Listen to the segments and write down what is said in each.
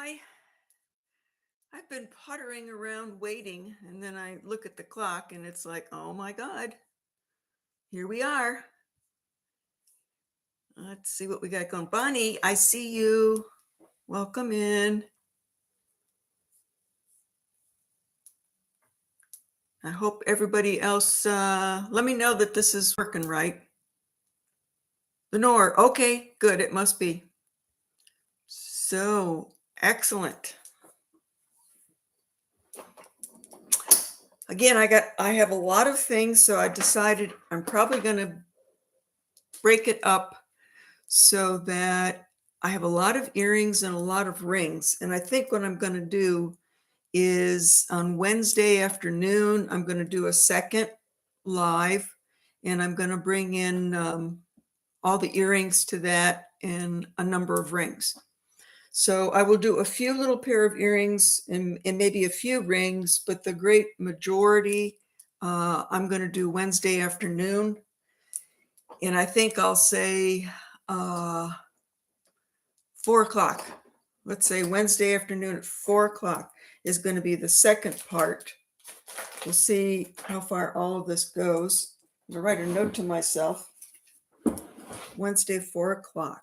I've been puttering around waiting, and then I look at the clock and it's like, oh my God, here we are. Let's see what we got going. Bonnie, I see you. Welcome in. I hope everybody else, let me know that this is working right. Lenore, okay, good, it must be. So, excellent. Again, I have a lot of things, so I decided I'm probably going to break it up so that I have a lot of earrings and a lot of rings. And I think what I'm going to do is on Wednesday afternoon, I'm going to do a second live, and I'm going to bring in all the earrings to that and a number of rings. So I will do a few little pair of earrings and maybe a few rings, but the great majority I'm going to do Wednesday afternoon. And I think I'll say 4 o'clock. Let's say Wednesday afternoon at 4 o'clock is going to be the second part. We'll see how far all of this goes. I'm going to write a note to myself. Wednesday, 4 o'clock.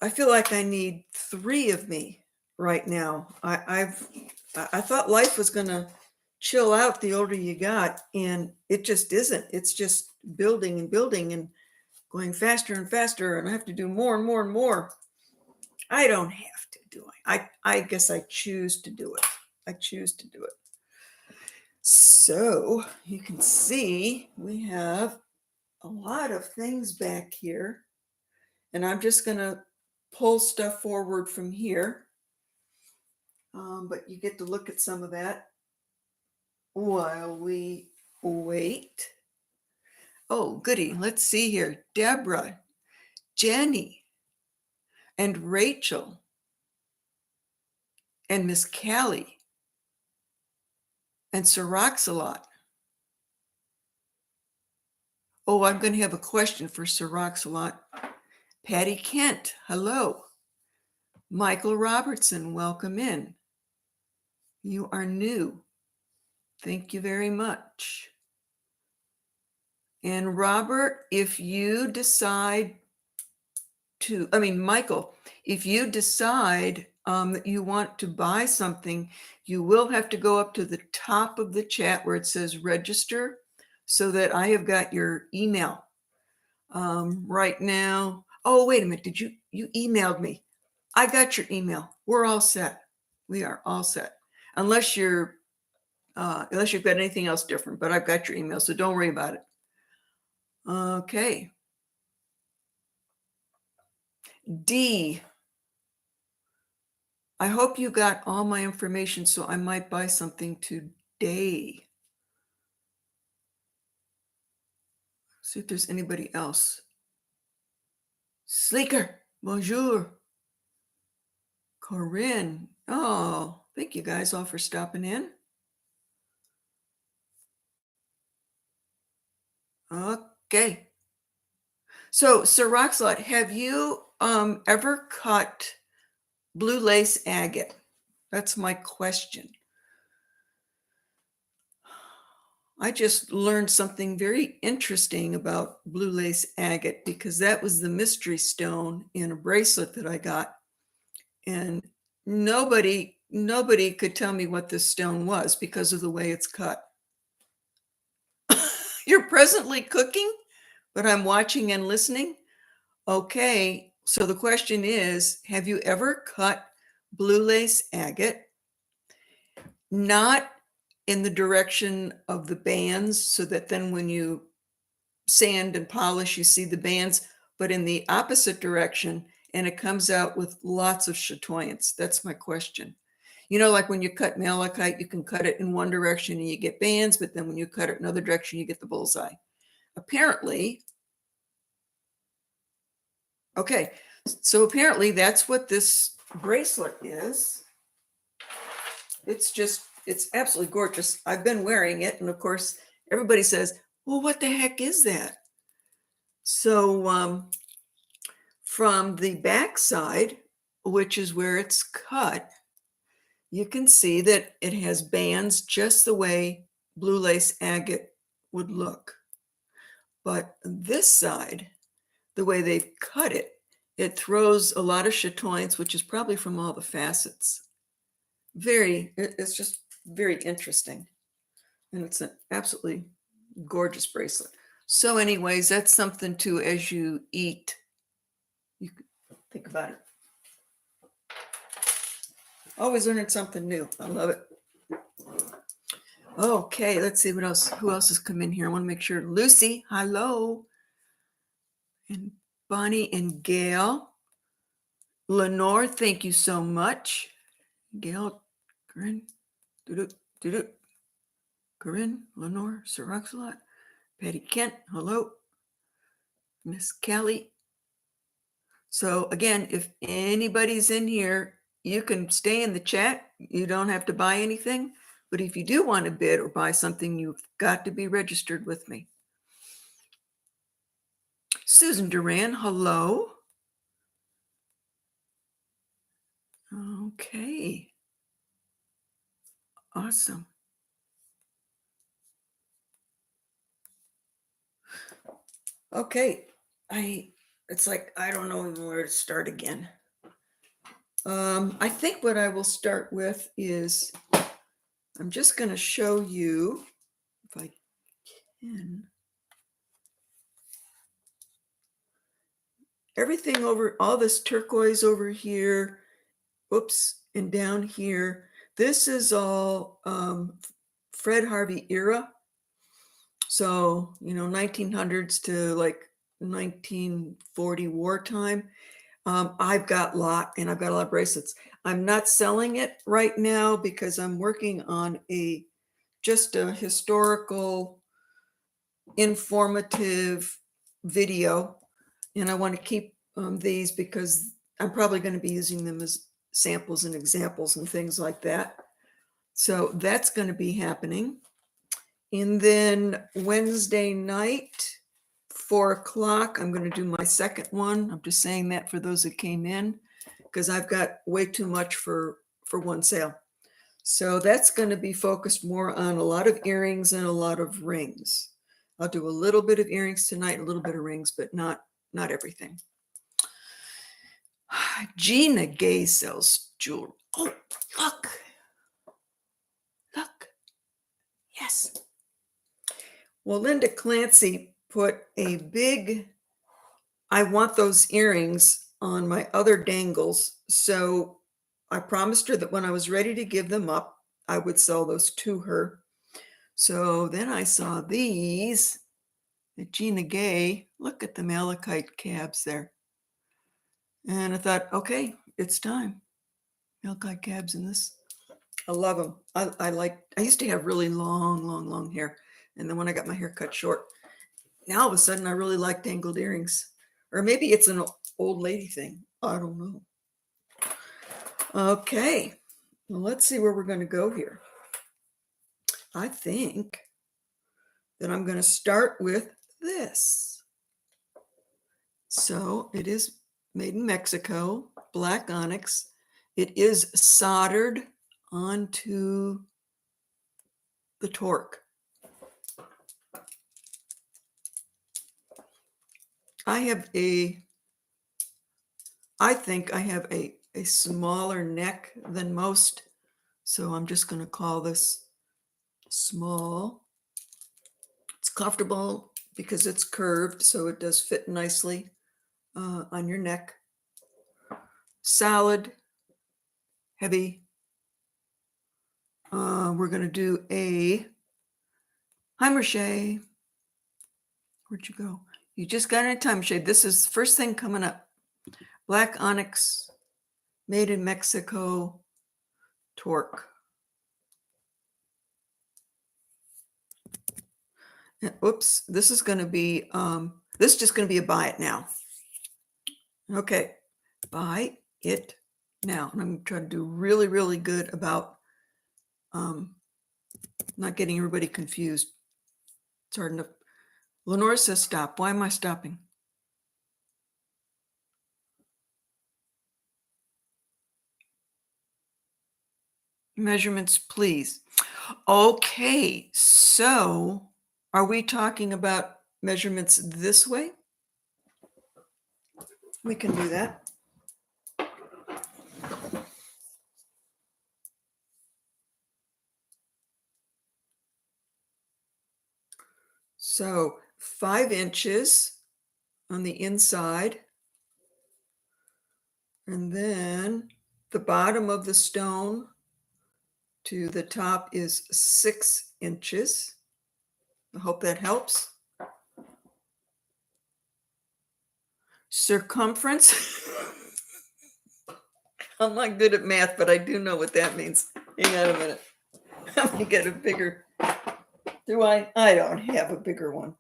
I feel like I need 3 of me right now. I thought life was going to chill out the older you got, and it just isn't. It's just building and building and going faster and faster, and I have to do more and more and more. I don't have to do it. I guess I choose to do it. I choose to do it. So you can see we have a lot of things back here, and I'm just going to pull stuff forward from here. But you get to look at some of that while we wait. Oh, goody. Let's see here. Deborah, Jenny, and Rachel, and Miss Callie, and Sir Roxalot. Oh, I'm going to have a question for Sir Roxalot. Patty Kent, hello. Michael Robertson, welcome in. You are new. Thank you very much. And Robert, if you decide to, Michael, if you decide that you want to buy something, you will have to go up to the top of the chat where it says register so that I have got your email. Right now, oh, wait a minute, you emailed me. I got your email. We're all set. We are all set. Unless you've got anything else different, but I've got your email, so don't worry about it. Okay. D. I hope you got all my information, so I might buy something today. See if there's anybody else. Sleeker, bonjour. Corinne, oh, thank you guys all for stopping in. Okay. So, Sir Roxalot, have you ever cut blue lace agate? That's my question. I just learned something very interesting about blue lace agate because that was the mystery stone in a bracelet that I got. And nobody could tell me what this stone was because of the way it's cut. You're presently cooking, but I'm watching and listening. Okay, so the question is, have you ever cut blue lace agate? Not in the direction of the bands, so that then when you sand and polish, you see the bands, but in the opposite direction, and it comes out with lots of chatoyance. That's my question. You know, like when you cut malachite, you can cut it in one direction and you get bands, but then when you cut it in another direction, you get the bullseye. Apparently, okay, so apparently that's what this bracelet is. It's absolutely gorgeous. I've been wearing it, and of course, everybody says, well, what the heck is that? So from the back side, which is where it's cut, you can see that it has bands just the way blue lace agate would look. But this side, the way they've cut it, it throws a lot of chatoyance, which is probably from all the facets. It's just very interesting. And it's an absolutely gorgeous bracelet. So anyways, that's something to, as you eat, you can think about it. Always learning something new. I love it. Okay, let's see what else. Who else has come in here? I want to make sure. Lucy, hello. And Bonnie and Gail. Lenore, thank you so much. Gail, Corinne, Corinne, Lenore, Sir Roxalot, Patty Kent, hello. Miss Kelly. So again, if anybody's in here, you can stay in the chat. You don't have to buy anything. But if you do want to bid or buy something, you've got to be registered with me. Susan Duran, hello. Okay. Awesome. Okay. It's like, I don't know even where to start again. I think what I will start with is, I'm just going to show you, if I can, everything over, all this turquoise over here, whoops, and down here. This is all Fred Harvey era. So, 1900s to like 1940 wartime. I've got a lot, and I've got a lot of bracelets. I'm not selling it right now because I'm working on just a historical, informative video, and I want to keep these because I'm probably going to be using them as samples and examples and things like that. So that's going to be happening. And then Wednesday night, 4 o'clock, I'm going to do my second one. I'm just saying that for those that came in, because I've got way too much for one sale. So that's going to be focused more on a lot of earrings and a lot of rings. I'll do a little bit of earrings tonight, a little bit of rings, but not everything. Gina Gay sells jewelry. Oh, look. Look. Yes. Well, Linda Clancy put a big, I want those earrings on my other dangles. So I promised her that when I was ready to give them up, I would sell those to her. So then I saw these at Gina Gay. Look at the malachite cabs there. And I thought, okay, it's time. Malachite cabs in this. I love them. I used to have really long hair. And then when I got my hair cut short, now all of a sudden I really like dangled earrings. Or maybe it's an old lady thing. I don't know. Okay. Well, let's see where we're going to go here. I think that I'm going to start with this. So it is made in Mexico, black onyx. It is soldered onto the torque. I think I have a smaller neck than most. So I'm just going to call this small. It's comfortable because it's curved, so it does fit nicely on your neck. Solid, heavy. We're going to do a Heimershey. Where'd you go? You just got in a time shade. This is the first thing coming up. Black onyx, made in Mexico, torque. Oops, this is going to be, this is just going to be a buy it now. Okay, buy it now. And I'm going to try to do really, really good about not getting everybody confused. It's hard enough. Lenore says stop. Why am I stopping? Measurements, please. Okay, so are we talking about measurements this way? We can do that. So 5 inches on the inside, and then the bottom of the stone to the top is 6 inches. I hope that helps. Circumference. I'm not good at math, but I do know what that means. Hang on a minute. Let me get a bigger. Do I? I don't have a bigger one.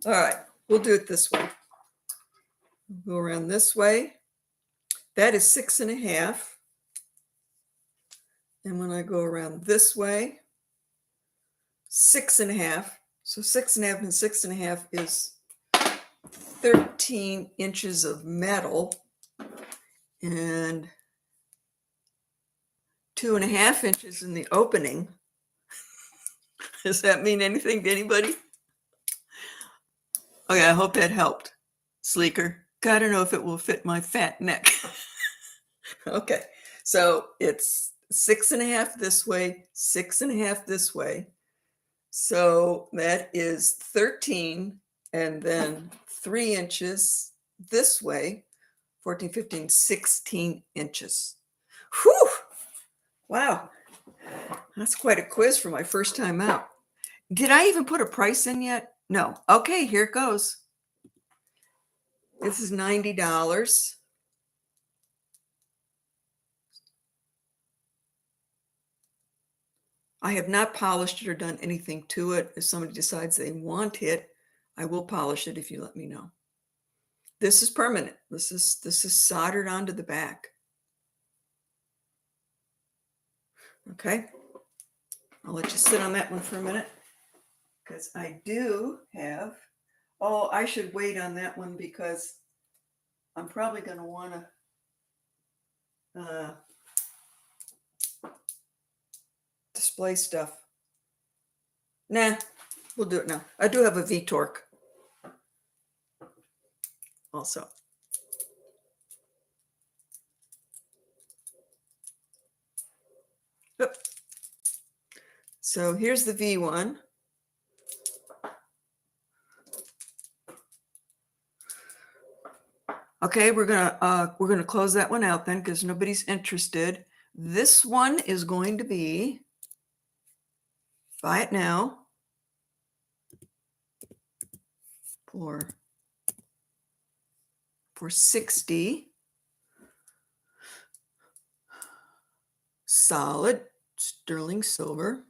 All right, we'll do it this way. Go around this way. That is 6.5. And when I go around this way, 6.5. So 6.5 and 6.5 is 13 inches of metal and 2.5 inches in the opening. Does that mean anything to anybody? Okay, I hope that helped. Sleeker. I don't know if it will fit my fat neck. Okay, so it's 6.5 this way, 6.5 this way. So that is 13, and then 3 inches this way, 14, 15, 16 inches. Whew! Wow, that's quite a quiz for my first time out. Did I even put a price in yet? No. Okay, here it goes. This is $90. I have not polished it or done anything to it. If somebody decides they want it, I will polish it if you let me know. This is permanent. This is soldered onto the back. Okay. I'll let you sit on that one for a minute because I do have, oh, I should wait on that one because I'm probably going to want to display stuff. Nah, we'll do it now. I do have a V-torque also. Oop. So here's the V1. Okay, we're gonna close that one out then because nobody's interested. This one is going to be, buy it now, for 60. Solid sterling silver.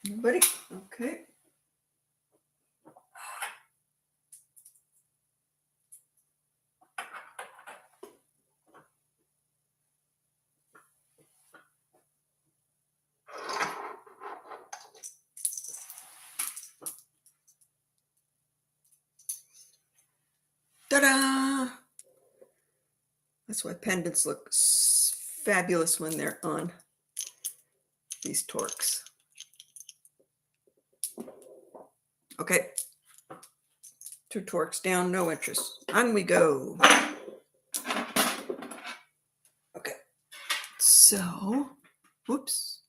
Anybody? Okay. Ta-da! That's why pendants look fabulous when they're on these torques. Okay. 2 torques down, no interest. On we go. Okay. So, whoops.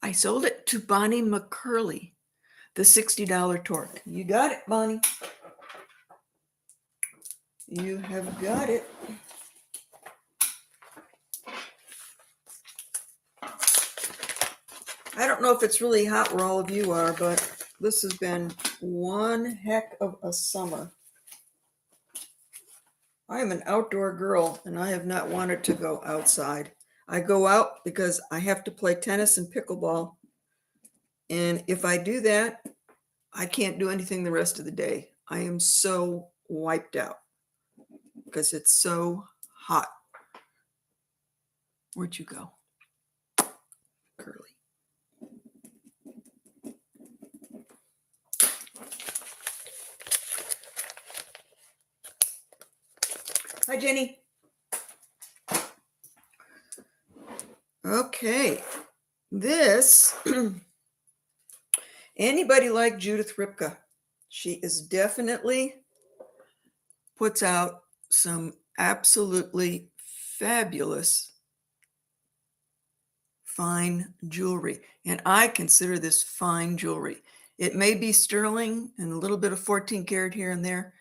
I sold it to Bonnie McCurley, the $60 torque. You got it, Bonnie. You have got it. I don't know if it's really hot where all of you are, but this has been one heck of a summer. I am an outdoor girl and I have not wanted to go outside. I go out because I have to play tennis and pickleball. And if I do that, I can't do anything the rest of the day. I am so wiped out because it's so hot. Where'd you go, Curly? Hi, Jenny. Okay, this, anybody like Judith Ripka? She is definitely puts out some absolutely fabulous fine jewelry. And I consider this fine jewelry. It may be sterling and a little bit of 14 karat here and there,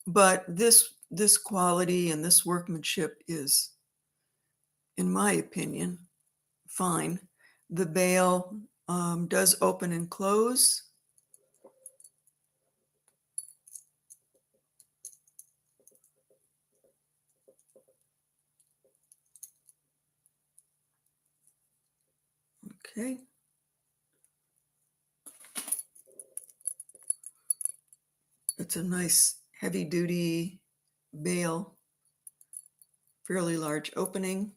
but this quality and this workmanship is, in my opinion, fine. The bail does open and close. Okay. It's a nice heavy duty bail, fairly large opening.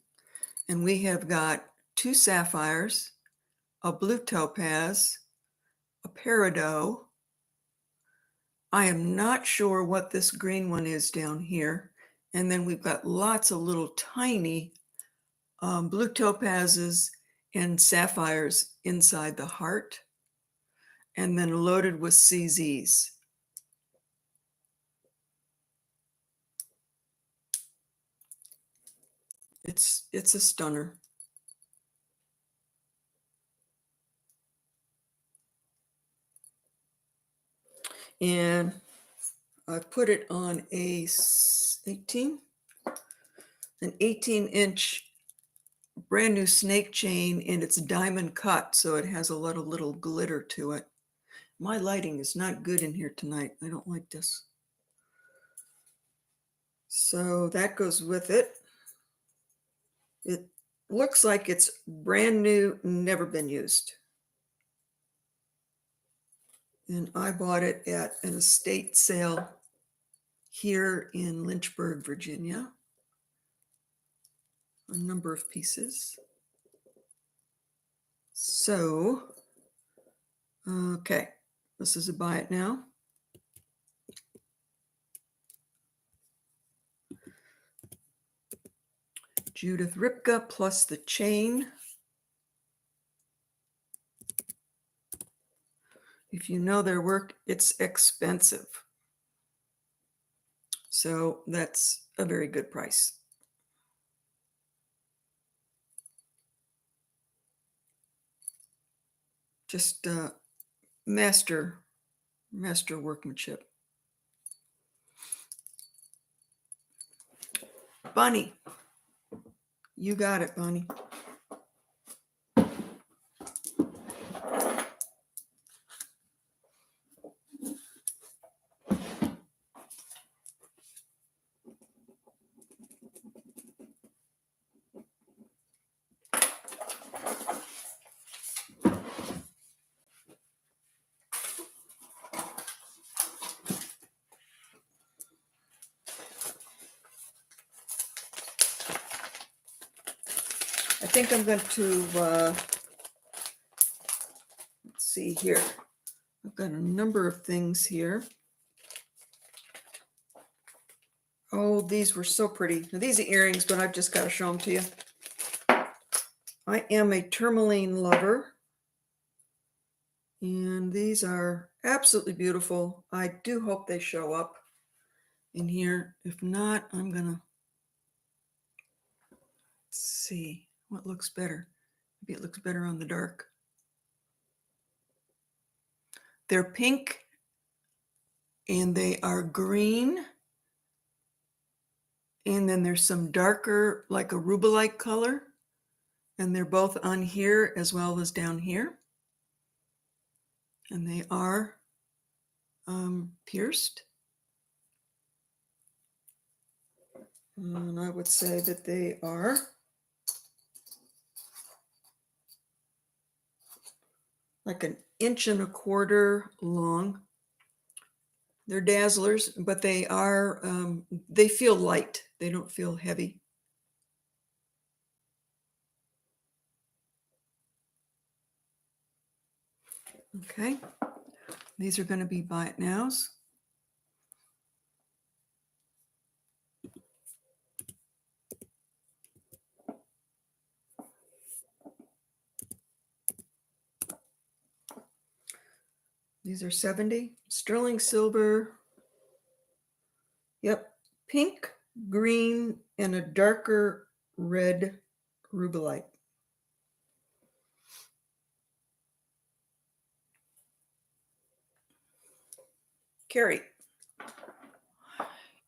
And we have got 2 sapphires, a blue topaz, a peridot. I am not sure what this green one is down here. And then we've got lots of little tiny blue topazes and sapphires inside the heart, and then loaded with CZs. It's a stunner. And I put it on an 18-inch brand new snake chain, and it's diamond cut, so it has a lot of little glitter to it. My lighting is not good in here tonight. I don't like this. So that goes with it. It looks like it's brand new, never been used. And I bought it at an estate sale here in Lynchburg, Virginia. A number of pieces. So, okay, this is a buy it now. Judith Ripka plus the chain. If you know their work, it's expensive. So that's a very good price. Just master workmanship. Bonnie, you got it, Bonnie. I think I'm going to, let's see here. I've got a number of things here. Oh, these were so pretty. Now, these are earrings, but I've just got to show them to you. I am a tourmaline lover. And these are absolutely beautiful. I do hope they show up in here. If not, I'm going to see what looks better. Maybe it looks better on the dark. They're pink and they are green. And then there's some darker, like a rubellite color. And they're both on here as well as down here. And they are pierced. And I would say that they are like 1.25 inches long. They're dazzlers, but they are, they feel light. They don't feel heavy. Okay, these are going to be buy it nows. These are 70. Sterling silver. Yep. Pink, green, and a darker red rubellite.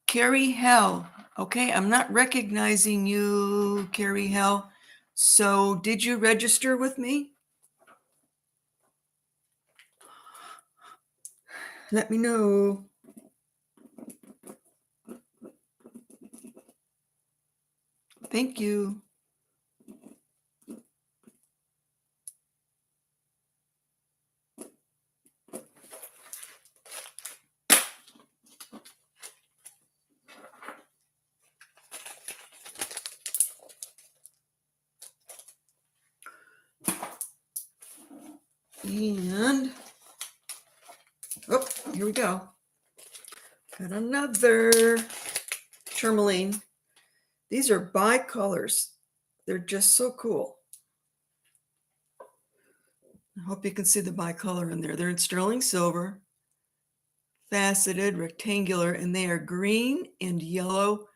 Carrie Hell. Okay, I'm not recognizing you, Carrie Hell. So did you register with me? Let me know. Thank you. And, oh, here we go. Got another Tourmaline. These are bicolors. They're just so cool. I hope you can see the bicolor in there. They're in sterling silver, faceted, rectangular, and they are green and yellow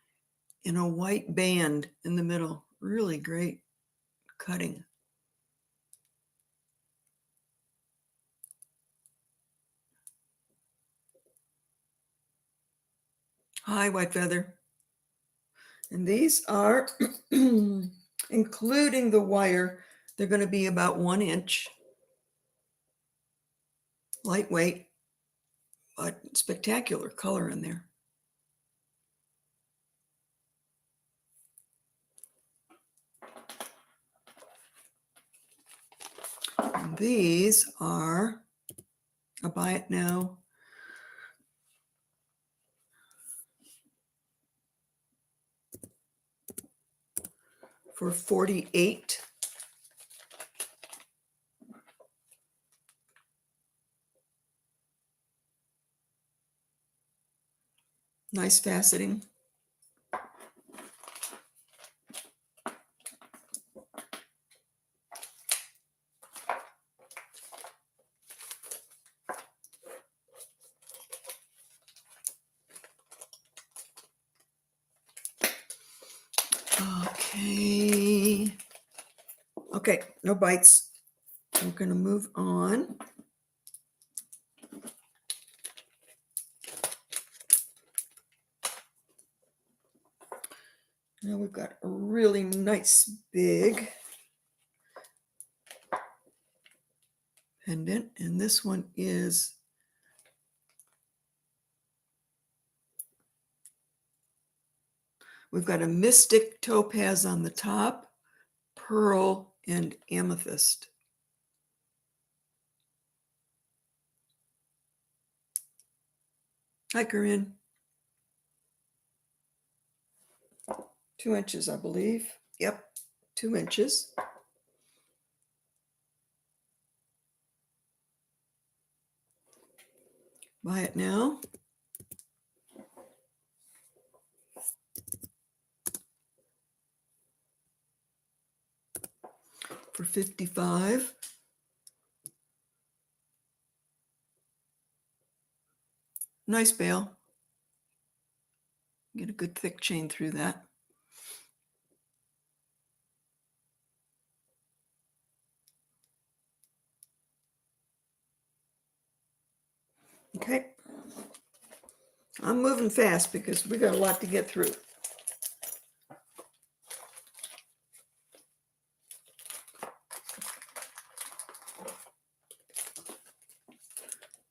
in a white band in the middle. Really great cutting. Hi, White Feather. And these are, including the wire, they're going to be about 1 inch. Lightweight, but spectacular color in there. And these are, I'll buy it now. For 48. Nice faceting. Okay. Okay, no bites. We're going to move on. Now we've got a really nice big pendant, and this one is we've got a mystic topaz on the top, pearl, and amethyst. Hi, Corinne. 2 inches, I believe. Yep, 2 inches. Buy it now. For 55. Nice bail. Get a good thick chain through that. Okay. I'm moving fast because we got a lot to get through.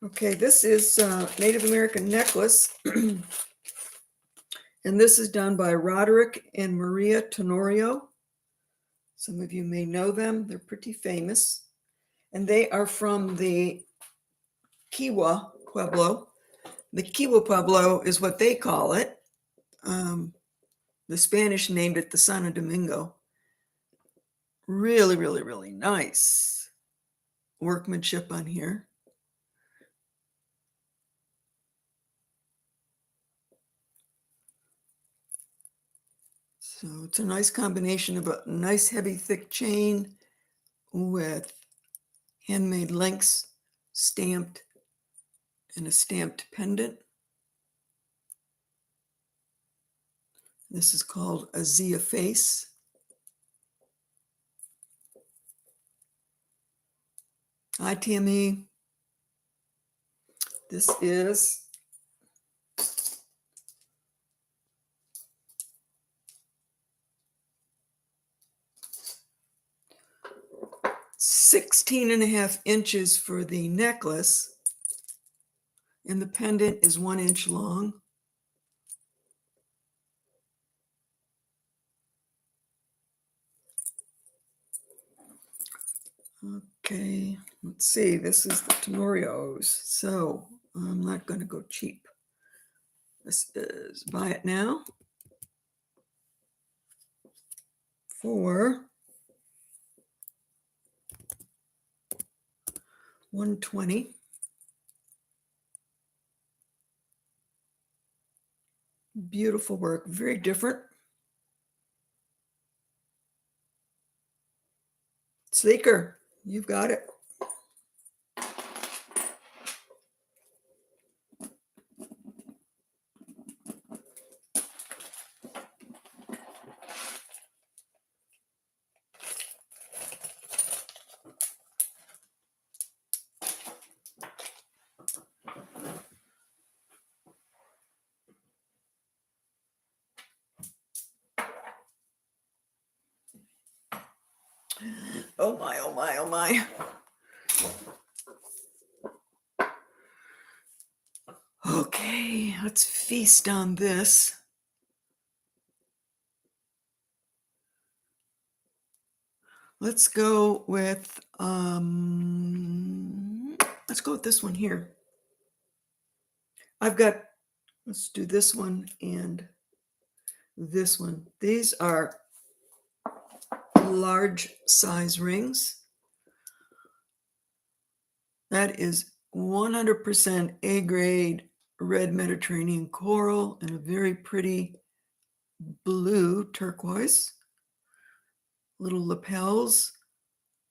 Okay, this is Native American necklace. And this is done by Roderick and Maria Tenorio. Some of you may know them. They're pretty famous. And they are from the Kiowa Pueblo. The Kiowa Pueblo is what they call it. The Spanish named it the Santo Domingo. Really, really, really nice workmanship on here. So it's a nice combination of a nice heavy thick chain with handmade links stamped and a stamped pendant. This is called a Zia face. Hi, TME. This is (16.5 inches) for the necklace, and the pendant is 1 inch long. Okay, let's see. This is the Tenorios, so I'm not going to go cheap. This is buy it now for $120. Beautiful work, very different. Sleeker, you've got it. Oh my, oh my, oh my. Okay, let's feast on this. Let's go with this one here. Let's do this one and this one. These are large size rings. That is 100% A grade red Mediterranean coral and a very pretty blue turquoise. Little lapels.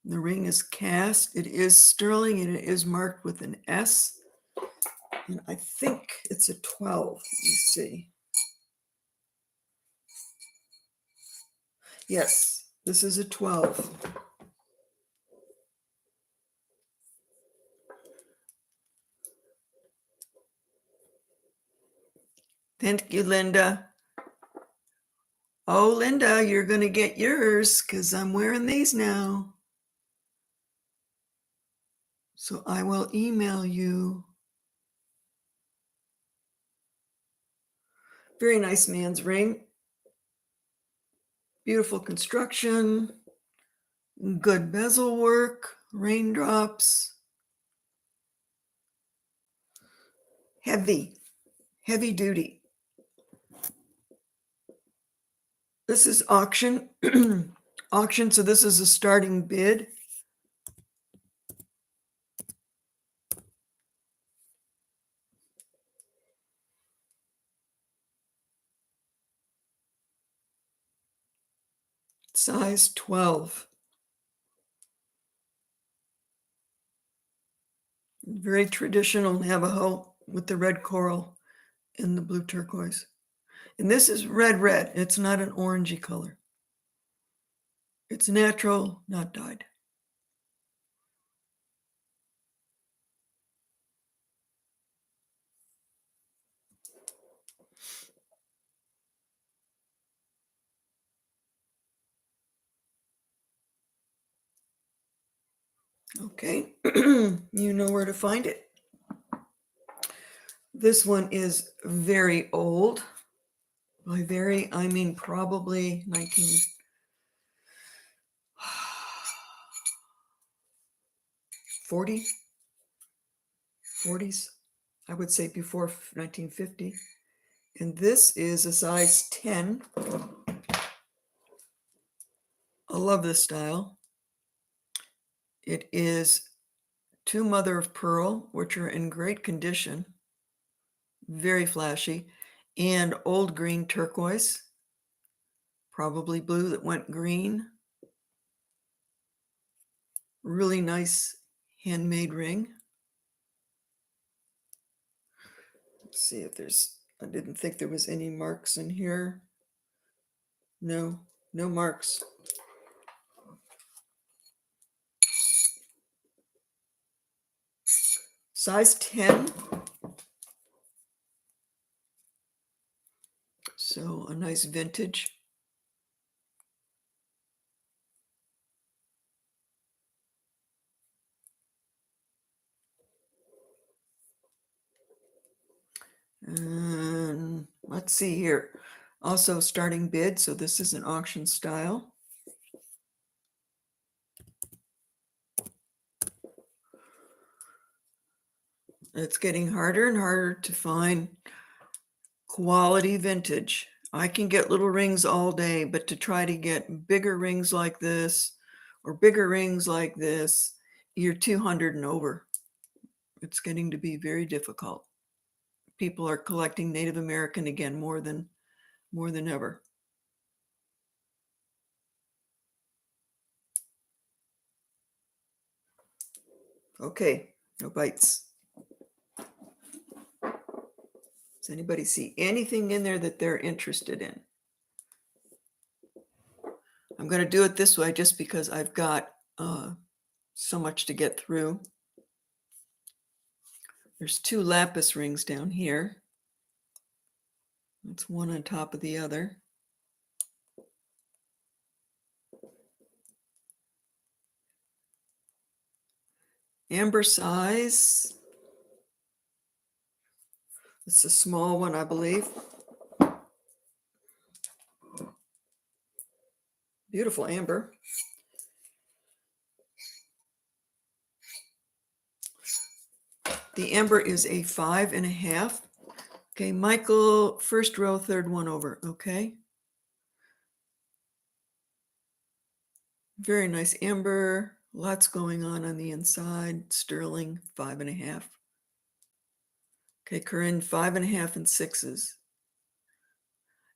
The ring is cast. It is sterling and it is marked with an S. And I think it's a 12. Let me see. Yes, this is a 12. Thank you, Linda. Oh, Linda, you're going to get yours because I'm wearing these now. So I will email you. Very nice man's ring. Beautiful construction. Good bezel work. Raindrops. Heavy duty. This is auction. Auction, so this is a starting bid. Size 12. Very traditional Navajo with the red coral and the blue turquoise. And this is red. It's not an orangey color. It's natural, not dyed. Okay, you know where to find it. This one is very old. By very, I mean probably 40s. I would say before 1950. And this is a size 10. I love this style. It is 2 mother of pearl, which are in great condition. Very flashy. And old green turquoise. Probably blue that went green. Really nice handmade ring. See if I didn't think there was any marks in here. No, no marks. Size 10. So a nice vintage. And let's see here. Also starting bid, so this is an auction style. It's getting harder and harder to find quality vintage. I can get little rings all day, but to try to get bigger rings like this or bigger rings like this, you're 200 and over. It's getting to be very difficult. People are collecting Native American again more than ever. Okay, no bites. Does anybody see anything in there that they're interested in? I'm going to do it this way just because I've got so much to get through. There's 2 lapis rings down here. That's one on top of the other. Amber size. It's a small one, I believe. Beautiful amber. The amber is a 5.5. Okay, Michael, first row, third one over. Okay. Very nice amber. Lots going on the inside. Sterling, 5.5. Okay, Corinne, 5.5 and 6s.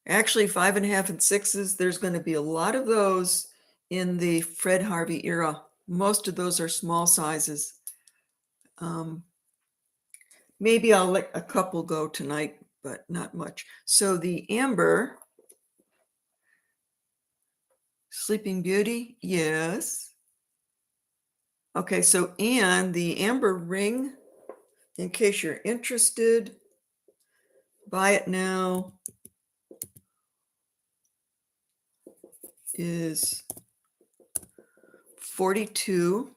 Actually, 5.5 and 6s, there's going to be a lot of those in the Fred Harvey era. Most of those are small sizes. Maybe I'll let a couple go tonight, but not much. So the amber, Sleeping Beauty, yes. Okay, so and the amber ring, in case you're interested, buy it now, is 42.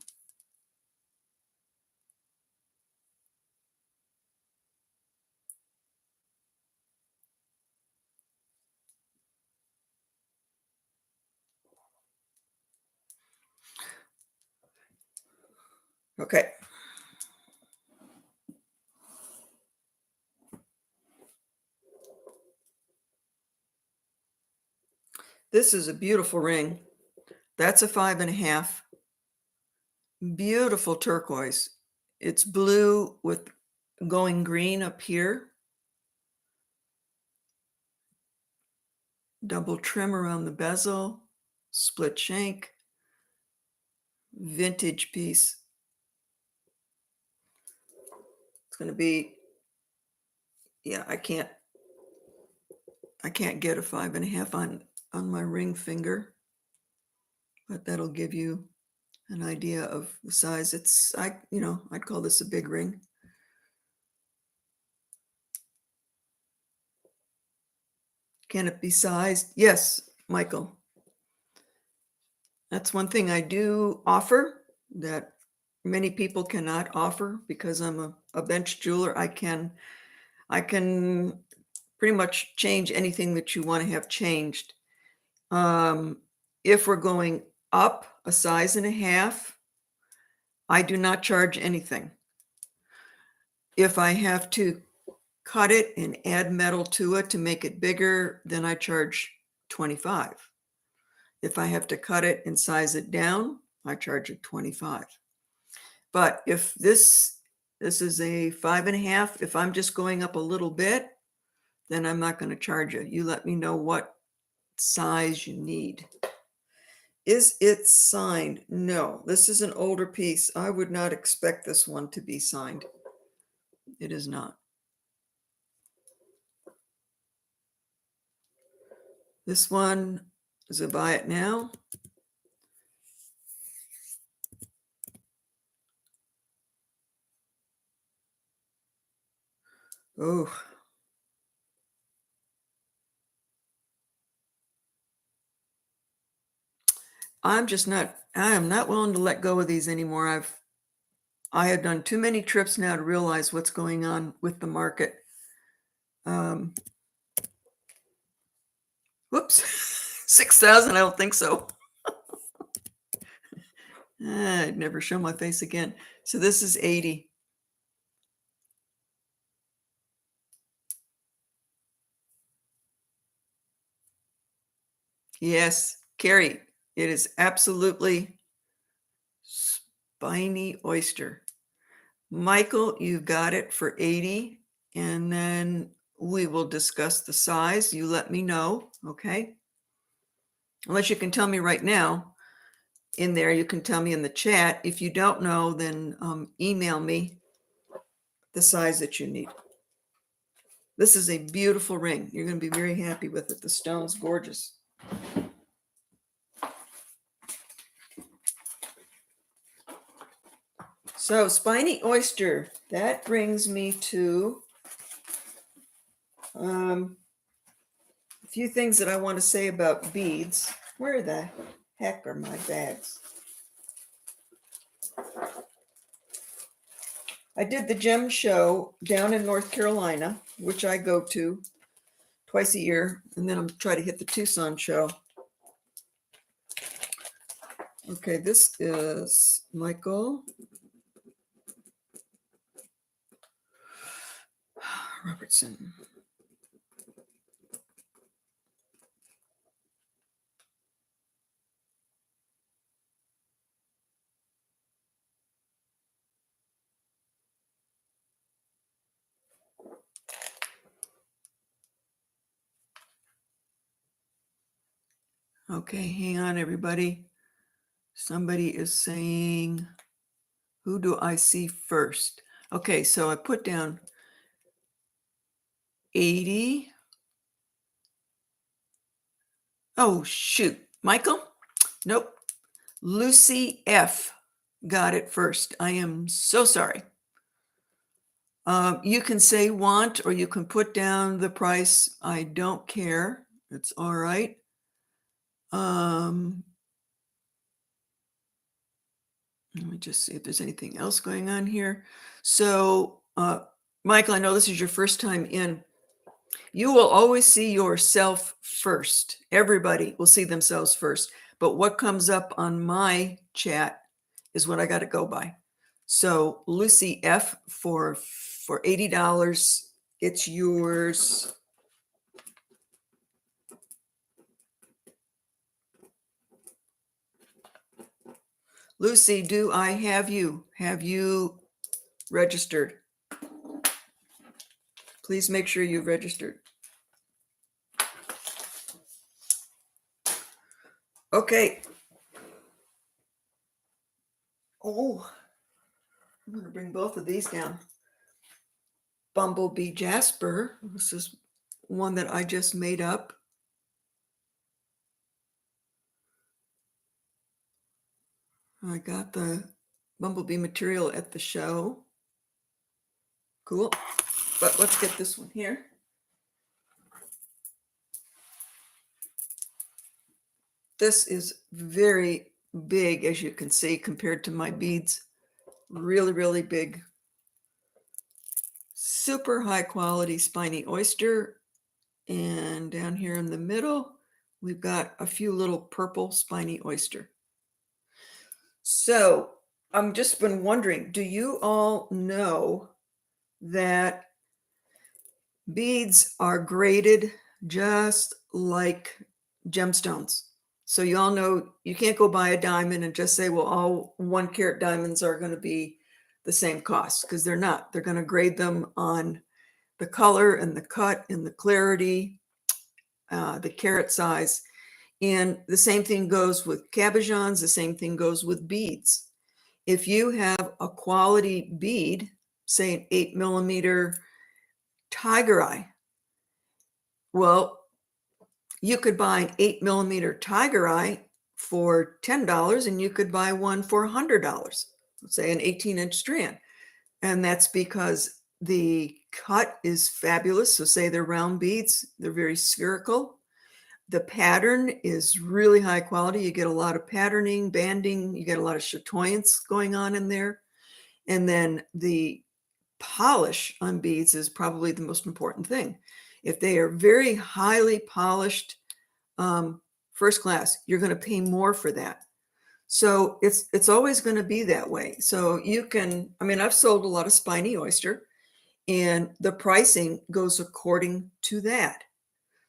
Okay. This is a beautiful ring. That's a 5.5. Beautiful turquoise. It's blue with going green up here. Double trim around the bezel, split shank, vintage piece. It's going to be, yeah, I can't get a 5.5 on my ring finger, but that'll give you an idea of the size. I'd call this a big ring. Can it be sized? Yes, Michael. That's one thing I do offer that many people cannot offer because I'm a bench jeweler. I can pretty much change anything that you want to have changed. If we're going up a size and a half, I do not charge anything. If I have to cut it and add metal to it to make it bigger, then I charge 25. If I have to cut it and size it down, I charge it 25. But if this is a 5.5, if I'm just going up a little bit, then I'm not going to charge you. You let me know what size you need. Is it signed? No, this is an older piece. I would not expect this one to be signed. It is not. This one is a buy it now. Oh, I am not willing to let go of these anymore. I have done too many trips now to realize what's going on with the market. Whoops, 6,000, I don't think so. I'd never show my face again. So this is 80. Yes, Carrie, it is absolutely spiny oyster. Michael, you got it for 80, and then we will discuss the size. You let me know, okay? Unless you can tell me right now in there, you can tell me in the chat. If you don't know, then email me the size that you need. This is a beautiful ring. You're going to be very happy with it. The stone's gorgeous. So spiny oyster, that brings me to a few things that I want to say about beads. Where the heck are my bags? I did the gem show down in North Carolina, which I go to twice a year, and then I'm trying to hit the Tucson show. Okay, this is Michael Robertson. Okay, hang on, everybody. Somebody is saying, who do I see first? Okay, so I put down 80. Oh, shoot. Michael? Nope. Lucy F. got it first. I am so sorry. You can say want, or you can put down the price. I don't care. It's all right. Let me just see if there's anything else going on here. So, Michael, I know this is your first time in. You will always see yourself first. Everybody will see themselves first. But what comes up on my chat is what I got to go by. So Lucy F for $80, it's yours. Lucy, do I have you? Have you registered? Please make sure you've registered. Okay. Oh, I'm going to bring both of these down. Bumblebee Jasper. This is one that I just made up. I got the bumblebee material at the show. Cool. But let's get this one here. This is very big, as you can see, compared to my beads. Really, really big. Super high quality spiny oyster. And down here in the middle, we've got a few little purple spiny oyster. So I've just been wondering, do you all know that beads are graded just like gemstones? So you all know you can't go buy a diamond and just say, well, all 1 carat diamonds are going to be the same cost, because they're not. They're going to grade them on the color and the cut and the clarity, the carat size. And the same thing goes with cabochons. The same thing goes with beads. If you have a quality bead, say an 8mm tiger eye, well, you could buy an 8mm tiger eye for $10, and you could buy one for $100, let's say an 18-inch strand. And that's because the cut is fabulous. So say they're round beads, they're very spherical. The pattern is really high quality. You get a lot of patterning, banding, you get a lot of chatoyance going on in there. And then the polish on beads is probably the most important thing. If they are very highly polished, first class, you're going to pay more for that. So it's always going to be that way. So you can, I mean, I've sold a lot of spiny oyster, and the pricing goes according to that.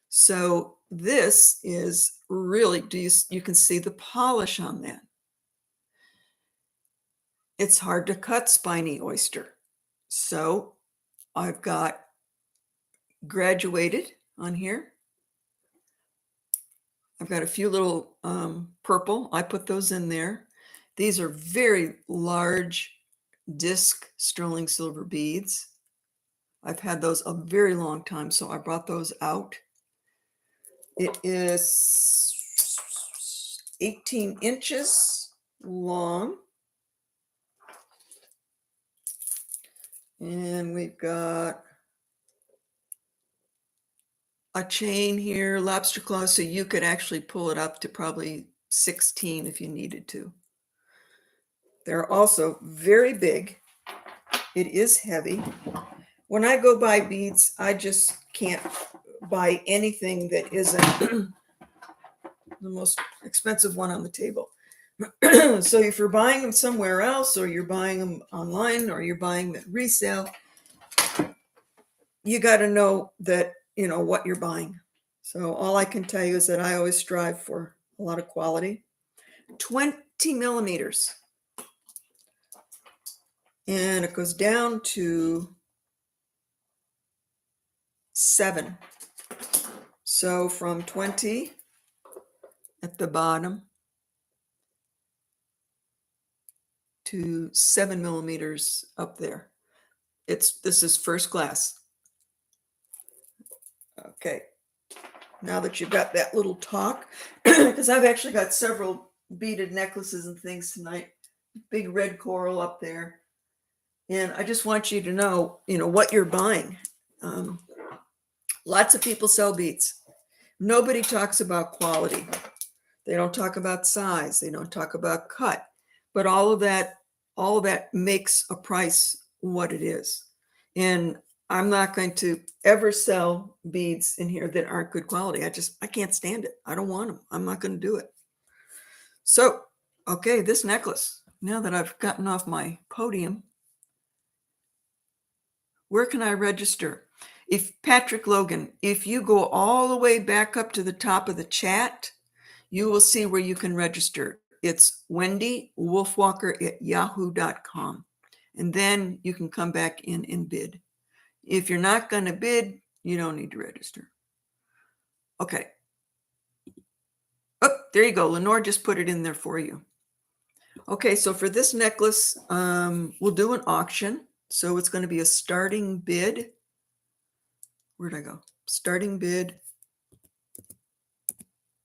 So this is really, you can see the polish on that. It's hard to cut spiny oyster. So I've got graduated on here. I've got a few little purple. I put those in there. These are very large disc sterling silver beads. I've had those a very long time, so I brought those out. It is 18 inches long. And we've got a chain here, lobster claw, so you could actually pull it up to probably 16 if you needed to. They're also very big. It is heavy. When I go buy beads, I just can't buy anything that isn't the most expensive one on the table. So if you're buying them somewhere else, or you're buying them online, or you're buying them at resale, you got to know that, you know, what you're buying. So all I can tell you is that I always strive for a lot of quality. 20 millimeters. And it goes down to 7. So from 20 at the bottom to 7 millimeters up there. This is first class. Okay. Now that you've got that little talk, because I've actually got several beaded necklaces and things tonight. Big red coral up there. And I just want you to know, what you're buying. Lots of people sell beads. Nobody talks about quality. They don't talk about size. They don't talk about cut. But all of that makes a price what it is. And I'm not going to ever sell beads in here that aren't good quality. I can't stand it. I don't want them. I'm not going to do it. So, okay, this necklace, now that I've gotten off my podium, where can I register? Patrick Logan, if you go all the way back up to the top of the chat, you will see where you can register. It's wendywolfwalker@yahoo.com. And then you can come back in and bid. If you're not going to bid, you don't need to register. Okay. Oh, there you go. Lenore just put it in there for you. Okay, so for this necklace, we'll do an auction. So it's going to be a starting bid. Where'd I go? Starting bid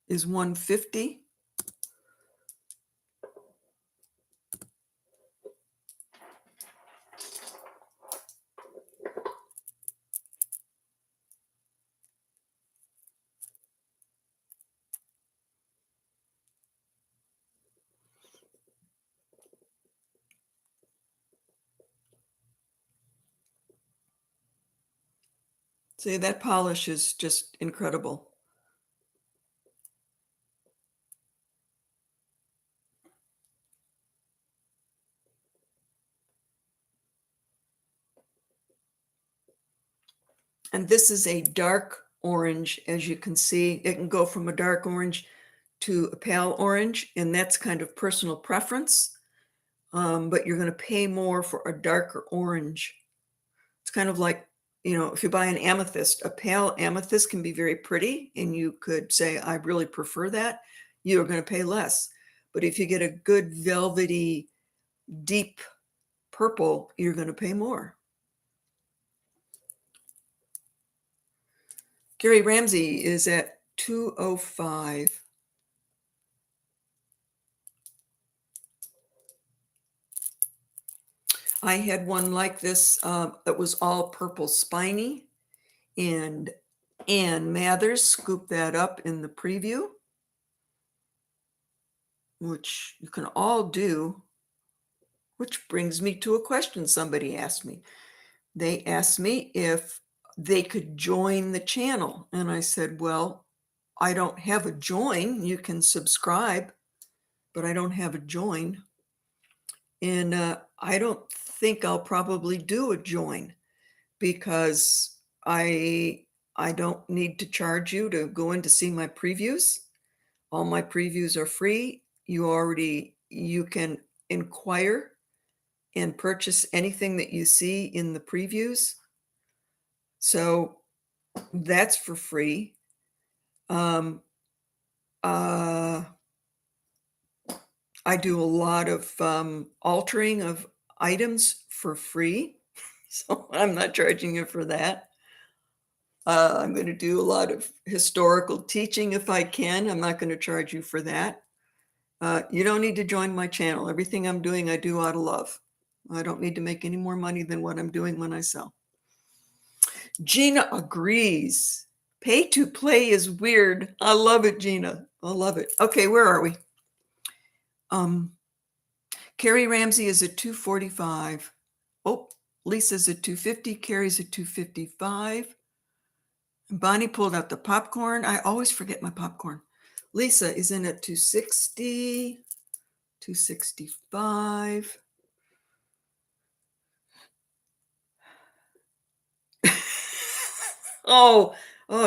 is $150. See, that polish is just incredible. And this is a dark orange, as you can see. It can go from a dark orange to a pale orange, and that's kind of personal preference. But you're going to pay more for a darker orange. It's kind of like, if you buy an amethyst, a pale amethyst can be very pretty, and you could say, I really prefer that. You're going to pay less. But if you get a good velvety, deep purple, you're going to pay more. Gary Ramsey is at 205. I had one like this that was all purple spiny, and Ann Mathers scooped that up in the preview, which you can all do, which brings me to a question somebody asked me. They asked me if they could join the channel, and I said, well, I don't have a join. You can subscribe, but I don't have a join. And I don't think I'll probably do a join because I don't need to charge you to go in to see my previews. All my previews are free. You can inquire and purchase anything that you see in the previews. So that's for free. I do a lot of altering of items for free. So I'm not charging you for that. I'm going to do a lot of historical teaching if I can. I'm not going to charge you for that. You don't need to join my channel. Everything I'm doing, I do out of love. I don't need to make any more money than what I'm doing when I sell. Gina agrees. Pay to play is weird. I love it, Gina. I love it. Okay, where are we? Carrie Ramsey is at 245. Oh, Lisa's at 250. Carrie's at 255. Bonnie pulled out the popcorn. I always forget my popcorn. Lisa is in at 260, 265. Oh,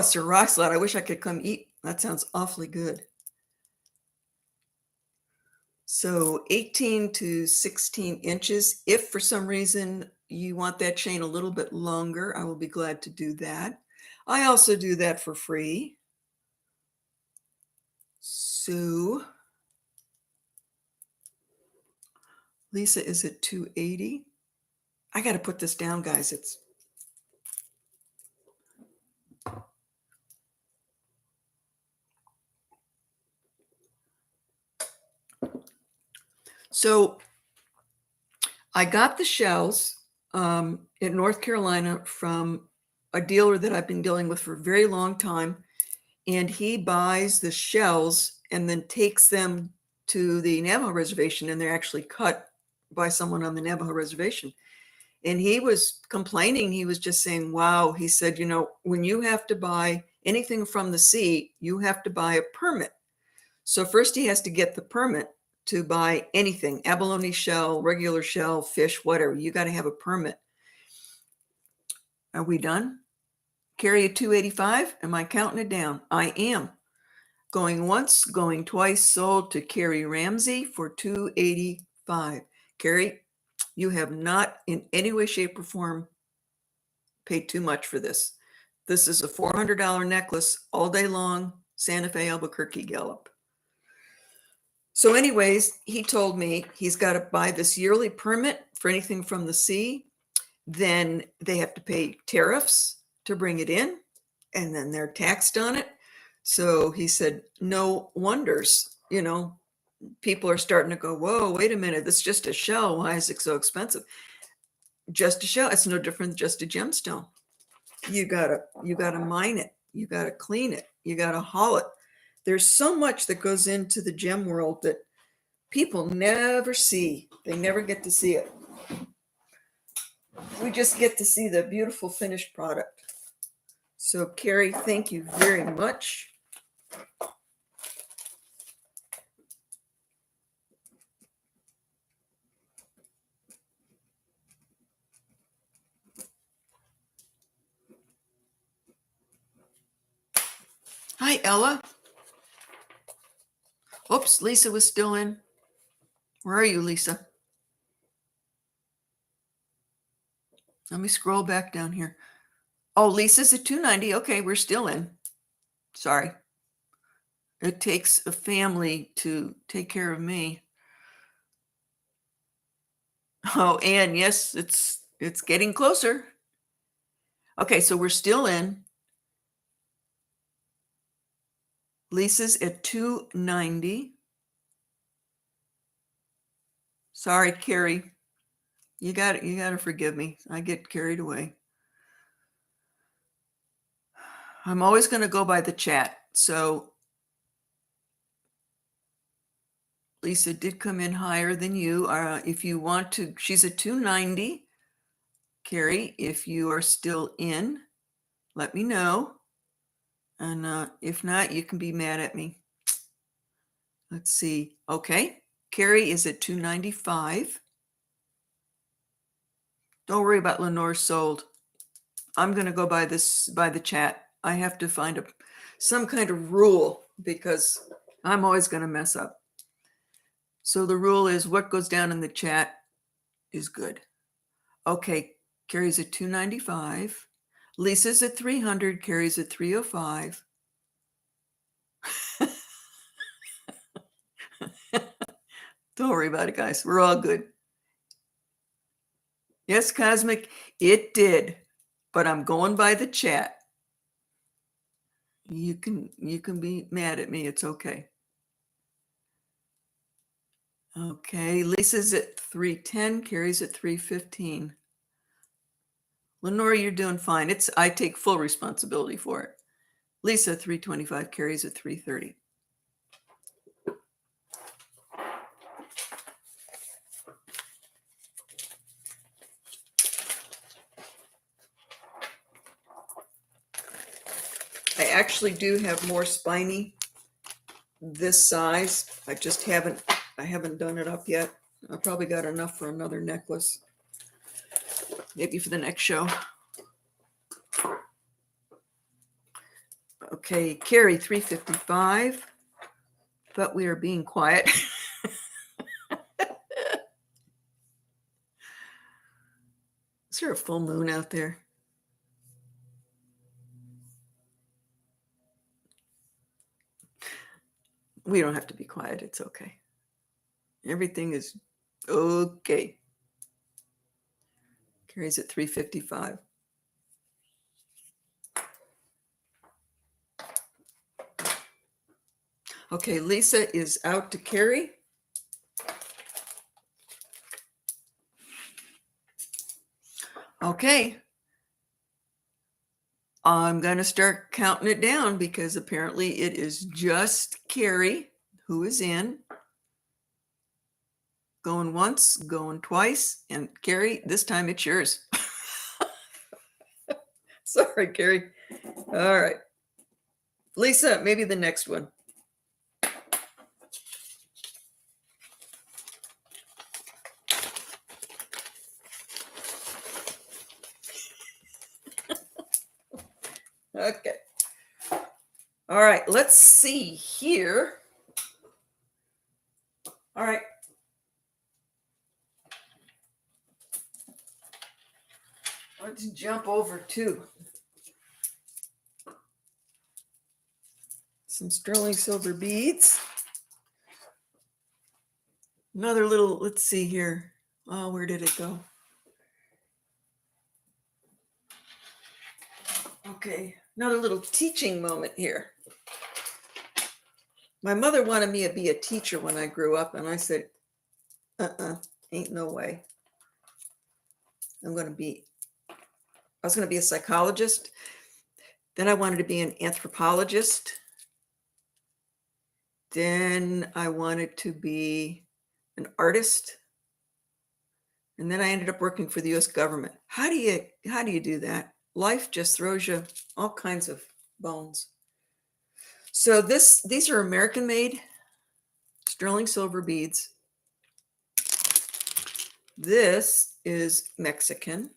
Sir Roxlot, I wish I could come eat. That sounds awfully good. So 18 to 16 inches. If for some reason you want that chain a little bit longer, I will be glad to do that. I also do that for free. So Lisa is at 280. I got to put this down, guys. So I got the shells in North Carolina from a dealer that I've been dealing with for a very long time. And he buys the shells and then takes them to the Navajo reservation, and they're actually cut by someone on the Navajo reservation. And he was complaining. He was just saying, wow, he said, you know, when you have to buy anything from the sea, you have to buy a permit. So first he has to get the permit to buy anything, abalone shell, regular shell, fish, whatever. You got to have a permit. Are we done? Carry a 285. Am I counting it down? I am. Going once, going twice, sold to Carrie Ramsey for 285. Carrie, you have not in any way, shape, or form paid too much for this. This is a $400 necklace all day long, Santa Fe, Albuquerque Gallup. So anyways, he told me he's got to buy this yearly permit for anything from the sea. Then they have to pay tariffs to bring it in, and then they're taxed on it. So he said, no wonders, you know, people are starting to go, whoa, wait a minute, this is just a shell. Why is it so expensive? Just a shell. It's no different than just a gemstone. You gotta mine it. You gotta clean it. You gotta haul it. There's so much that goes into the gem world that people never see. They never get to see it. We just get to see the beautiful finished product. So Carrie, thank you very much. Hi, Ella. Oops, Lisa was still in. Where are you, Lisa? Let me scroll back down here. Oh, Lisa's at 290. Okay, we're still in. Sorry. It takes a family to take care of me. Oh, and yes, it's getting closer. Okay, so we're still in. Lisa's at 290. Sorry, Carrie. You got to forgive me. I get carried away. I'm always going to go by the chat. So Lisa did come in higher than you. If you want to, she's at 290. Carrie, if you are still in, let me know. And if not, you can be mad at me. Let's see. Okay. Carrie is at 295. Don't worry about Lenore sold. I'm going to go by the chat. I have to find some kind of rule because I'm always going to mess up. So the rule is what goes down in the chat is good. Okay. Carrie's at 295. Lisa's at 300. Carrie's at 305. Don't worry about it, guys. We're all good. Yes, Cosmic, it did, but I'm going by the chat. You can be mad at me. It's okay. Okay, Lisa's at 310, Carrie's at 315. Lenore, you're doing fine. I take full responsibility for it. Lisa, 325, Carrie's at 330. I actually do have more spiny this size. I haven't done it up yet. I probably got enough for another necklace. Maybe for the next show. Okay, Carrie, 355. But we are being quiet. Is there a full moon out there? We don't have to be quiet. It's okay. Everything is okay. Carrie's at 355. Okay, Lisa is out to Carrie. Okay. I'm going to start counting it down because apparently it is just Carrie who is in. Going once, going twice, and Carrie, this time it's yours. Sorry, Carrie. All right. Lisa, maybe the next one. Okay. All right, let's see here. All right. Let's jump over to some sterling silver beads. Another little, let's see here. Oh, where did it go? Okay, another little teaching moment here. My mother wanted me to be a teacher when I grew up, and I said, ain't no way. I was going to be a psychologist. Then I wanted to be an anthropologist. Then I wanted to be an artist. And then I ended up working for the US government. How do you do that? Life just throws you all kinds of bones. So these are American made sterling silver beads. This is Mexican.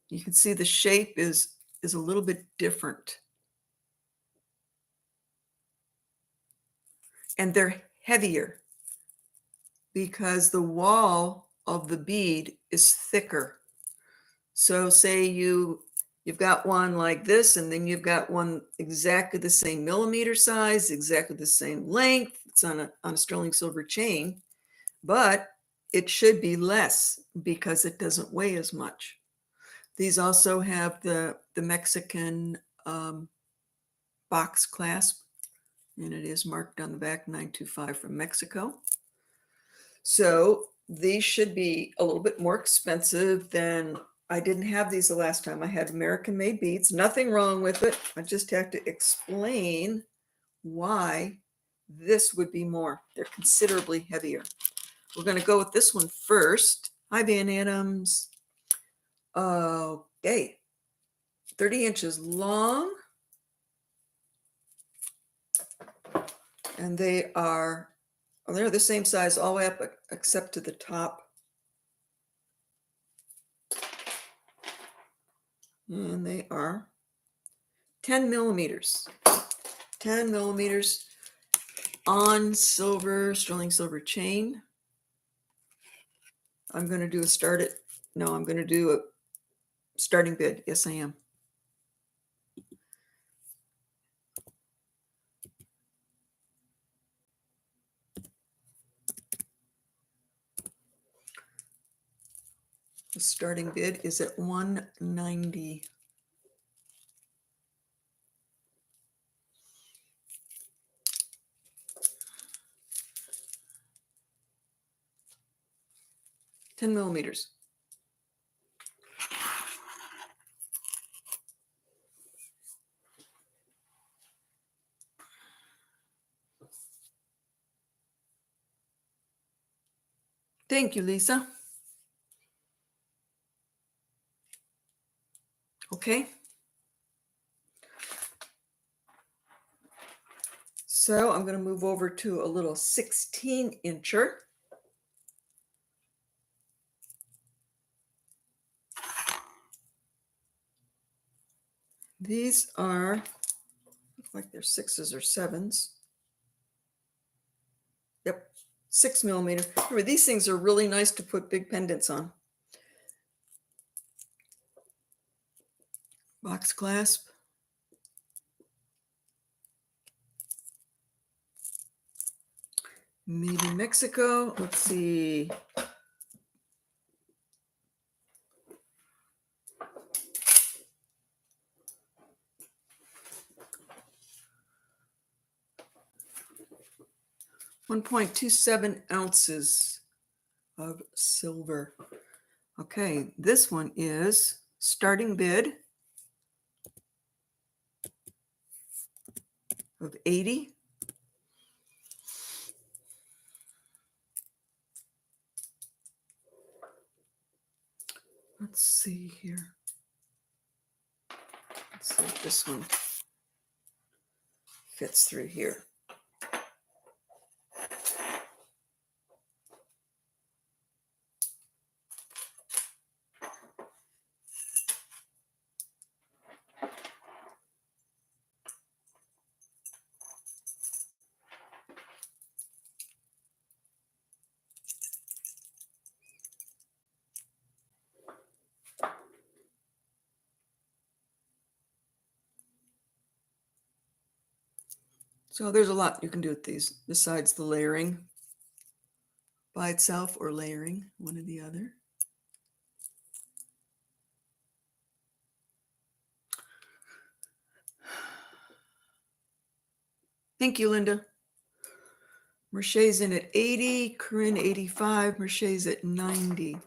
You can see the shape is a little bit different. And they're heavier because the wall of the bead is thicker. So say you've got one like this, and then you've got one exactly the same millimeter size, exactly the same length. It's on a sterling silver chain, but it should be less because it doesn't weigh as much. These also have the Mexican box clasp. And it is marked on the back 925 from Mexico. So these should be a little bit more expensive than, I didn't have these the last time. I had American made beads. Nothing wrong with it. I just have to explain why this would be more. They're considerably heavier. We're going to go with this one first. Hi, Van Adams. Okay. 30 inches long. And they are, well, they're the same size all the way up except to the top. And they are 10 millimeters. 10 millimeters on silver, sterling silver chain. I'm going to do I'm going to do a starting bid. Yes, I am. The starting bid is at $190. $10 millimeters. Thank you, Lisa. Okay. So I'm going to move over to a little 16-incher. These are, look like they're 6s or 7s. Yep, 6 millimeter. Remember, these things are really nice to put big pendants on. Box clasp. Made in Mexico. Let's see. .27 ounces of silver. Okay, this one is starting bid of 80. Let's see here. Let's see if this one fits through here. So there's a lot you can do with these besides the layering by itself or layering, one or the other. Thank you, Linda. Merché's in at 80, Corinne 85, Merché's at 90.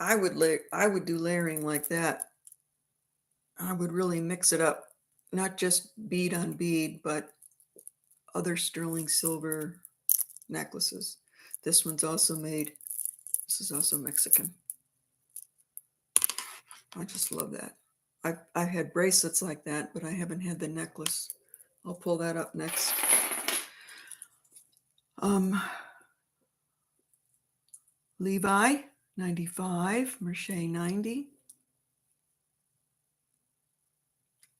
I would do layering like that. I would really mix it up, not just bead on bead, but other sterling silver necklaces. This one's also made, this is also Mexican. I just love that. I've had bracelets like that, but I haven't had the necklace. I'll pull that up next. Levi, 95, Mercé 90.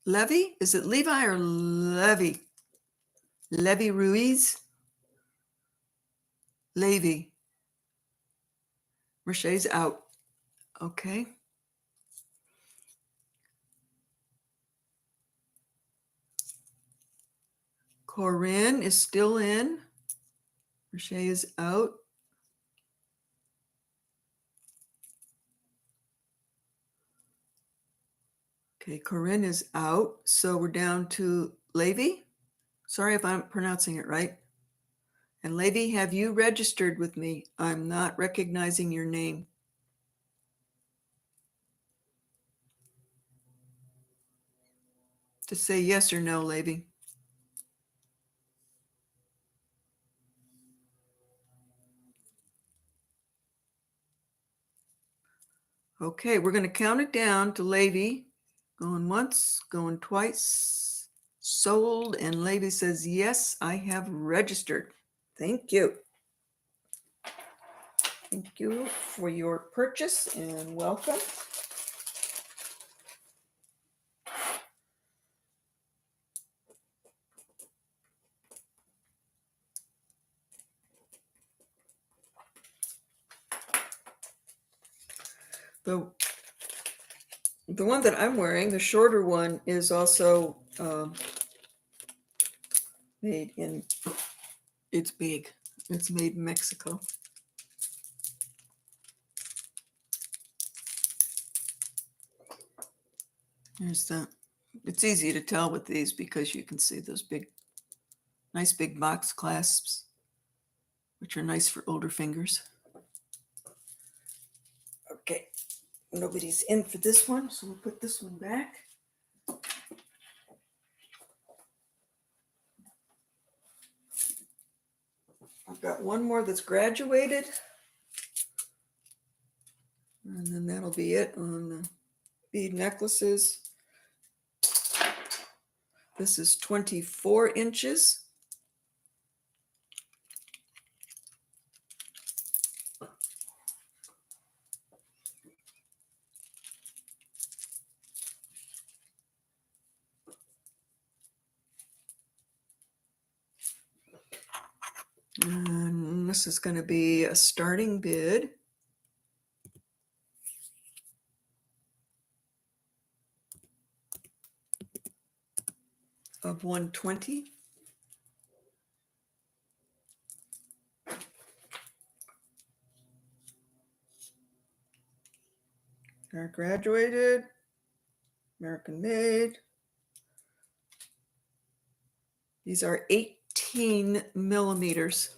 Levy, is it Levi or Levy? Levy Ruiz? Levy. Merché's out. Okay. Corinne is still in. Roche is out. Okay, Corinne is out. So we're down to Levy. Sorry if I'm pronouncing it right. And Levy, have you registered with me? I'm not recognizing your name. Just say yes or no, Levy. Okay, we're going to count it down to Levy. Going once, going twice. Sold. And Levy says, yes, I have registered. Thank you. Thank you for your purchase and welcome. The one that I'm wearing, the shorter one, is also made in, it's big. It's made in Mexico. There's that. It's easy to tell with these because you can see those big, nice big box clasps, which are nice for older fingers. Okay, nobody's in for this one, so we'll put this one back. I've got one more that's graduated, and then that'll be it on the bead necklaces. This is 24 inches. And this is going to be a starting bid of 120. They're graduated, American made. These are 18 millimeters.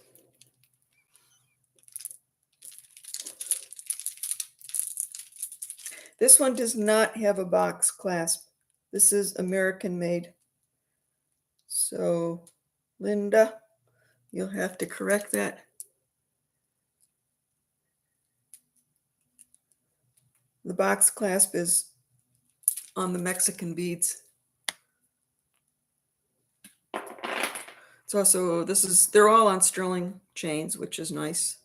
This one does not have a box clasp. This is American made. So, Linda, you'll have to correct that. The box clasp is on the Mexican beads. It's also, they're all on sterling chains, which is nice.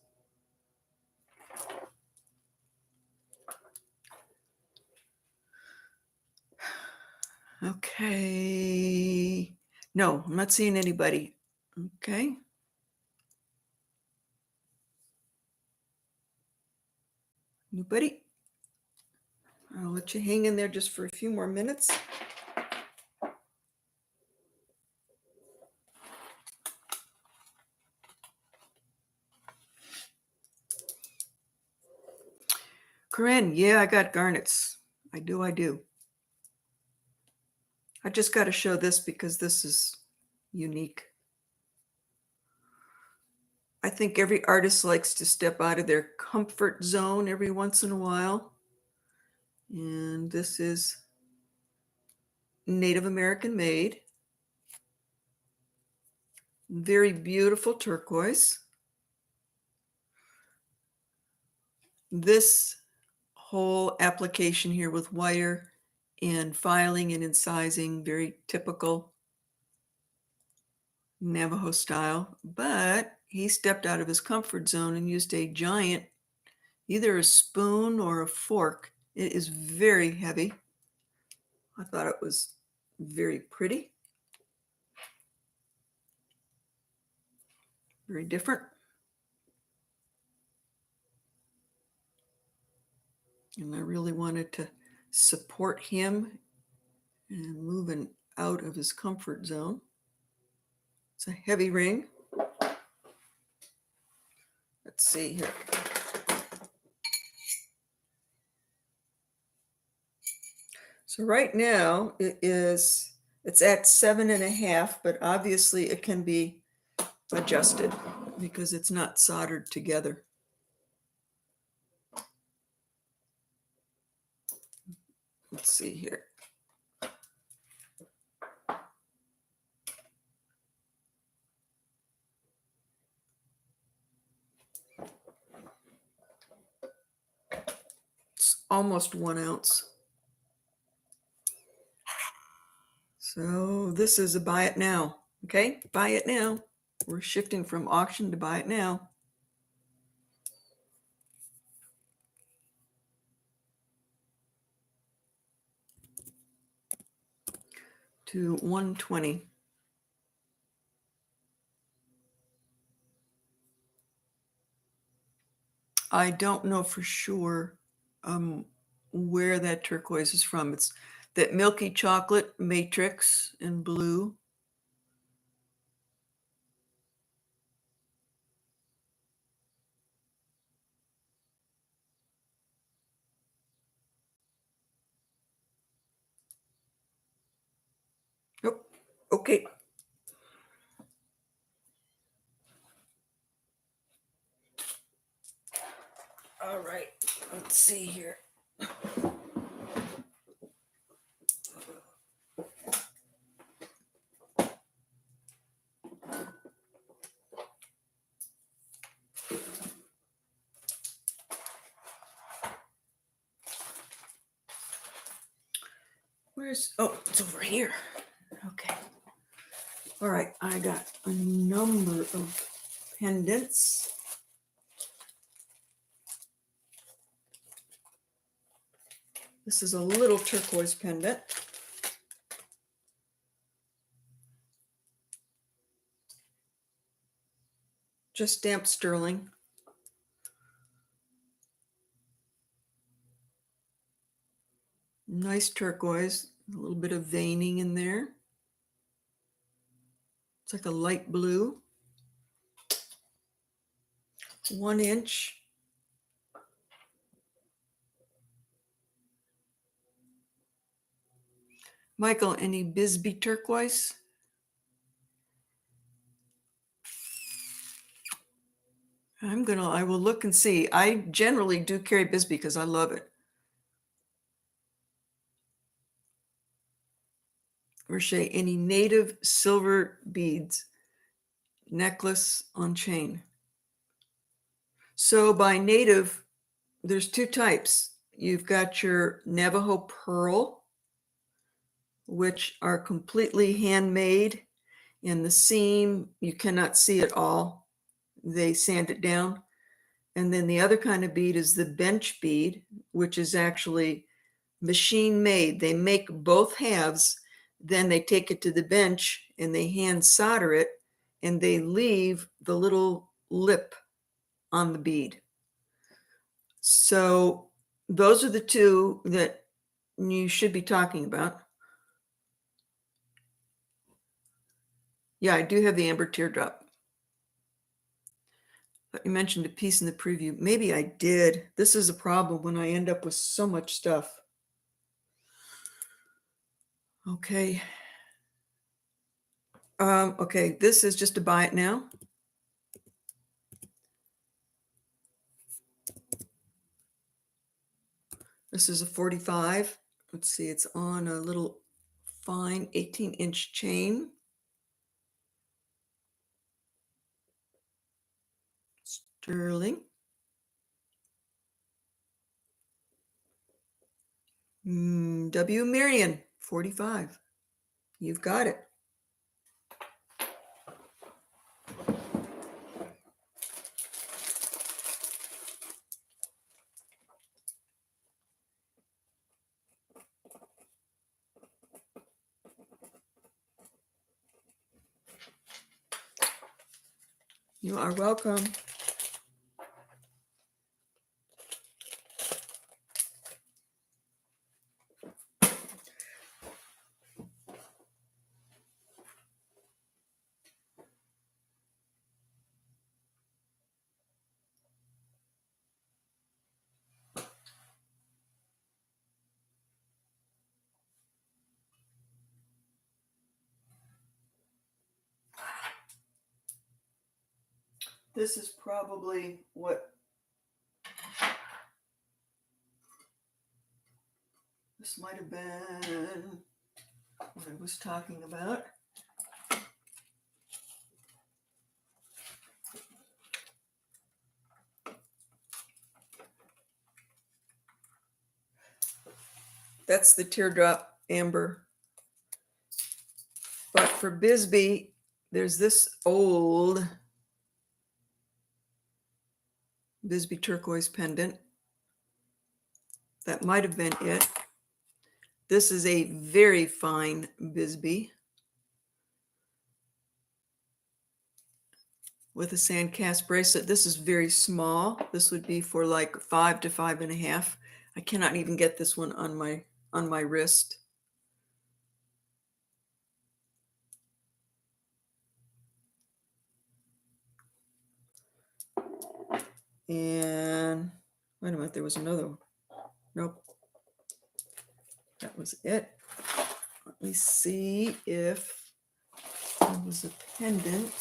Okay. No, I'm not seeing anybody. Okay. Anybody? I'll let you hang in there just for a few more minutes. Corinne, yeah, I got garnets. I do. I just got to show this because this is unique. I think every artist likes to step out of their comfort zone every once in a while. And this is Native American made. Very beautiful turquoise. This whole application here with wire and filing and incising, very typical Navajo style, but he stepped out of his comfort zone and used a giant, either a spoon or a fork. It is very heavy. I thought it was very pretty, very different. And I really wanted to support him and moving out of his comfort zone. It's a heavy ring. Let's see here. So right now it's at 7.5, but obviously it can be adjusted because it's not soldered together. Let's see here. It's almost 1 ounce. So this is a buy it now. Okay, buy it now. We're shifting from auction to buy it now. To 120. I don't know for sure where that turquoise is from. It's that milky chocolate matrix in blue. Oh, okay. All right, let's see here. Oh, it's over here. Okay. All right, I got a number of pendants. This is a little turquoise pendant. Just stamped sterling. Nice turquoise, a little bit of veining in there. It's like a light blue. 1 inch. Michael, any Bisby turquoise? I will look and see. I generally do carry Bisby because I love it. Rocher, any native silver beads, necklace on chain. So by native, there's 2 types. You've got your Navajo pearl, which are completely handmade. In the seam, you cannot see it all. They sand it down. And then the other kind of bead is the bench bead, which is actually machine made. They make both halves, then they take it to the bench and they hand solder it, and they leave the little lip on the bead. So those are the 2 that you should be talking about. Yeah, I do have the amber teardrop. But you mentioned a piece in the preview. Maybe I did. This is a problem when I end up with so much stuff. Okay. Okay, this is just to buy it now. This is a 45. Let's see, it's on a little fine 18-inch chain. Sterling. W. Marion, 45. You've got it. You are welcome. This is probably what this might have been what I was talking about. That's the teardrop amber. But for Bisby, there's this old Bisby turquoise pendant. That might have been it. This is a very fine Bisby with a sand cast bracelet. This is very small. This would be for like 5 to 5.5. I cannot even get this one on my wrist. And wait a minute, there was another one. Nope. That was it. Let me see if there was a pendant,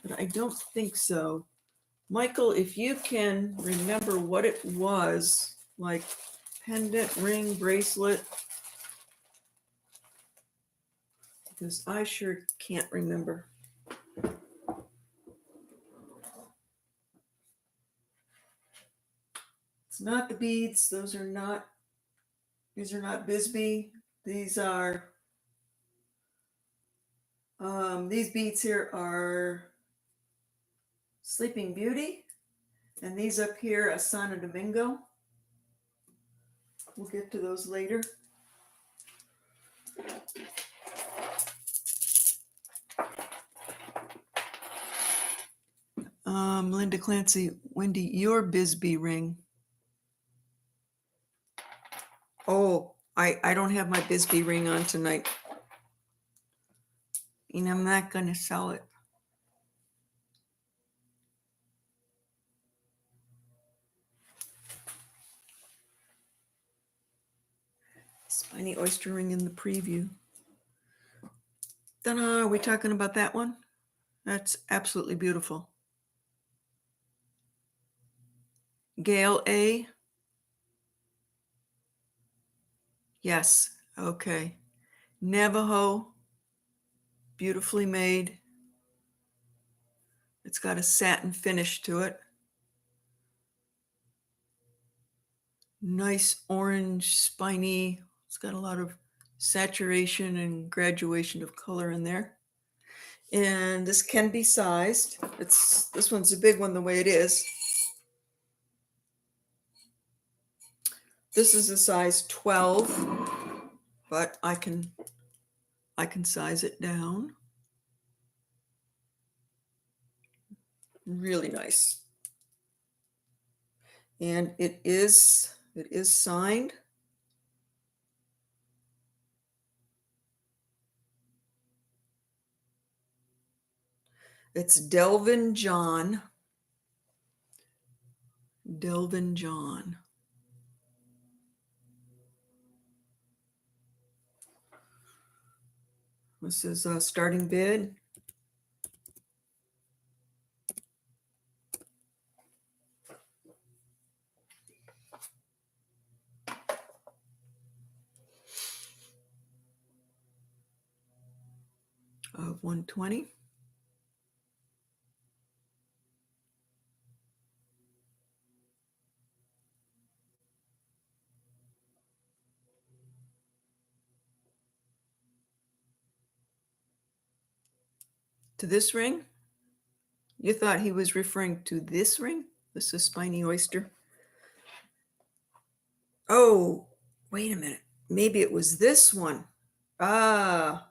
but I don't think so. Michael, if you can remember what it was, like pendant, ring, bracelet, because I sure can't remember. It's not the beads. These are not Bisby. These are, these beads here are Sleeping Beauty. And these up here, a Sana Domingo. We'll get to those later. Linda Clancy, Wendy, your Bisby ring. Oh, I don't have my Bisby ring on tonight. And I'm not going to sell it. Spiny oyster ring in the preview. Ta-da, are we talking about that one? That's absolutely beautiful. Gail A. Yes, okay. Navajo, beautifully made. It's got a satin finish to it. Nice orange, spiny. It's got a lot of saturation and graduation of color in there. And this can be sized. This one's a big one the way it is. This is a size 12, but I can size it down. Really nice. And it is signed. It's Delvin John. Delvin John. This is a starting bid. Of $120. To this ring? You thought he was referring to this ring? This is Spiny Oyster. Oh, wait a minute. Maybe it was this one. Ah.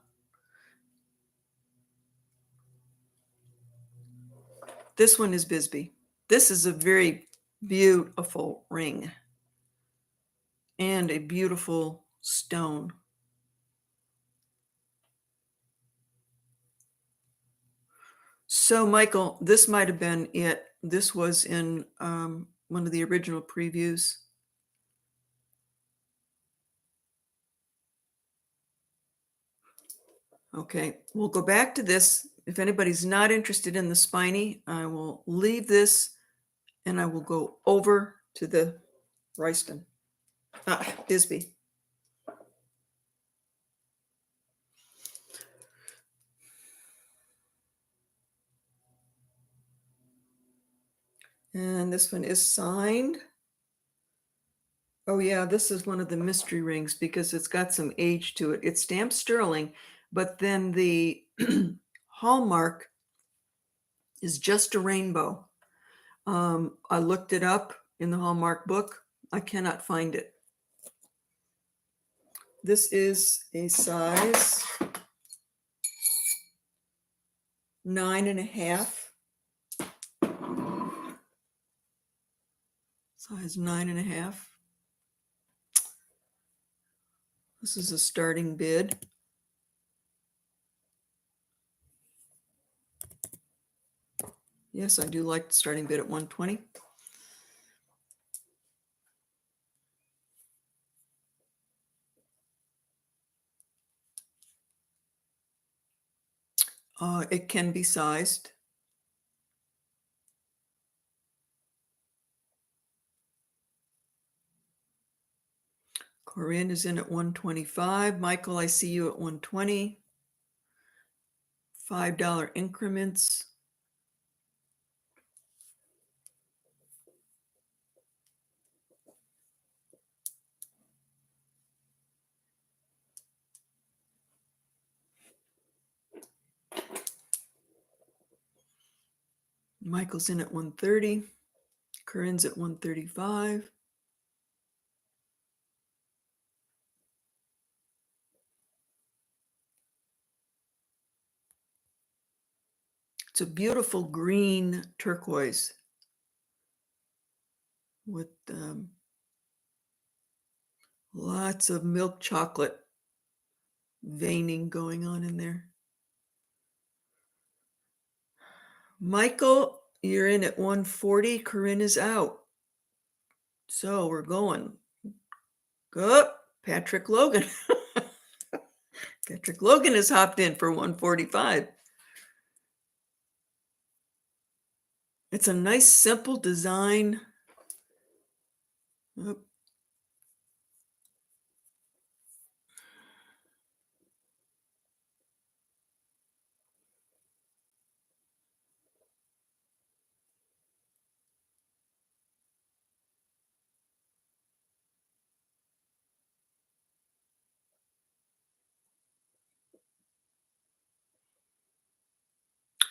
This one is Bisby. This is a very beautiful ring and a beautiful stone. So, Michael, this might have been it. This was in one of the original previews. Okay, we'll go back to this if anybody's not interested in the spiny, I will leave this and I will go over to the Royston, Bisby. And this one is signed. Oh yeah, this is one of the mystery rings because it's got some age to it. It's stamped sterling, but then the hallmark is just a rainbow. I looked it up in the Hallmark book. I cannot find it. This is a size 9.5. Size 9.5. This is a starting bid. Yes, I do like the starting bid at 120. It can be sized. Corinne is in at 125. Michael, I see you at 120. $5 increments. Michael's in at 130. Corinne's at 135. It's a beautiful green turquoise with lots of milk chocolate veining going on in there. Michael, you're in at 140. Corinne is out. So we're going. Go, Patrick Logan. Patrick Logan has hopped in for 145. It's a nice, simple design. Oh.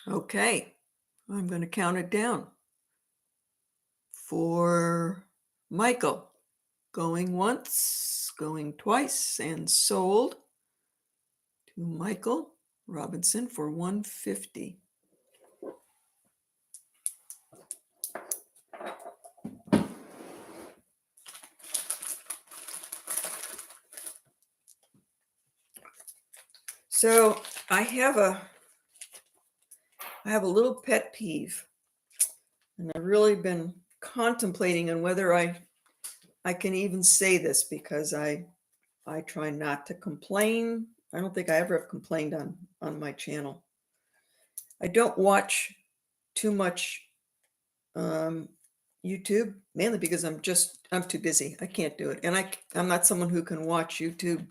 Okay, I'm going to count it down. For Michael, going once, going twice, and sold to Michael Robinson for 150. So I have a little pet peeve, and I've really been contemplating on whether I can even say this because I try not to complain. I don't think I ever have complained on my channel. I don't watch too much YouTube, mainly because I'm too busy. I can't do it. And I'm not someone who can watch YouTube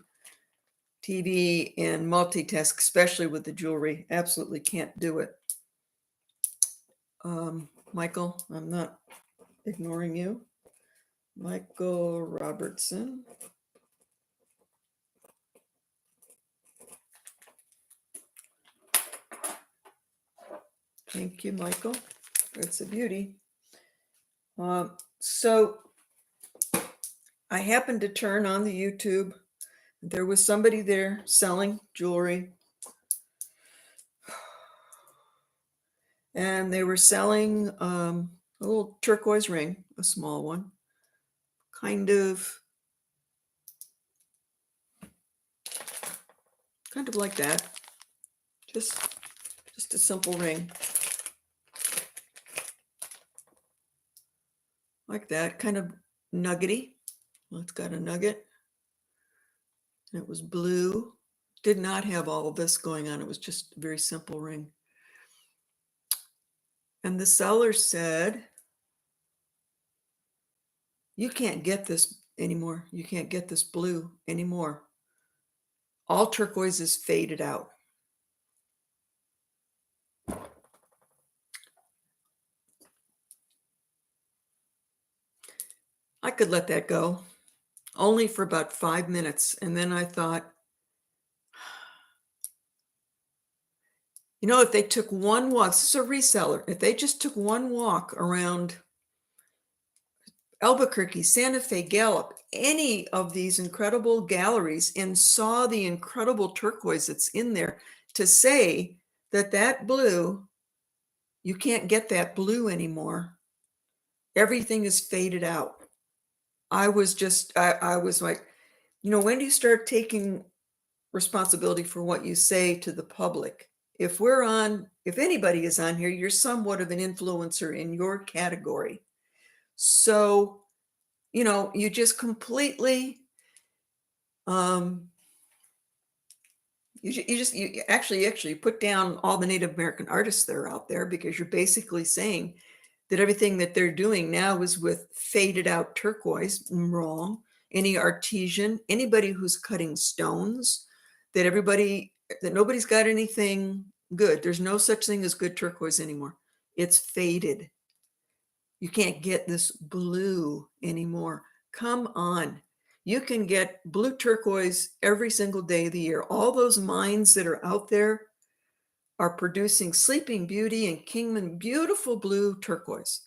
TV and multitask, especially with the jewelry. Absolutely can't do it. Michael, I'm not ignoring you. Michael Robertson. Thank you, Michael. It's a beauty. So I happened to turn on the YouTube. There was somebody there selling jewelry. And they were selling a little turquoise ring, a small one, kind of like that. Just a simple ring. Like that, kind of nuggety. Well, it's got a nugget. And it was blue. Did not have all of this going on. It was just a very simple ring. And the seller said, you can't get this anymore. You can't get this blue anymore. All turquoise is faded out. I could let that go only for about 5 minutes. And then I thought, you know, if they took one walk, this is a reseller, if they just took one walk around Albuquerque, Santa Fe, Gallup, any of these incredible galleries and saw the incredible turquoise that's in there, to say that that blue, you can't get that blue anymore. Everything is faded out. I was like, you know, when do you start taking responsibility for what you say to the public? If anybody is on here, you're somewhat of an influencer in your category. So, you know, you just completely, you actually put down all the Native American artists that are out there, because you're basically saying that everything that they're doing now is with faded out turquoise. Wrong. Any artisan, anybody who's cutting stones, that nobody's got anything good. There's no such thing as good turquoise anymore. It's faded. You can't get this blue anymore. Come on. You can get blue turquoise every single day of the year. All those mines that are out there are producing Sleeping Beauty and Kingman beautiful blue turquoise.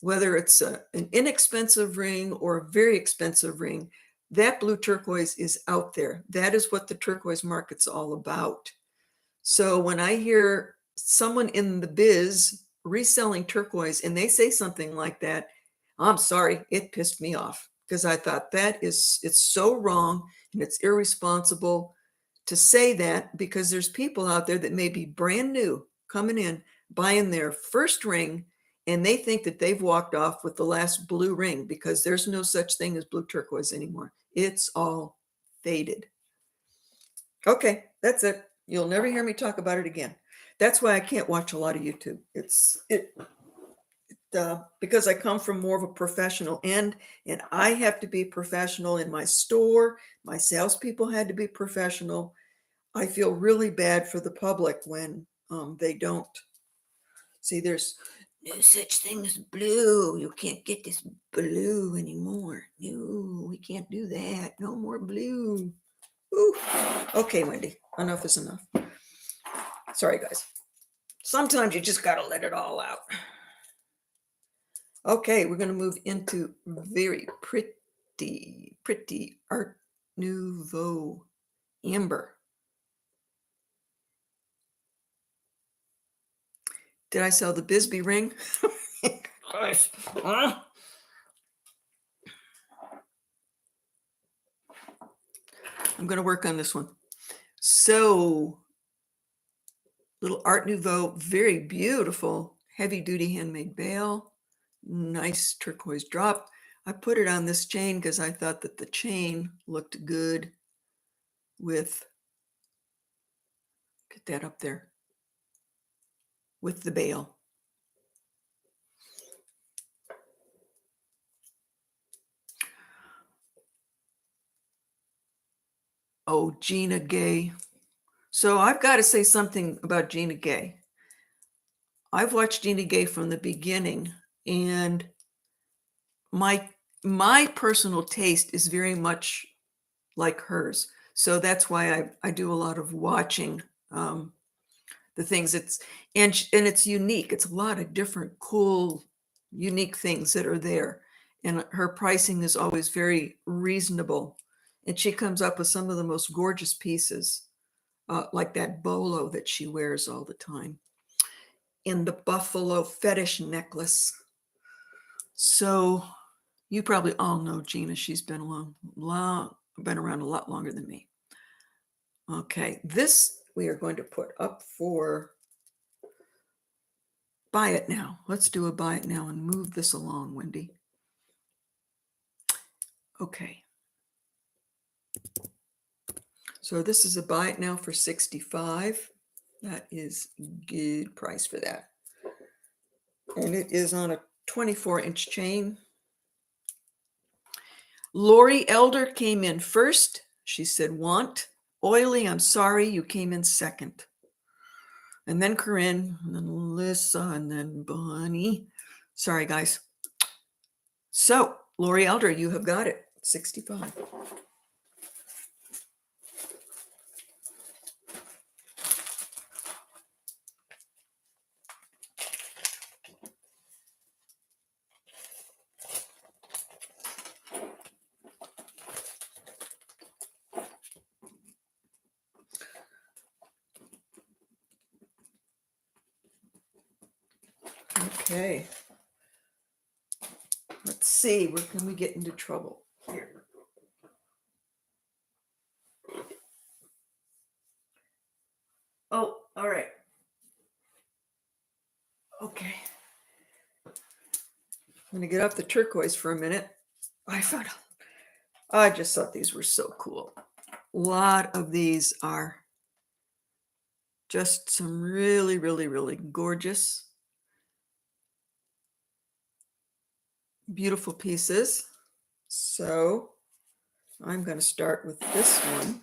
Whether it's an inexpensive ring or a very expensive ring, that blue turquoise is out there. That is what the turquoise market's all about. So when I hear someone in the biz reselling turquoise and they say something like that, I'm sorry, it pissed me off, because I thought it's so wrong and it's irresponsible to say that, because there's people out there that may be brand new coming in, buying their first ring, and they think that they've walked off with the last blue ring, because there's no such thing as blue turquoise anymore. It's all faded. Okay, that's it. You'll never hear me talk about it again. That's why I can't watch a lot of YouTube. Because I come from more of a professional end, and I have to be professional in my store. My salespeople had to be professional. I feel really bad for the public when they don't. See, there's no such thing as blue. You can't get this blue anymore. No, we can't do that. No more blue. Ooh. Okay, Wendy, enough is enough. Sorry, guys. Sometimes you just got to let it all out. Okay, we're going to move into very pretty Art Nouveau amber. Did I sell the Bisby ring? I'm going to work on this one. So, little Art Nouveau, very beautiful, heavy duty handmade bail, nice turquoise drop. I put it on this chain because I thought that the chain looked good with, get that up there, with the bail. Oh, Gina Gay. So I've got to say something about Gina Gay. I've watched Gina Gay from the beginning, and my personal taste is very much like hers. So that's why I do a lot of watching the things. And it's unique. It's a lot of different cool, unique things that are there. And her pricing is always very reasonable. And she comes up with some of the most gorgeous pieces, like that bolo that she wears all the time, and the buffalo fetish necklace. So you probably all know Gina. She's been around a lot longer than me. Okay, this we are going to put up for buy it now. Let's do a buy it now and move this along, Wendy. Okay. So this is a buy it now for $65. That is good price for that. And it is on a 24-inch chain. Lori Elder came in first. She said, want. Oily, I'm sorry, you came in second. And then Corinne, and then Alyssa, and then Bonnie. Sorry, guys. So, Lori Elder, you have got it. 65. Okay. Let's see, where can we get into trouble here? Oh, all right. Okay. I'm going to get off the turquoise for a minute. I just thought these were so cool. A lot of these are just some really, really, really gorgeous, beautiful pieces. So I'm going to start with this one.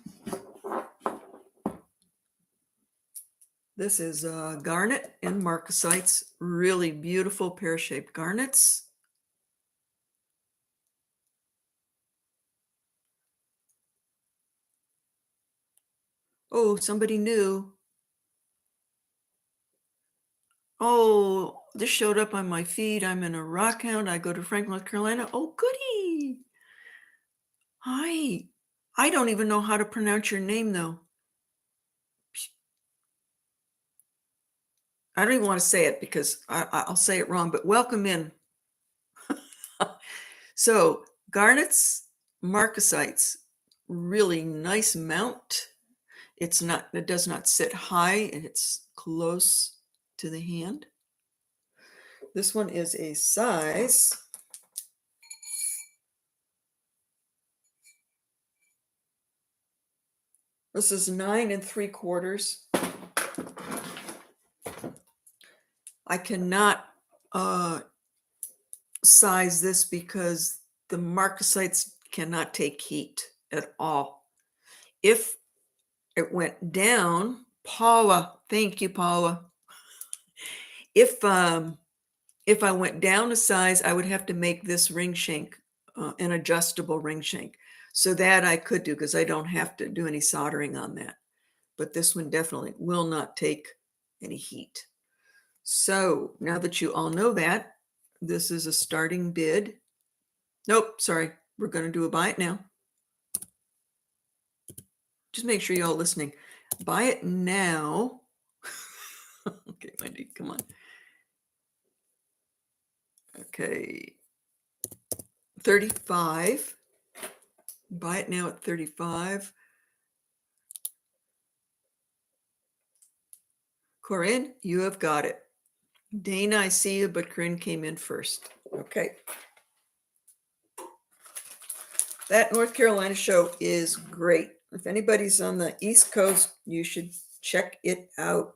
This is garnet and marcasites, really beautiful pear-shaped garnets. Oh, somebody new. Oh, this showed up on my feed. I'm in a rock hound. I go to Franklin, North Carolina. Oh, goody. Hi. I don't even know how to pronounce your name, though. I don't even want to say it because I'll say it wrong, but welcome in. So, garnets, marcasites, really nice mount. It does not sit high, and it's close to the hand. This one is a size. This is 9 3/4. I cannot size this because the marcasites cannot take heat at all. If it went down, Paula, thank you, Paula. If I went down a size, I would have to make this ring shank an adjustable ring shank. So that I could do because I don't have to do any soldering on that. But this one definitely will not take any heat. So now that you all know that, this is a starting bid. Nope, sorry. We're going to do a buy it now. Just make sure you're all listening. Buy it now. Okay, Wendy, come on. Okay. 35. Buy it now at 35. Corinne, you have got it. Dana, I see you, but Corinne came in first. Okay. That North Carolina show is great. If anybody's on the East Coast, you should check it out.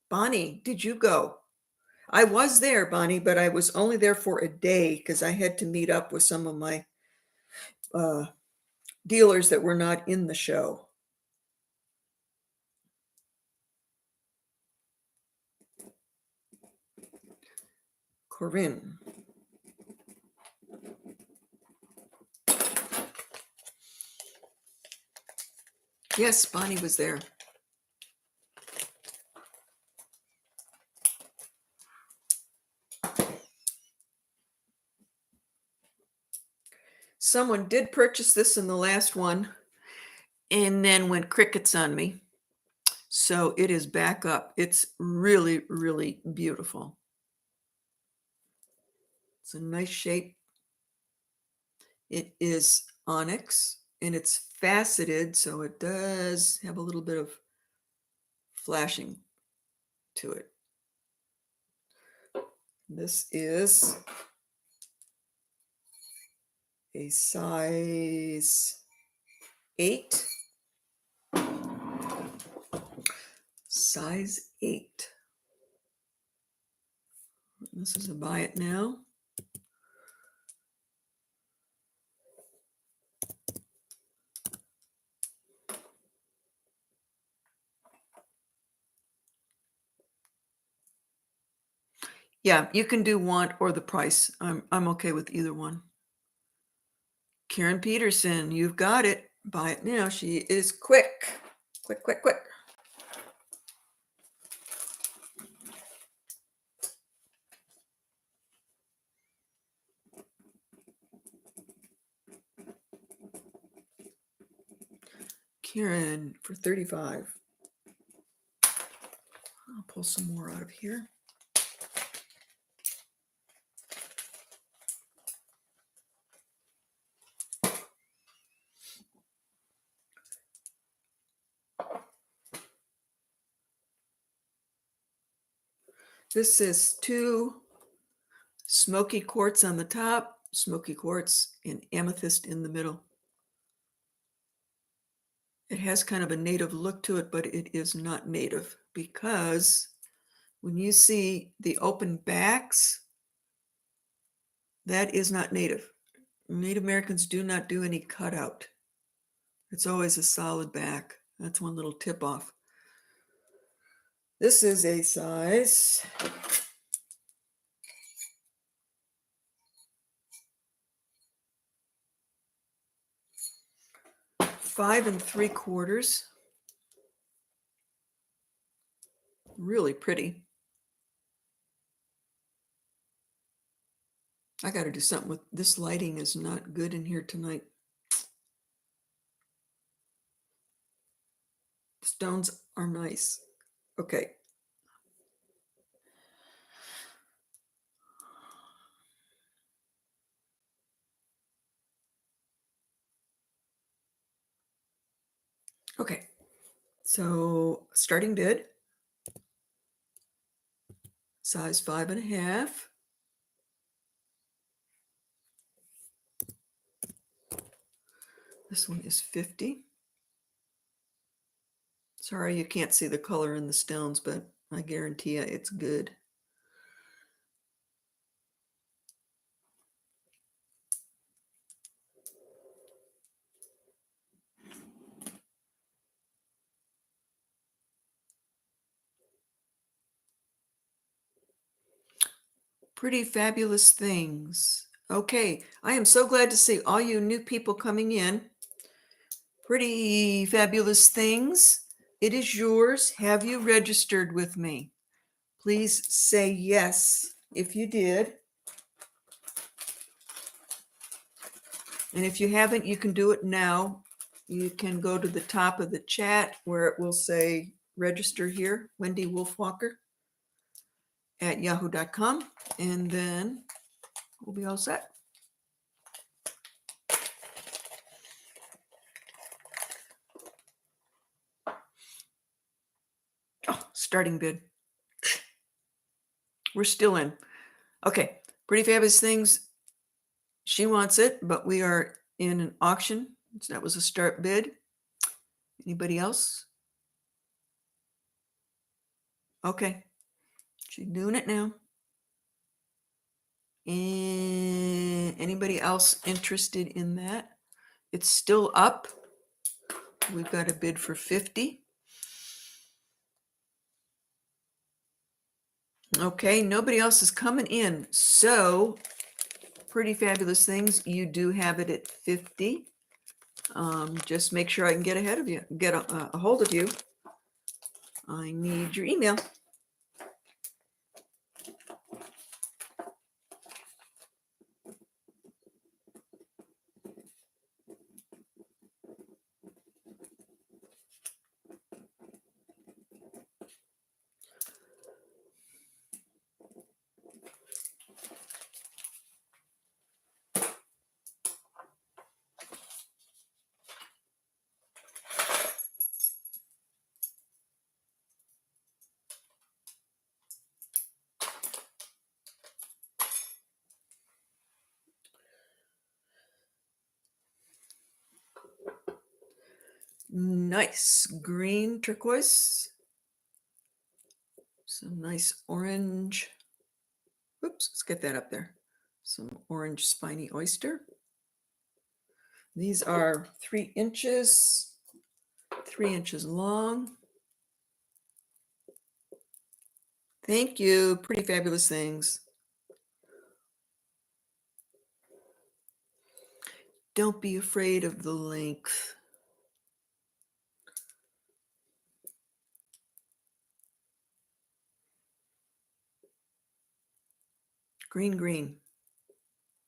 Bonnie, did you go? I was there, Bonnie, but I was only there for a day because I had to meet up with some of my dealers that were not in the show. Corinne. Yes, Bonnie was there. Someone did purchase this in the last one and then went crickets on me. So it is back up. It's really, really beautiful. It's a nice shape. It is onyx and it's faceted, so it does have a little bit of flashing to it. This is a size 8. Size 8. This is a buy it now. Yeah, you can do want or the price. I'm okay with either one. Karen Peterson, you've got it. Buy it now. She is quick. Quick, quick, quick. Karen for 35. I'll pull some more out of here. This is 2 smoky quartz on the top, smoky quartz, and amethyst in the middle. It has kind of a native look to it, but it is not native because when you see the open backs, that is not native. Native Americans do not do any cutout. It's always a solid back. That's one little tip off. This is a size 5 3/4. Really pretty. I got to do something with this. Lighting is not good in here tonight. The stones are nice. Okay. Okay. So starting bid, size 5 1/2. This one is 50. Sorry, you can't see the color in the stones, but I guarantee you it's good. Pretty fabulous things. Okay, I am so glad to see all you new people coming in. Pretty fabulous things. It is yours. Have you registered with me? Please say yes if you did. And if you haven't, you can do it now. You can go to the top of the chat where it will say register here, Wendy Wolfwalker at yahoo.com, and then we'll be all set. Oh, starting bid. We're still in. Okay, pretty fabulous things. She wants it, but we are in an auction. So that was a start bid. Anybody else? Okay, she's doing it now. And anybody else interested in that? It's still up. We've got a bid for 50. Okay, nobody else is coming in. So pretty fabulous things. You do have it at 50. Just make sure I can get ahead of you, get a hold of you. I need your email. Nice green turquoise. Some nice orange. Oops, let's get that up there. Some orange spiny oyster. These are 3 inches, 3 inches long. Thank you. Pretty fabulous things. Don't be afraid of the length. Green, green.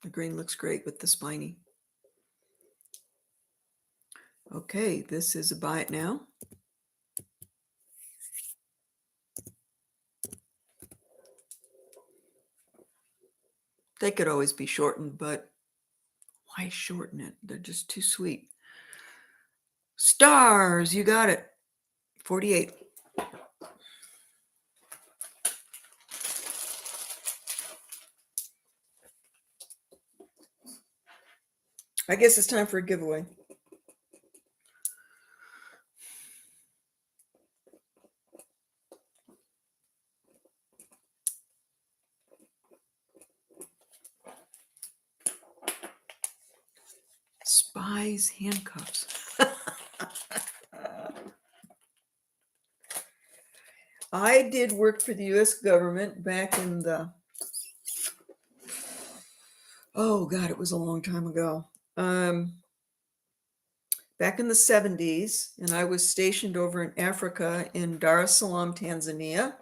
The green looks great with the spiny. Okay, this is a buy it now. They could always be shortened, but why shorten it? They're just too sweet. Stars, you got it. 48. I guess it's time for a giveaway. Spies handcuffs. I did work for the US government back in the, oh God, it was a long time ago. Back in the 70s, and I was stationed over in Africa in Dar es Salaam, Tanzania,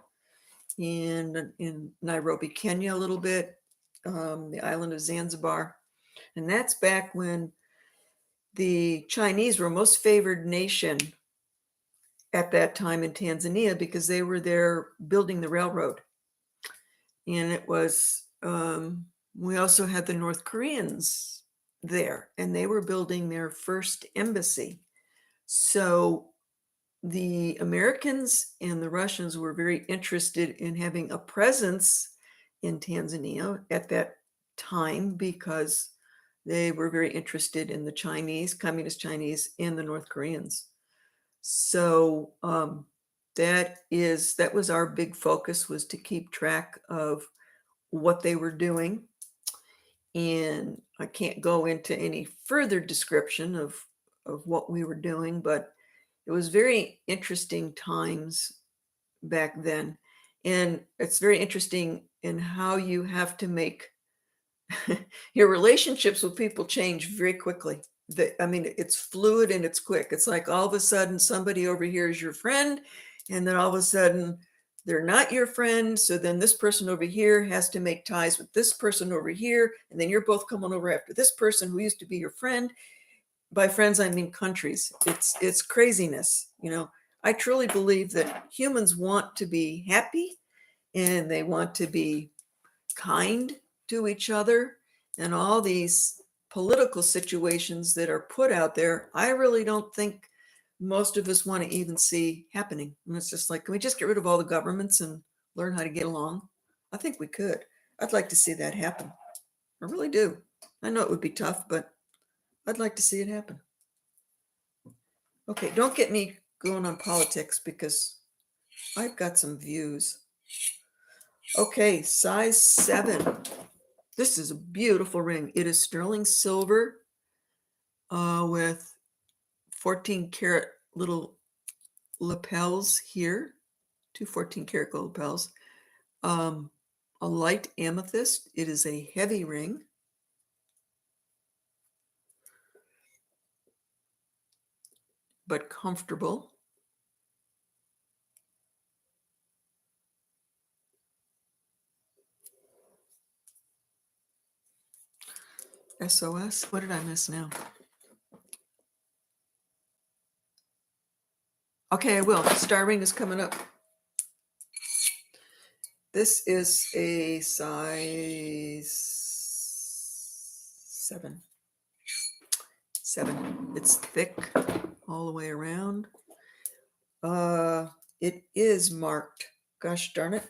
and in Nairobi, Kenya a little bit, the island of Zanzibar. And that's back when the Chinese were most favored nation at that time in Tanzania because they were there building the railroad. And it was, we also had the North Koreans there, and they were building their first embassy. So the Americans and the Russians were very interested in having a presence in Tanzania at that time because they were very interested in the Chinese, communist Chinese, and the North Koreans. So that was our big focus, was to keep track of what they were doing. And I can't go into any further description of what we were doing, but it was very interesting times back then. And it's very interesting in how you have to make your relationships with people change very quickly. I mean, it's fluid and it's quick. It's like all of a sudden somebody over here is your friend, and then all of a sudden they're not your friend. So then this person over here has to make ties with this person over here, and then you're both coming over after this person who used to be your friend. By friends, I mean countries. It's craziness. You know, I truly believe that humans want to be happy and they want to be kind to each other, and all these political situations that are put out there, I really don't think most of us want to even see happening. And it's just like, can we just get rid of all the governments and learn how to get along? I think we could. I'd like to see that happen. I really do. I know it would be tough, but I'd like to see it happen. Okay, don't get me going on politics because I've got some views. Okay, size 7. This is a beautiful ring. It is sterling silver with 14 karat little lapels here, 2 14 karat gold lapels. A light amethyst. It is a heavy ring. But comfortable. SOS. What did I miss now? Okay, I will. Star ring is coming up. This is a size 7. 7. It's thick all the way around. It is marked. Gosh darn it.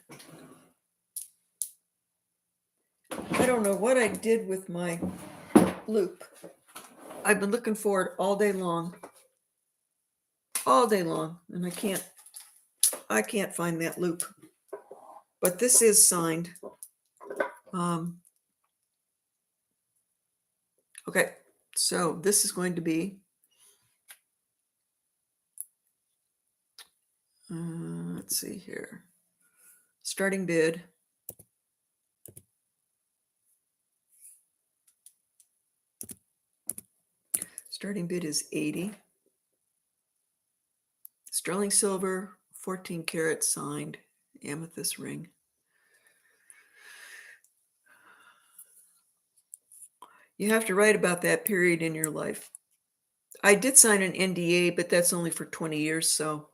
I don't know what I did with my loop. I've been looking for it all day long, and I can't find that loop. But this is signed. Okay, so this is going to be, let's see here, starting bid. Starting bid is 80. Sterling silver, 14 karat signed amethyst ring. You have to write about that period in your life. I did sign an NDA, but that's only for 20 years, so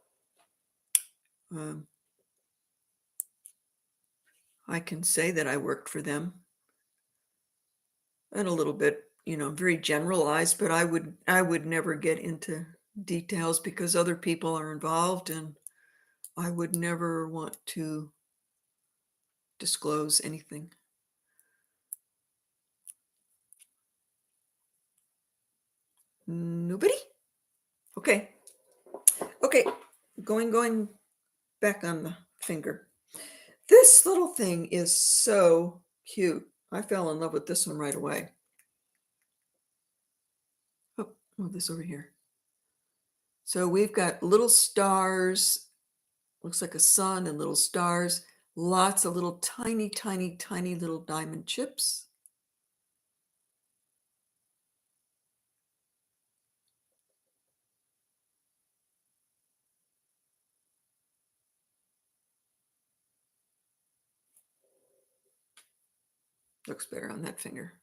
I can say that I worked for them. And a little bit, very generalized, but I would never get into details because other people are involved, and I would never want to disclose anything. Nobody? Okay. Going back on the finger. This little thing is so cute. I fell in love with this one right away. Oh, move this over here. So we've got little stars, looks like a sun and little stars, lots of little tiny, tiny, tiny little diamond chips. Looks better on that finger.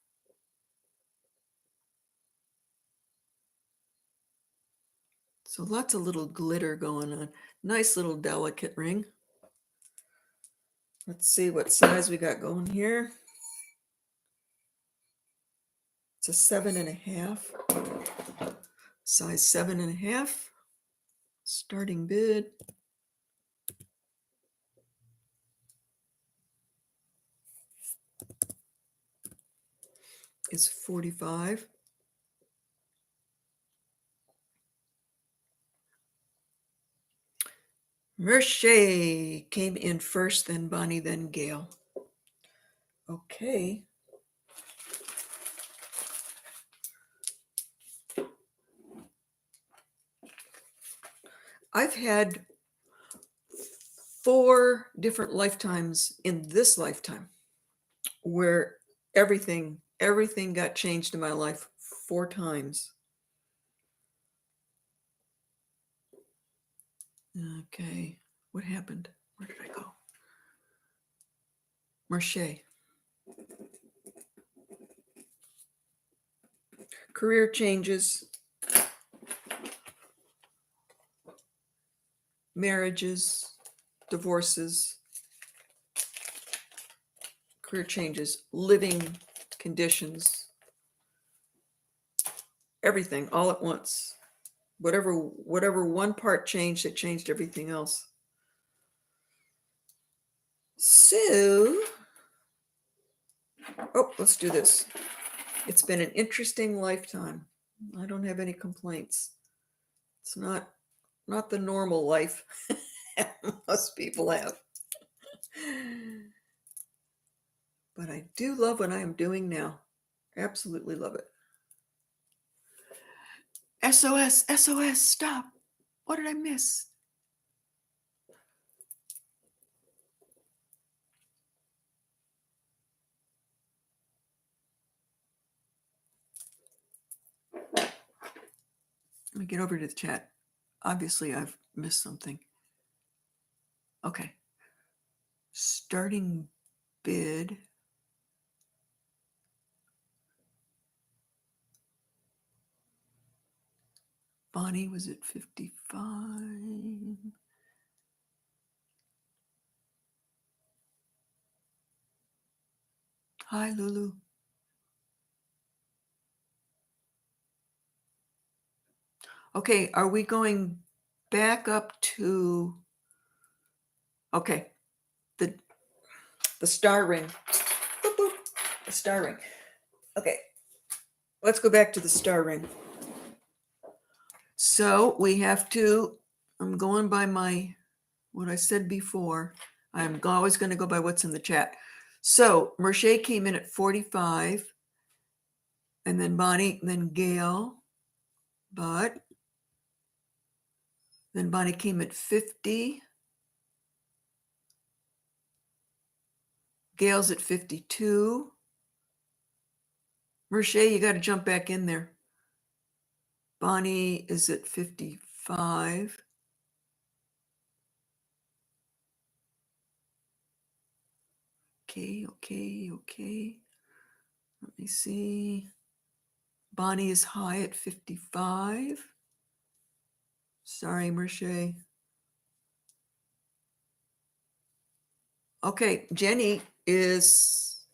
So lots of little glitter going on. Nice little delicate ring. Let's see what size we got going here. It's a 7.5. Size 7.5. Starting bid is 45. Merche came in first, then Bonnie, then Gail. Okay. I've had 4 different lifetimes in this lifetime where everything got changed in my life 4 times. Okay, what happened? Where did I go? Merche. Career changes, marriages, divorces, career changes, living conditions, everything all at once. Whatever one part changed, it changed everything else. So, let's do this. It's been an interesting lifetime. I don't have any complaints. It's not the normal life most people have. But I do love what I am doing now. Absolutely love it. SOS, SOS, stop. What did I miss? Let me get over to the chat. Obviously, I've missed something. Okay. Starting bid. Bonnie was at 55. Hi, Lulu. Okay, are we going back up to, okay, the star ring. Boop, boop. The star ring. Okay, let's go back to the star ring. So we have to, I'm going by what I said before. I'm always going to go by what's in the chat. So Mercier came in at 45, and then Bonnie, then Gail, but then Bonnie came at 50. Gail's at 52. Mercier, you got to jump back in there. Bonnie is at 55. Okay. Let me see. Bonnie is high at 55. Sorry, Mercier. Okay, Jenny is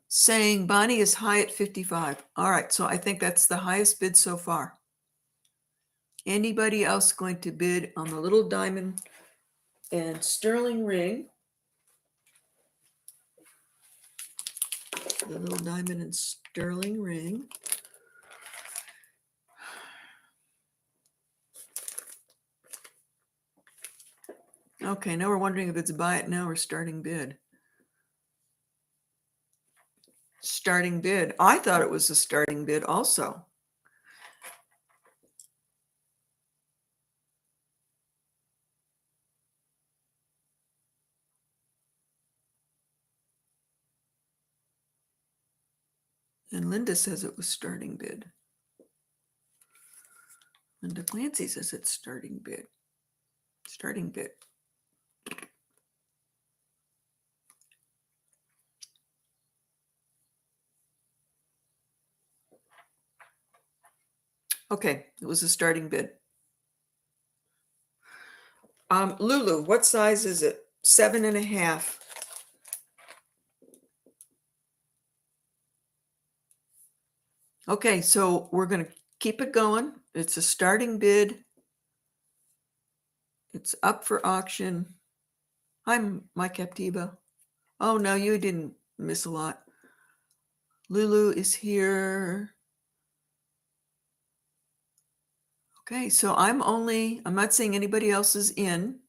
saying Bonnie is high at 55. All right, so I think that's the highest bid so far. Anybody else going to bid on the little diamond and sterling ring? The little diamond and sterling ring. Okay, now we're wondering if it's buy it now or starting bid. Starting bid. I thought it was a starting bid also. And Linda says it was starting bid. Linda Clancy says it's starting bid. Starting bid. Okay, it was a starting bid. Lulu, what size is it? 7.5. Okay, so we're going to keep it going. It's a starting bid. It's up for auction. I'm my Captiva. Oh, no, you didn't miss a lot. Lulu is here. Okay, so I'm not saying anybody else is in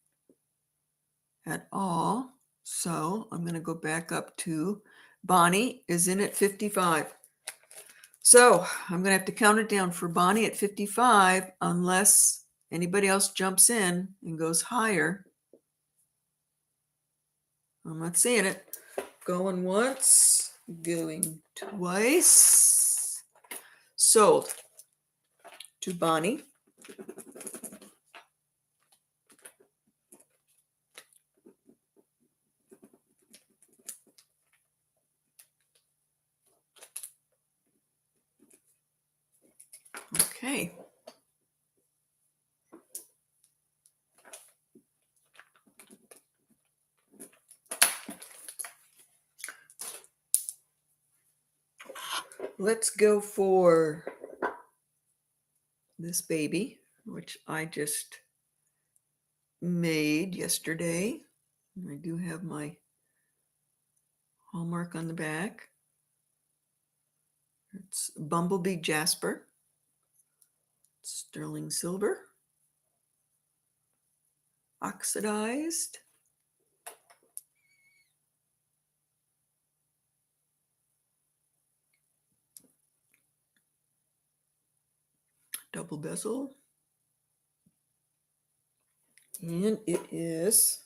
at all. So I'm going to go back up to Bonnie is in at 55. So I'm going to have to count it down for Bonnie at 55 unless anybody else jumps in and goes higher. I'm not seeing it. Going once, going twice. Sold to Bonnie. Okay. Let's go for this baby, which I just made yesterday. I do have my hallmark on the back. It's Bumblebee Jasper, sterling silver, oxidized, double bezel, and it is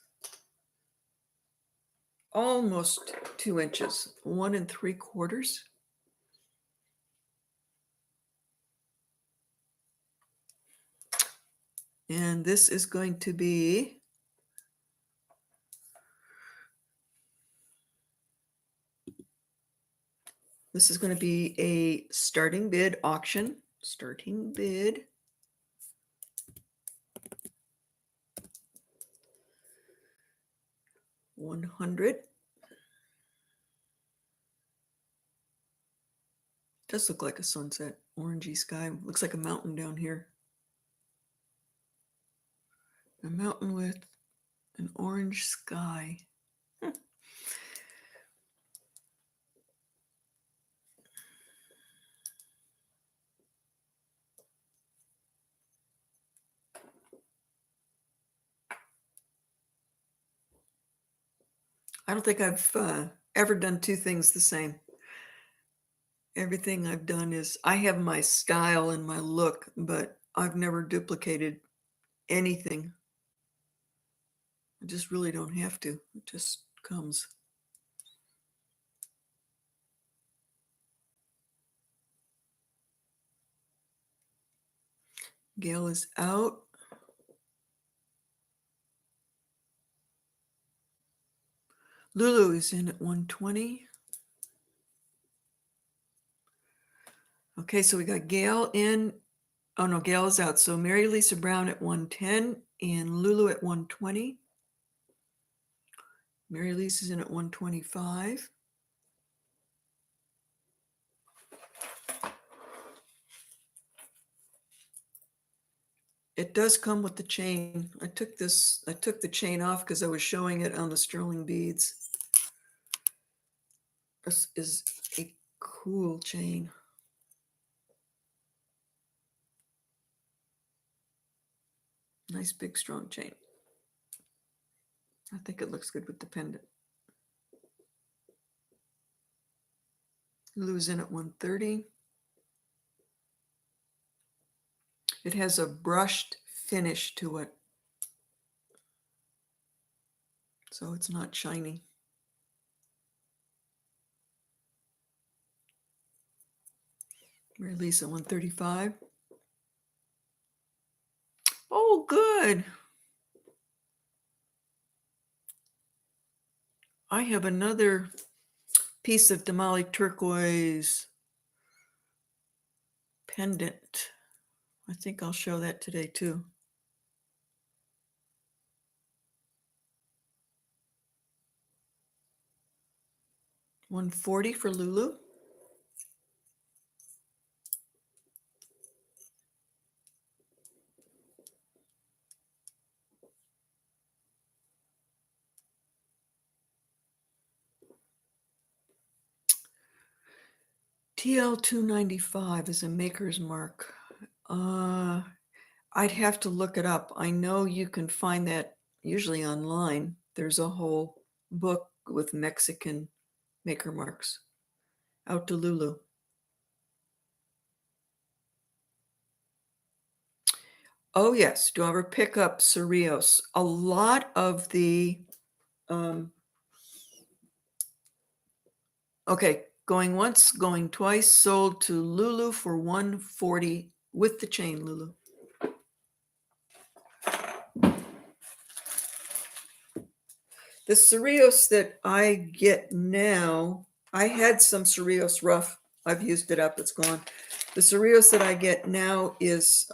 almost 2 inches, 1 3/4. And this is going to be a starting bid auction. Starting bid. $100. Does look like a sunset, orangey sky. Looks like a mountain down here. A mountain with an orange sky. I don't think I've ever done two things the same. Everything I've done is, I have my style and my look, but I've never duplicated anything. I just really don't have to. It just comes. Gail is out. Lulu is in at 120. Okay, so we got Gail in. Oh no, Gail is out. So Mary Lisa Brown at 110 and Lulu at 120. Mary Lisa's in at 125. It does come with the chain. I took the chain off because I was showing it on the sterling beads. This is a cool chain. Nice big strong chain. I think it looks good with the pendant. Lulu's in at 130. It has a brushed finish to it, so it's not shiny. Release at 135. Oh, good. I have another piece of Damali turquoise pendant. I think I'll show that today too. $140 for Lulu. TL295 is a maker's mark. I'd have to look it up. I know you can find that usually online. There's a whole book with Mexican maker marks. Out to Lulu. Oh yes, do I ever pick up Cerrillos? A lot of the, okay, going once, going twice, sold to Lulu for $140 with the chain, Lulu. The Cerrillos that I get now, I had some Cerrillos rough. I've used it up, it's gone. The Cerrillos that I get now is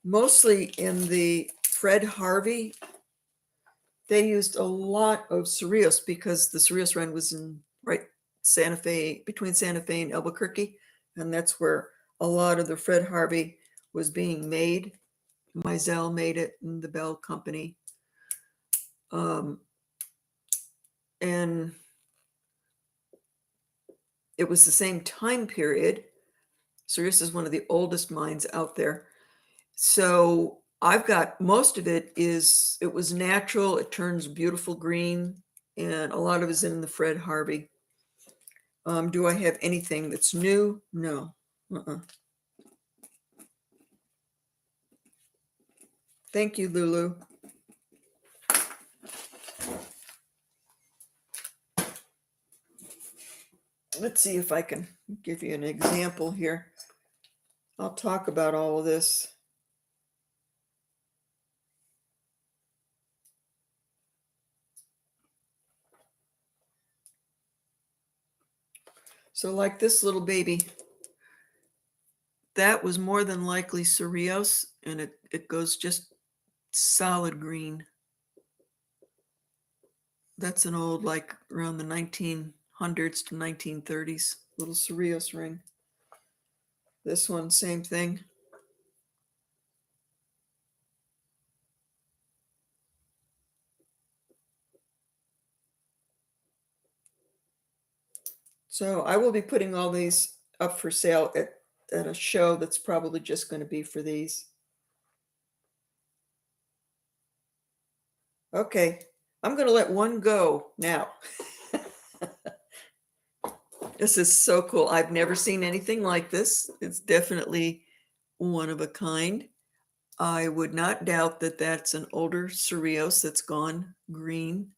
mostly in the Fred Harvey. They used a lot of Cerrillos because the Cerrillos run was in Santa Fe, between Santa Fe and Albuquerque, and that's where a lot of the Fred Harvey was being made. Mizell made it in the Bell Company. And it was the same time period. Cerrillos is one of the oldest mines out there. So I've got most of it was natural. It turns beautiful green, and a lot of it is in the Fred Harvey. Do I have anything that's new? No. Thank you, Lulu. Let's see if I can give you an example here. I'll talk about all of this. So like this little baby, that was more than likely Cerrillos, and it goes just solid green. That's an old, like around the 1900s to 1930s little Cerrillos ring. This one, same thing. So I will be putting all these up for sale at a show that's probably just going to be for these. Okay, I'm going to let one go now. This is so cool. I've never seen anything like this. It's definitely one of a kind. I would not doubt that that's an older cereos that's gone green.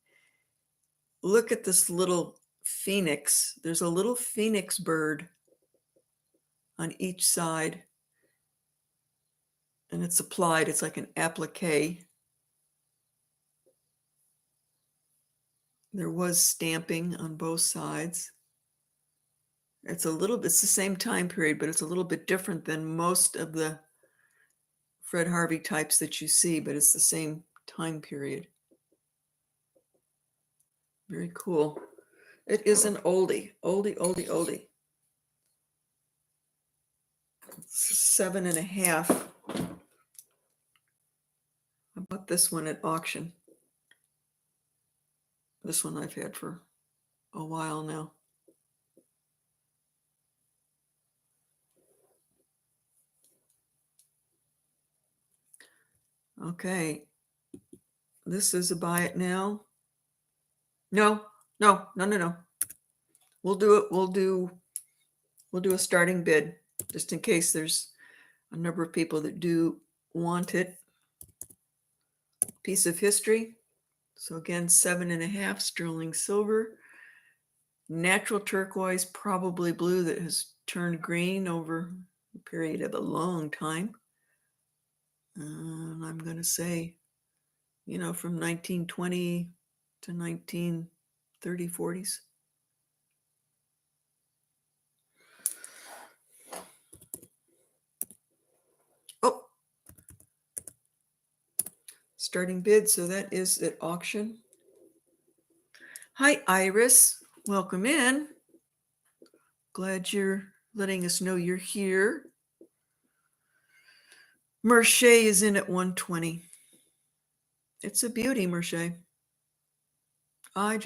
Look at this little phoenix. There's a little phoenix bird on each side, and it's applied. It's like an applique. There was stamping on both sides. It's the same time period, but it's a little bit different than most of the Fred Harvey types that you see, but it's the same time period. Very cool. It is an oldie. 7.5. I bought this one at auction. This one I've had for a while now. Okay. This is a buy it now. No. We'll do it. We'll do a starting bid just in case there's a number of people that do want it. Piece of history. So again, 7.5 sterling silver, natural turquoise, probably blue that has turned green over a period of a long time. I'm going to say, from 1920 to 1930, 40s. Oh, starting bid. So that is at auction. Hi, Iris. Welcome in. Glad you're letting us know you're here. Merche is in at 120. It's a beauty, Merche. I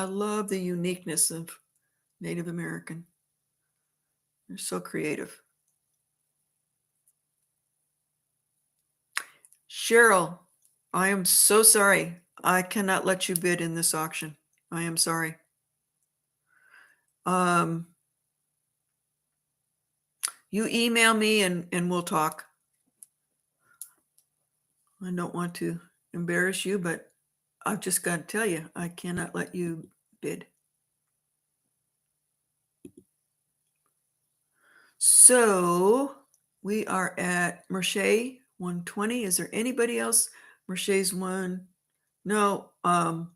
love the uniqueness of Native American. They're so creative. Cheryl, I am so sorry. I cannot let you bid in this auction. I am sorry. You email me and we'll talk. I don't want to embarrass you, but I've just got to tell you, I cannot let you bid. So we are at Merche 120. Is there anybody else? Merche's one. No, Merche,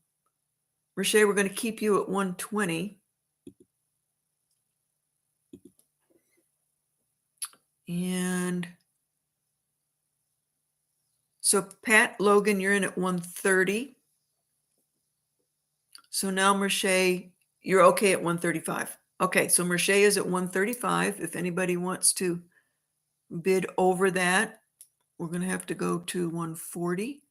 we're going to keep you at 120. And so Pat Logan, you're in at 130. So now Merche, you're okay at 135. Okay, so Merche is at 135. If anybody wants to bid over that, we're going to have to go to 140.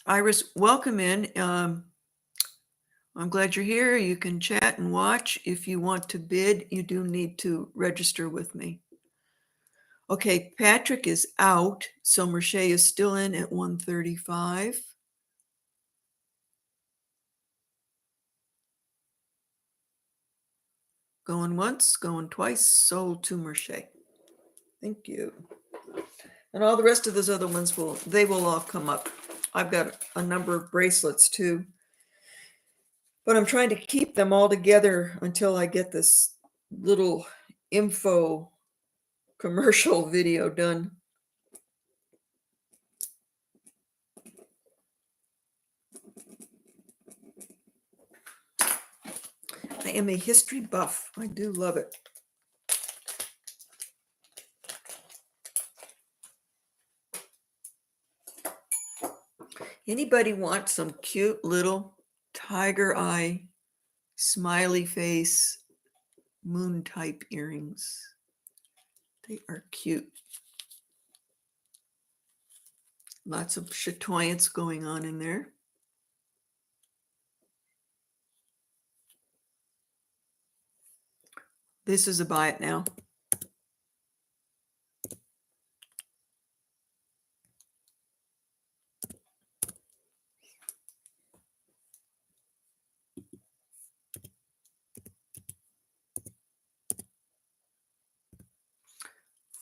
Iris, welcome in. I'm glad you're here. You can chat and watch. If you want to bid, you do need to register with me. Okay, Patrick is out, so Merche is still in at 135. Going once, going twice, sold to Merche. Thank you. And all the rest of those other ones they will all come up. I've got a number of bracelets too, but I'm trying to keep them all together until I get this little info commercial video done. I am a history buff. I do love it. Anybody want some cute little tiger eye, smiley face, moon type earrings? They are cute. Lots of chatoyance going on in there. This is a buy it now.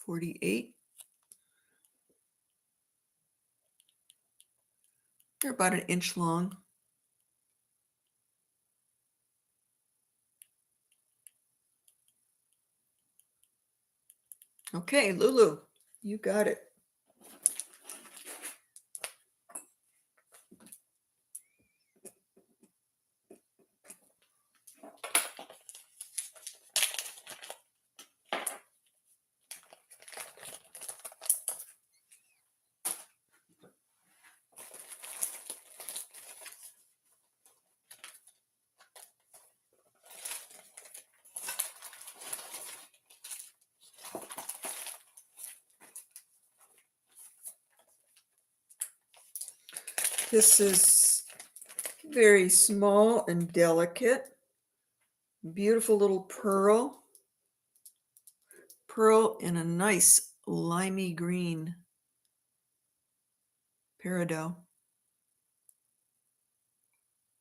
48. They're about an inch long. Okay, Lulu, you got it. This is very small and delicate. Beautiful little pearl. Pearl in a nice limey green peridot.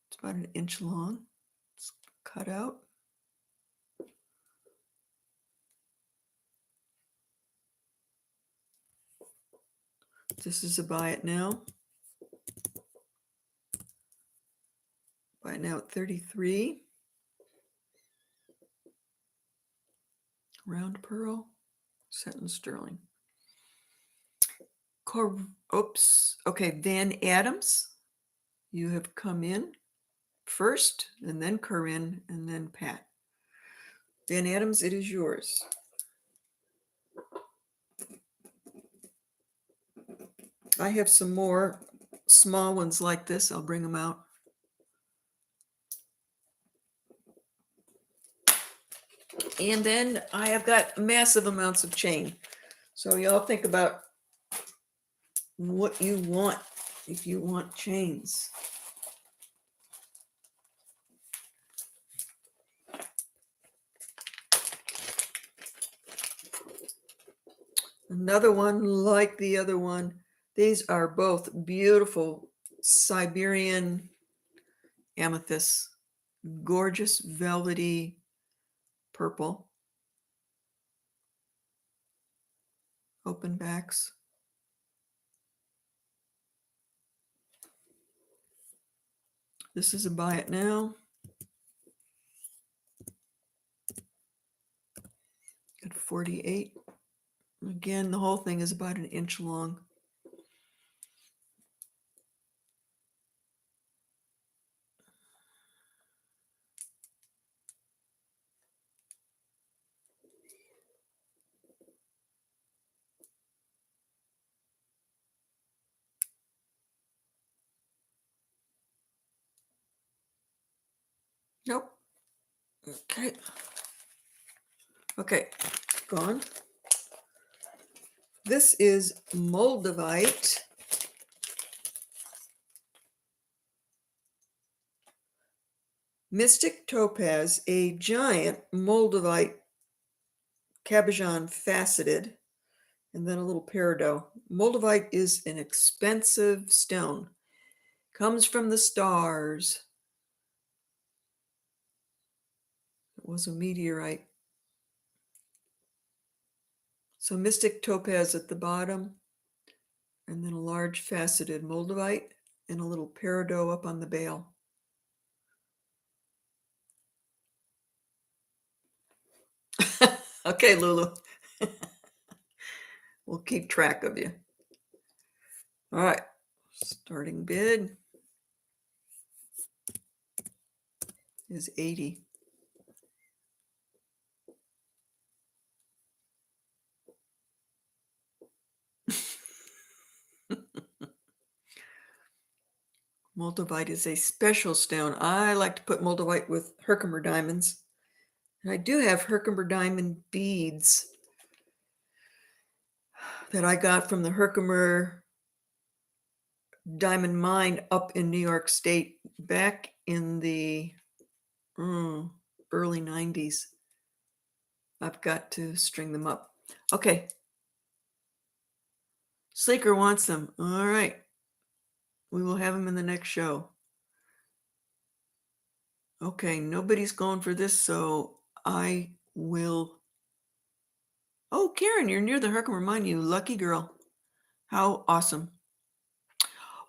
It's about an inch long. It's cut out. This is a buy it now. Buy it now at 33. Round pearl, set in sterling. Oops. Okay, Van Adams, you have come in first, and then Corinne, and then Pat. Van Adams, it is yours. I have some more small ones like this. I'll bring them out. And then I have got massive amounts of chain. So y'all think about what you want if you want chains. Another one like the other one. These are both beautiful Siberian amethysts, gorgeous velvety purple. Open backs. This is a buy it now. At 48. Again, the whole thing is about an inch long. Nope. Okay. Okay, gone. This is Moldavite. Mystic Topaz, a giant Moldavite cabochon faceted, and then a little peridot. Moldavite is an expensive stone. Comes from the stars. It was a meteorite. So Mystic Topaz at the bottom, and then a large faceted Moldavite, and a little peridot up on the bail. Okay, Lulu. We'll keep track of you. All right, starting bid is 80. Moldavite is a special stone. I like to put Moldavite with Herkimer diamonds. And I do have Herkimer diamond beads that I got from the Herkimer diamond mine up in New York State back in the early 90s. I've got to string them up. Okay. Sleeker wants them. All right. We will have them in the next show. Okay, nobody's going for this, so I will Oh, Karen, you're near the Herkimer Mine, you lucky girl. How awesome.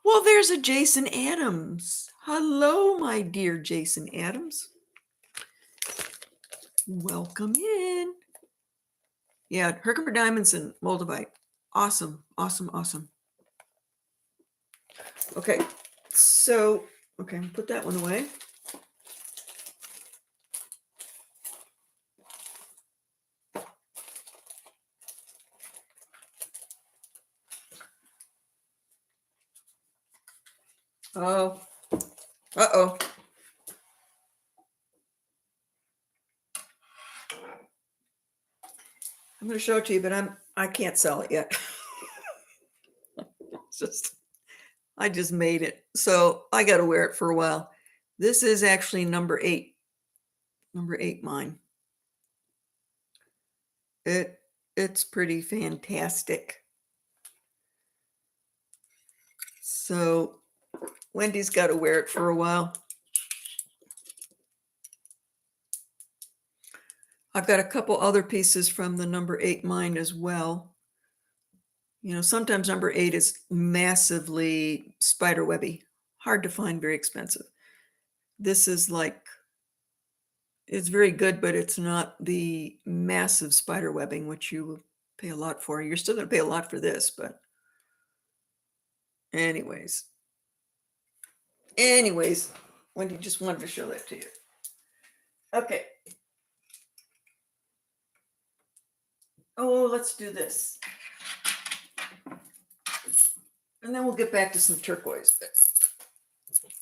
Well, there's a Jason Adams. Hello, my dear Jason Adams. Welcome in. Yeah, Herkimer Diamonds and Moldavite. Awesome, awesome, awesome. Okay, so, okay, put that one away. Oh, uh-oh. I'm going to show it to you, but I can't sell it yet. I just made it, so I got to wear it for a while. This is actually number 8 mine. It's pretty fantastic. So Wendy's got to wear it for a while. I've got a couple other pieces from the number 8 mine as well. You know, sometimes number 8 is massively spiderwebby, hard to find, very expensive. This is like, it's very good, but it's not the massive spider webbing, which you pay a lot for. You're still going to pay a lot for this, but anyways, Wendy just wanted to show that to you. Okay. Oh, let's do this. And then we'll get back to some turquoise. But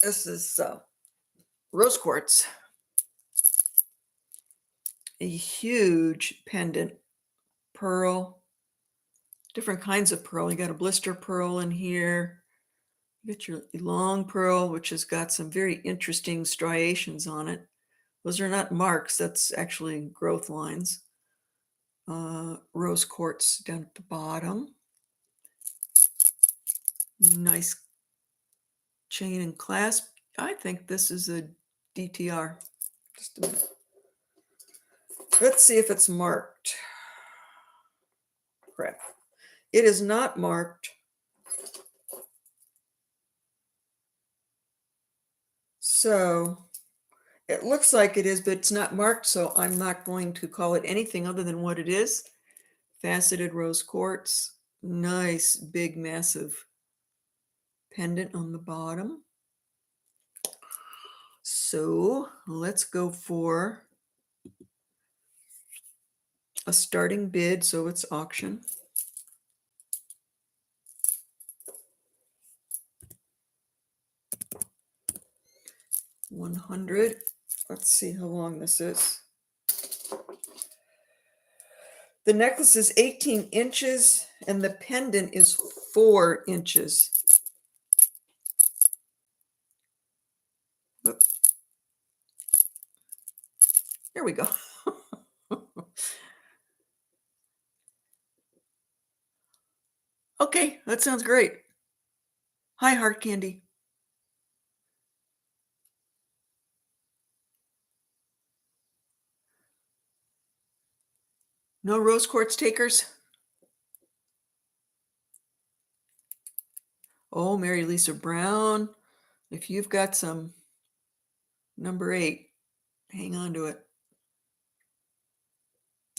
this is rose quartz. A huge pendant pearl. Different kinds of pearl. You got a blister pearl in here. You got your long pearl, which has got some very interesting striations on it. Those are not marks, that's actually growth lines. Rose quartz down at the bottom. Nice chain and clasp. I think this is a DTR. Just a minute. Let's see if it's marked. Crap. It is not marked. So it looks like it is, but it's not marked, so I'm not going to call it anything other than what it is. Faceted rose quartz. Nice, big, massive pendant on the bottom. So let's go for a starting bid, so it's auction. $100. Let's see how long this is. The necklace is 18 inches and the pendant is 4 inches. Oop. There we go. Okay, that sounds great. Hi, Heart Candy. No rose quartz takers? Oh, Mary Lisa Brown. If you've got some number 8, hang on to it.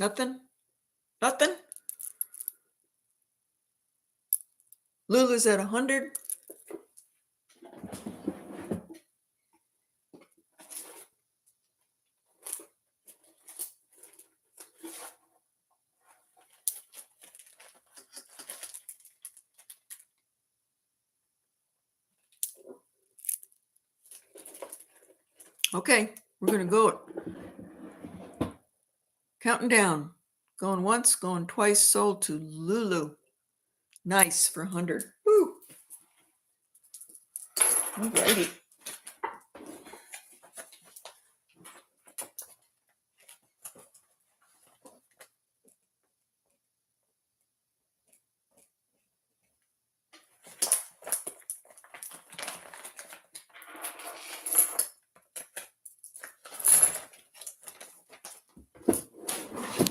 Nothing? Nothing? Lulu's at 100. Okay, we're going to go counting down. Going once, going twice, sold to Lulu. Nice for 100. Woo. Alrighty.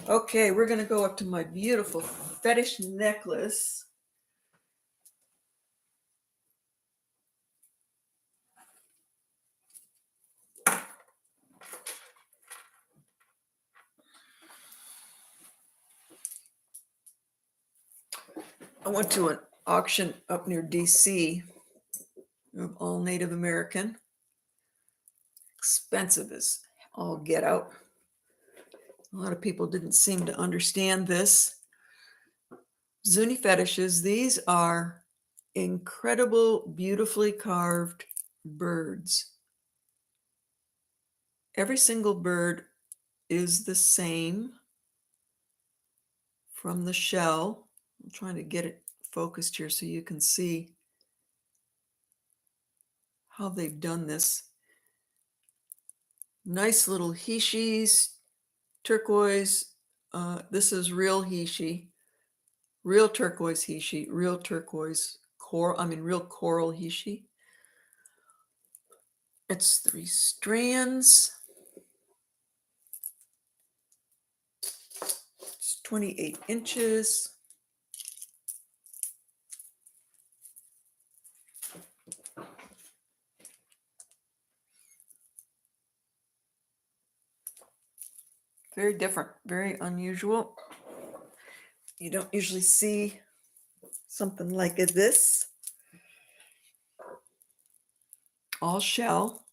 Okay, we're going to go up to my beautiful fetish necklace. I went to an auction up near DC of all Native American. Expensive as all get out. A lot of people didn't seem to understand this. Zuni fetishes, these are incredible, beautifully carved birds. Every single bird is the same from the shell. I'm trying to get it focused here so you can see how they've done this. Nice little hishis, turquoise. This is real hishi, real turquoise hishi, real turquoise real coral hishi. It's 3 strands. It's 28 inches. Very different, very unusual. You don't usually see something like this. All shell.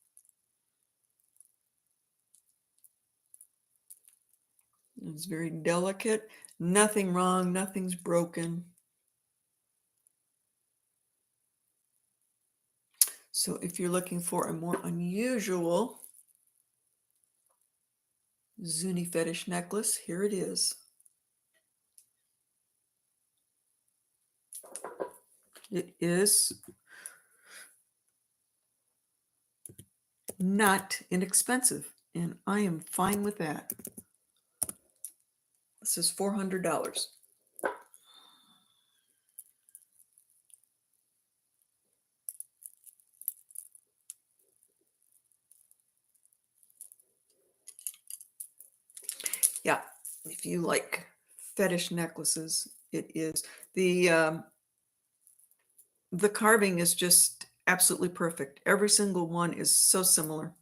It's very delicate. Nothing wrong, nothing's broken. So if you're looking for a more unusual Zuni fetish necklace, here it is. It is not inexpensive, and I am fine with that. This is $400. Yeah, if you like fetish necklaces, it is. The carving is just absolutely perfect. Every single one is so similar.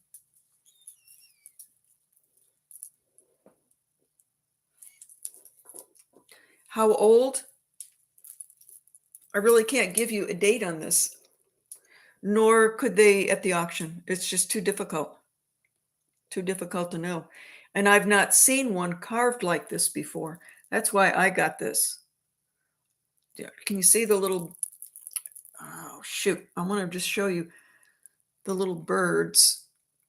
How old? I really can't give you a date on this, nor could they at the auction. It's just too difficult to know. And I've not seen one carved like this before. That's why I got this. Yeah, can you see the little, oh shoot, I want to just show you the little birds.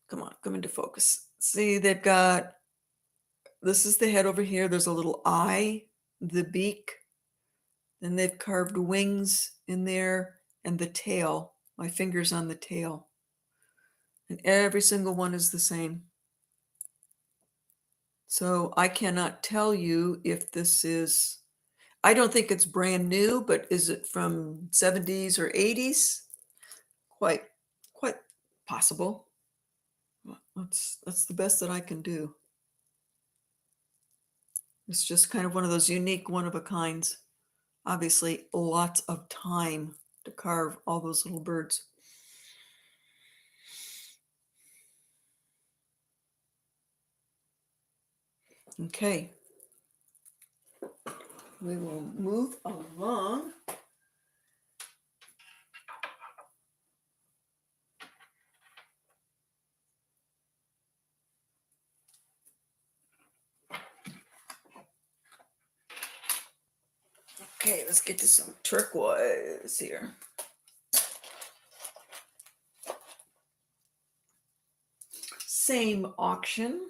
Come on, come into focus. See, they've got, this is the head over here. There's a little eye, the beak. Then they've carved wings in there and the tail, my fingers on the tail. And every single one is the same. So I cannot tell you if this is, I don't think it's brand new, but is it from 70s or 80s? Quite possible. That's the best that I can do. It's just kind of one of those unique, one of a kinds. Obviously, lots of time to carve all those little birds. Okay. We will move along. Okay, let's get to some turquoise here. Same auction.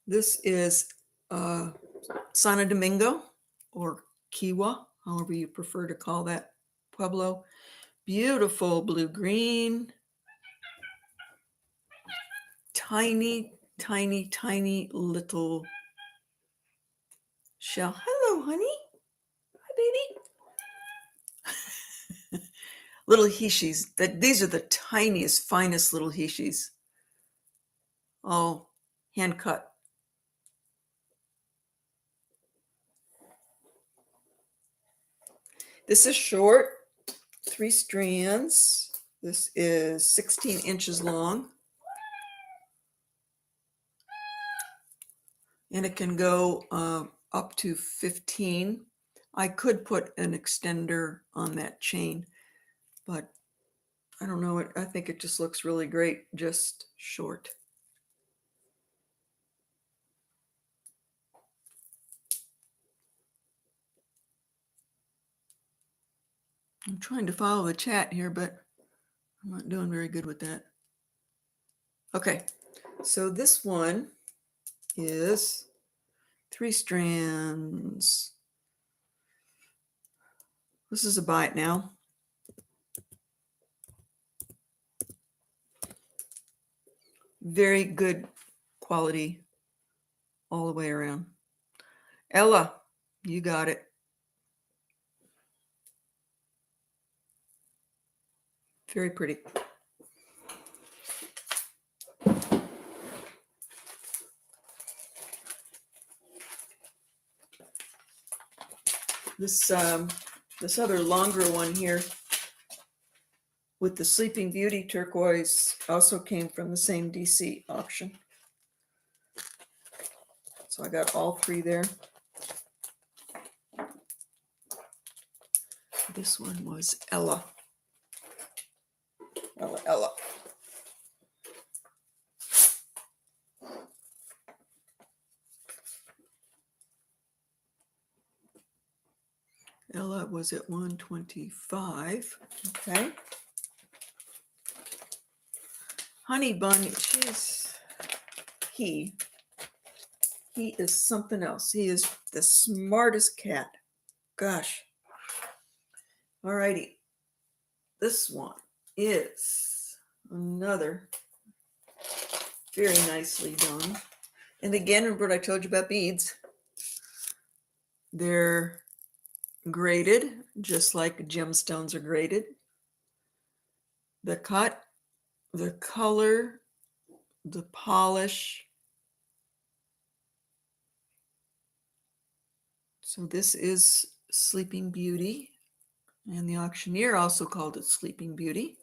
This is Santo Domingo or Kiwa, however you prefer to call that pueblo. Beautiful blue-green. Tiny, tiny, tiny little shell. Hello, honey. Hi, baby. Little hishis. These are the tiniest, finest little hishis. all hand cut. This is short, 3 strands. This is 16 inches long. And it can go up to 15. I could put an extender on that chain, but I don't know. I think it just looks really great, just short. I'm trying to follow the chat here, but I'm not doing very good with that. Okay, so this one is 3 strands. This is a buy it now. Very good quality all the way around. Ella, you got it. Very pretty. This other longer one here with the Sleeping Beauty turquoise also came from the same DC auction. So I got all 3 there. This one was Ella. Ella. Ella was at 125. Okay. Honey Bun, he is something else. He is the smartest cat. Gosh. All righty. This one is another very nicely done. And again, remember what I told you about beads. They're graded, just like gemstones are graded. The cut, the color, the polish. So this is Sleeping Beauty, and the auctioneer also called it Sleeping Beauty.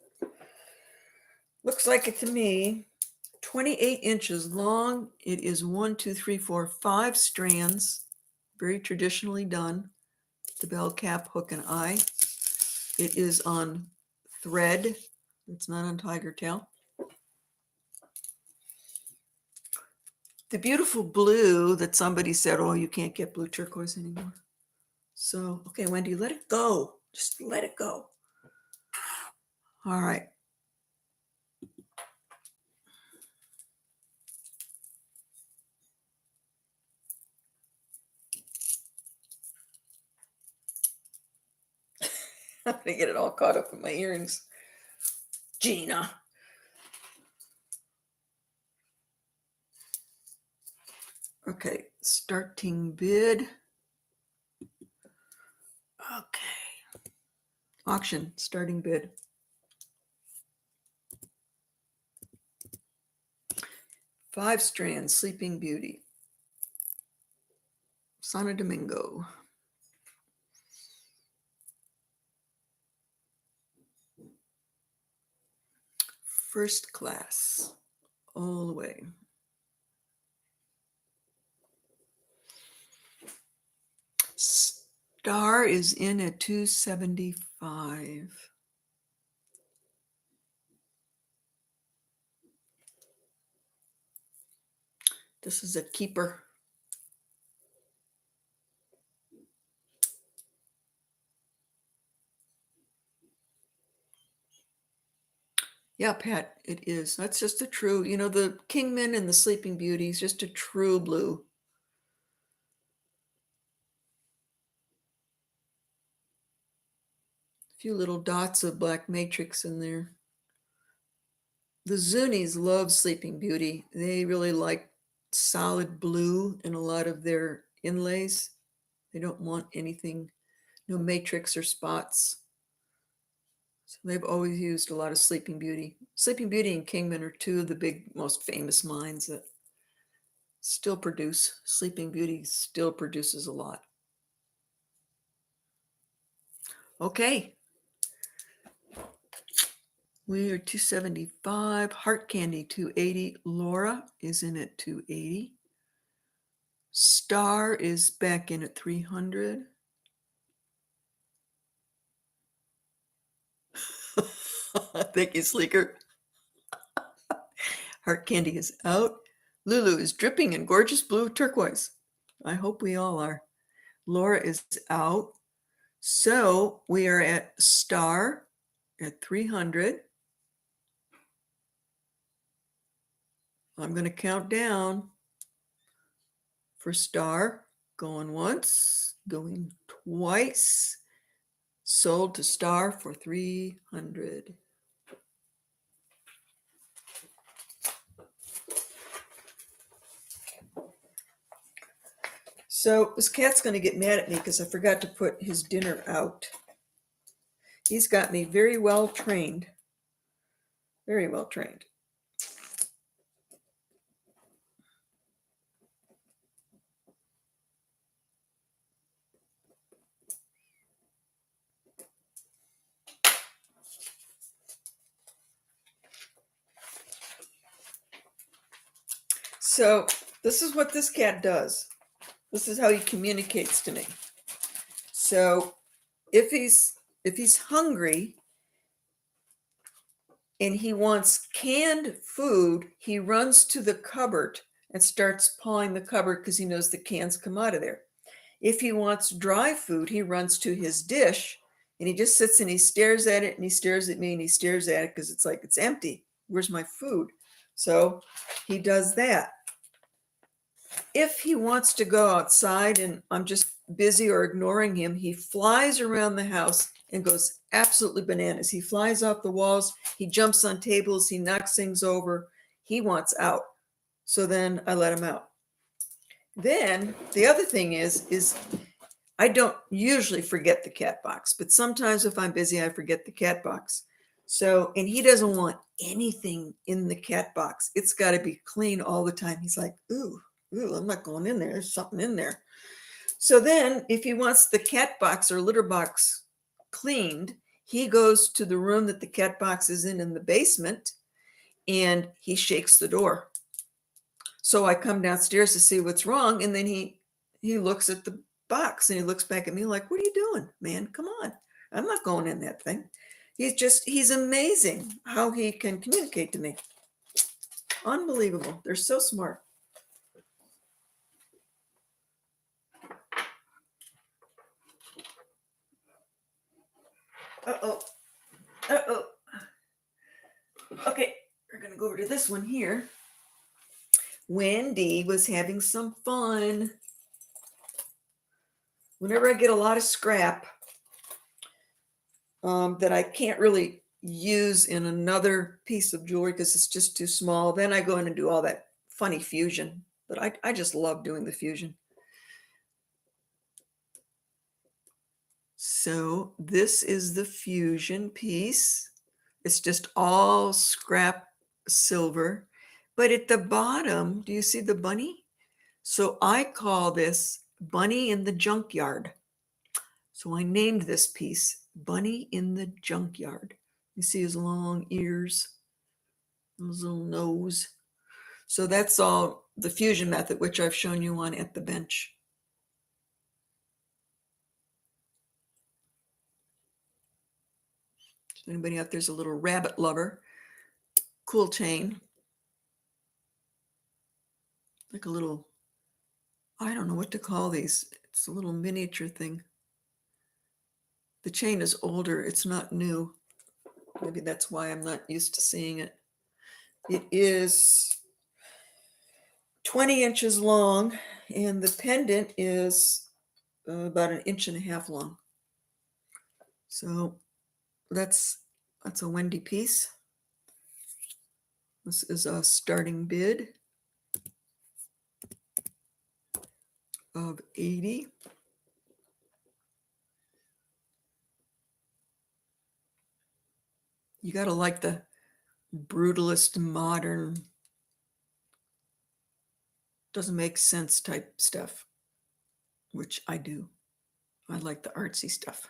Looks like it to me. 28 inches long. It is 1, 2, 3, 4, 5 strands, very traditionally done. The bell cap, hook, and eye. It is on thread. It's not on tiger tail. The beautiful blue that somebody said, oh, you can't get blue turquoise anymore. So, okay, Wendy, let it go. Just let it go. All right. I'm going to get it all caught up in my earrings. Gina. Okay, starting bid. Okay. Auction, starting bid. Five strands, Sleeping Beauty. Sana Domingo. First class, all the way. Star is in at 275. This is a keeper. Yeah, Pat, it is. That's just a true, the Kingman and the Sleeping Beauty is just a true blue. A few little dots of black matrix in there. The Zunis love Sleeping Beauty. They really like solid blue in a lot of their inlays. They don't want anything, no matrix or spots. So they've always used a lot of Sleeping Beauty. Sleeping Beauty and Kingman are two of the big, most famous mines that still produce. Sleeping Beauty still produces a lot. Okay. We are 275. Heart Candy 280. Laura is in at 280. Star is back in at 300. Thank you, Sleeker. Heart Candy is out. Lulu is dripping in gorgeous blue turquoise. I hope we all are. Laura is out. So we are at Star at 300. I'm going to count down for Star. Going once, going twice. Sold to Star for 300. So this cat's going to get mad at me because I forgot to put his dinner out. He's got me very well trained. Very well trained. So this is what this cat does. This is how he communicates to me. So if he's hungry and he wants canned food, he runs to the cupboard and starts pawing the cupboard because he knows the cans come out of there. If he wants dry food, he runs to his dish and he just sits and he stares at it and he stares at me and he stares at it because it's like, it's empty. Where's my food? So he does that. If he wants to go outside and I'm just busy or ignoring him, he flies around the house and goes absolutely bananas. He flies off the walls, he jumps on tables, he knocks things over. He wants out. So then I let him out. Then the other thing is I don't usually forget the cat box, but sometimes if I'm busy, I forget the cat box. So, and he doesn't want anything in the cat box. It's got to be clean all the time. He's like, ooh, I'm not going in there. There's something in there. So then if he wants the cat box or litter box cleaned, he goes to the room that the cat box is in the basement, and he shakes the door. So I come downstairs to see what's wrong. And then he looks at the box and he looks back at me like, what are you doing, man? Come on. I'm not going in that thing. He's amazing how he can communicate to me. Unbelievable. They're so smart. Uh-oh. Okay, we're going to go over to this one here. Wendy was having some fun. Whenever I get a lot of scrap that I can't really use in another piece of jewelry because it's just too small, then I go in and do all that funny fusion. But I just love doing the fusion. So this is the fusion piece. It's just all scrap silver. But at the bottom, do you see the bunny? So I call this Bunny in the Junkyard. So I named this piece Bunny in the Junkyard. You see his long ears, his little nose. So that's all the fusion method, which I've shown you on At the Bench. So anybody out there's a little rabbit lover, cool chain. Like a little, I don't know what to call these. It's a little miniature thing. The chain is older. It's not new. Maybe that's why I'm not used to seeing it. It is 20 inches long, and the pendant is about 1.5 inches long. So that's a Wendy piece. This is a starting bid of 80. You got to like the brutalist, modern, doesn't make sense type stuff, which I do. I like the artsy stuff.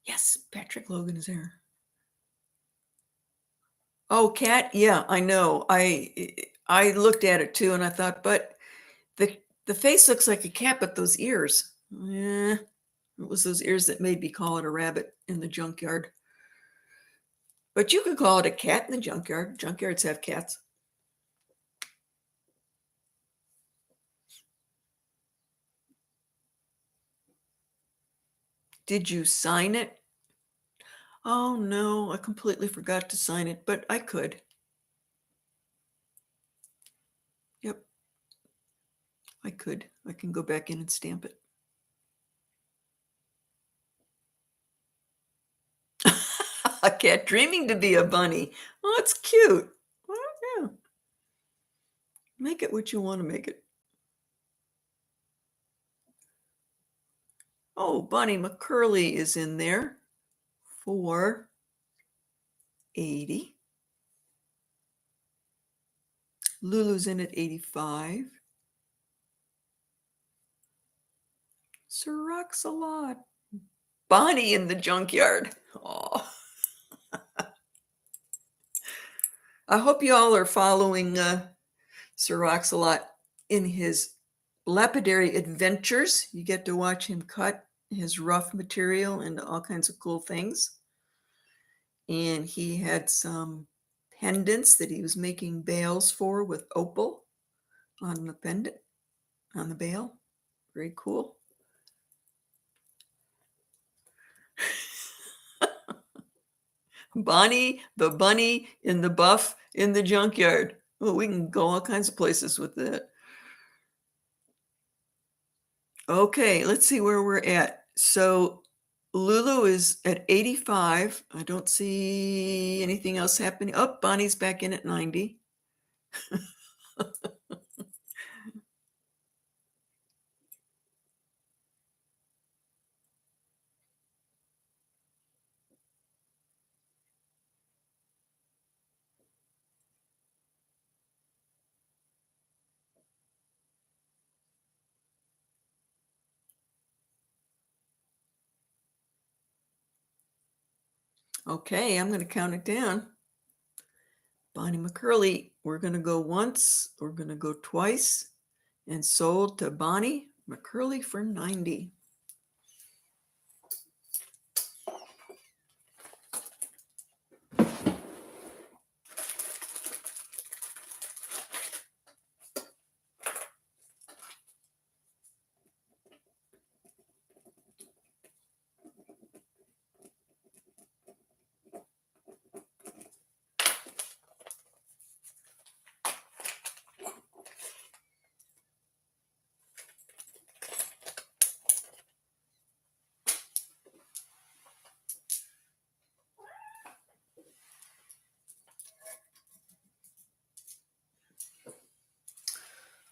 Yes, Patrick Logan is there. Oh, cat. Yeah, I know. I looked at it too, and I thought, but the face looks like a cat, but those ears. Yeah, it was those ears that made me call it a rabbit in the junkyard. But you could call it a cat in the junkyard. Junkyards have cats. Did you sign it? Oh no, I completely forgot to sign it, but I could. Yep, I could. I can go back in and stamp it. A cat dreaming to be a bunny. Oh, it's cute. Well, yeah. Make it what you want to make it. Oh, Bonnie McCurley is in there for 80. Lulu's in at 85. Sir Rocks a lot. Bonnie in the junkyard. Oh. I hope you all are following Sir Rocks a lot in his lapidary adventures. You get to watch him cut his rough material into all kinds of cool things. And he had some pendants that he was making bales for with opal on the pendant, on the bale. Very cool. Bonnie, the bunny in the buff in the junkyard. Well, we can go all kinds of places with that. Okay, let's see where we're at. So Lulu is at 85. I don't see anything else happening. Oh, Bonnie's back in at 90. Okay, I'm going to count it down. Bonnie McCurley, we're going to go once, we're going to go twice, and sold to Bonnie McCurley for 90.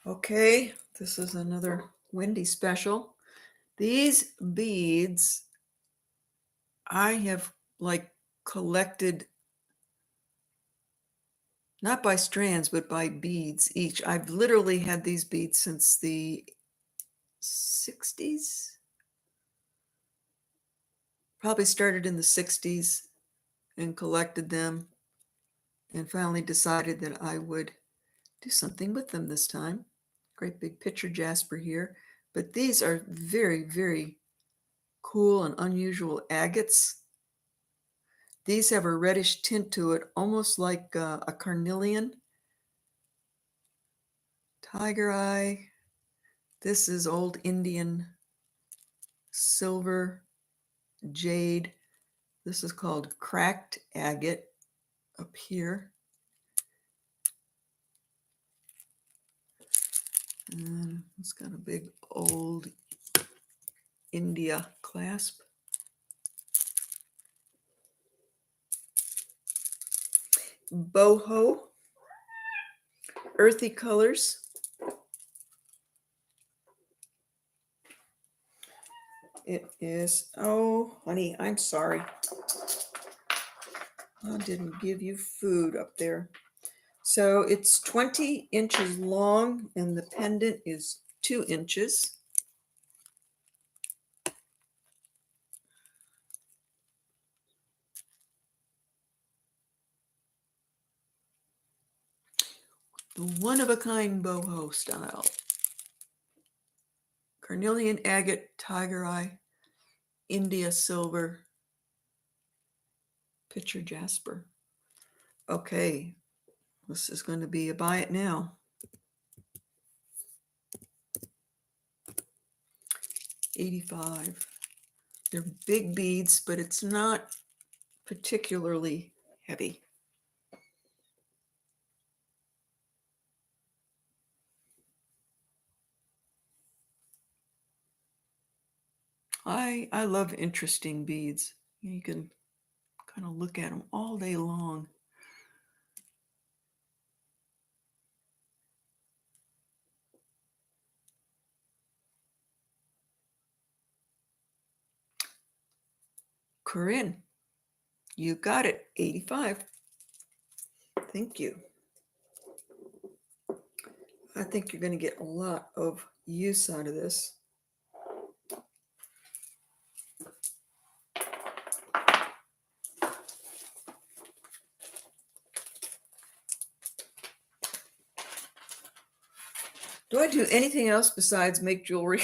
Okay, this is another Wendy special. These beads, I have like collected, not by strands, but by beads each. I've literally had these beads since the 60s. Probably started in the 60s and collected them and finally decided that I would do something with them this time. Great big picture jasper here. But these are very, very cool and unusual agates. These have a reddish tint to it, almost like a carnelian. Tiger eye. This is old Indian silver, jade. This is called cracked agate up here. And it's got a big old India clasp. Boho, earthy colors. it is, oh, honey, I'm sorry. I didn't give you food up there. So it's 20 inches long and the pendant is 2 inches. The one-of-a-kind boho style. Carnelian agate, tiger eye, India silver, picture jasper. Okay, this is going to be a buy it now. 85. They're big beads, but it's not particularly heavy. I love interesting beads. You can kind of look at them all day long. Corinne, you got it, 85. Thank you. I think you're going to get a lot of use out of this. Do I do anything else besides make jewelry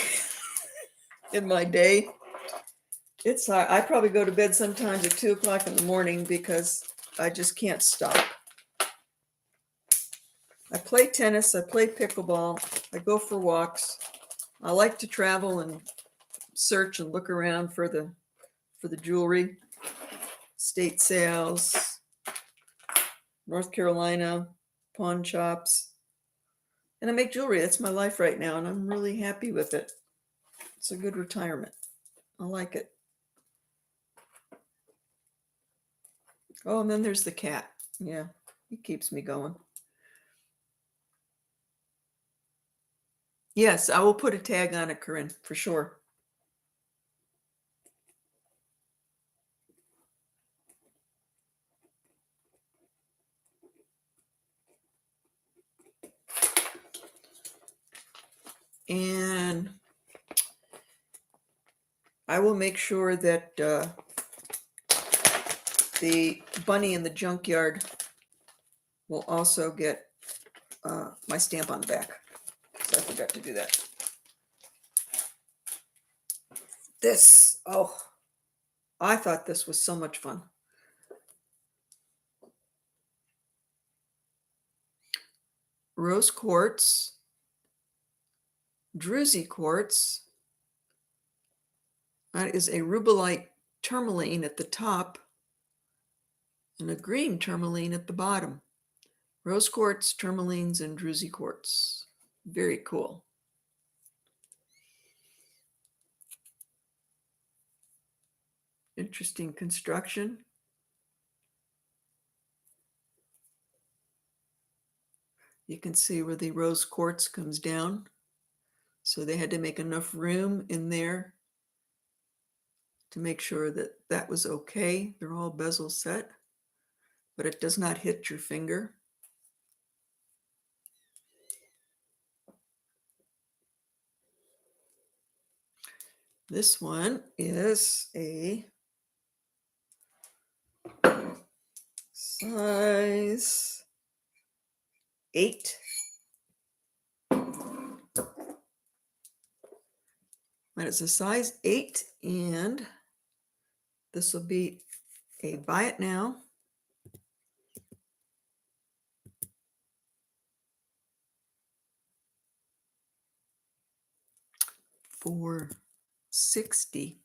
in my day? It's I probably go to bed sometimes at 2 o'clock in the morning because I just can't stop. I play tennis, I play pickleball, I go for walks. I like to travel and search and look around for the jewelry, state sales, North Carolina, pawn shops. And I make jewelry. That's my life right now, and I'm really happy with it. It's a good retirement. I like it. Oh, and then there's the cat. Yeah, he keeps me going. Yes, I will put a tag on it, Corinne, for sure. And I will make sure that the bunny in the junkyard will also get my stamp on the back. So I forgot to do that. This, oh, I thought this was so much fun. Rose quartz, druzy quartz. That is a rubellite tourmaline at the top and a green tourmaline at the bottom. Rose quartz, tourmalines, and druzy quartz. Very cool. Interesting construction. You can see where the rose quartz comes down. So they had to make enough room in there to make sure that that was okay. They're all bezel set, but it does not hit your finger. This one is a size 8. And it's a size 8, and this will be a buy it now. For $60.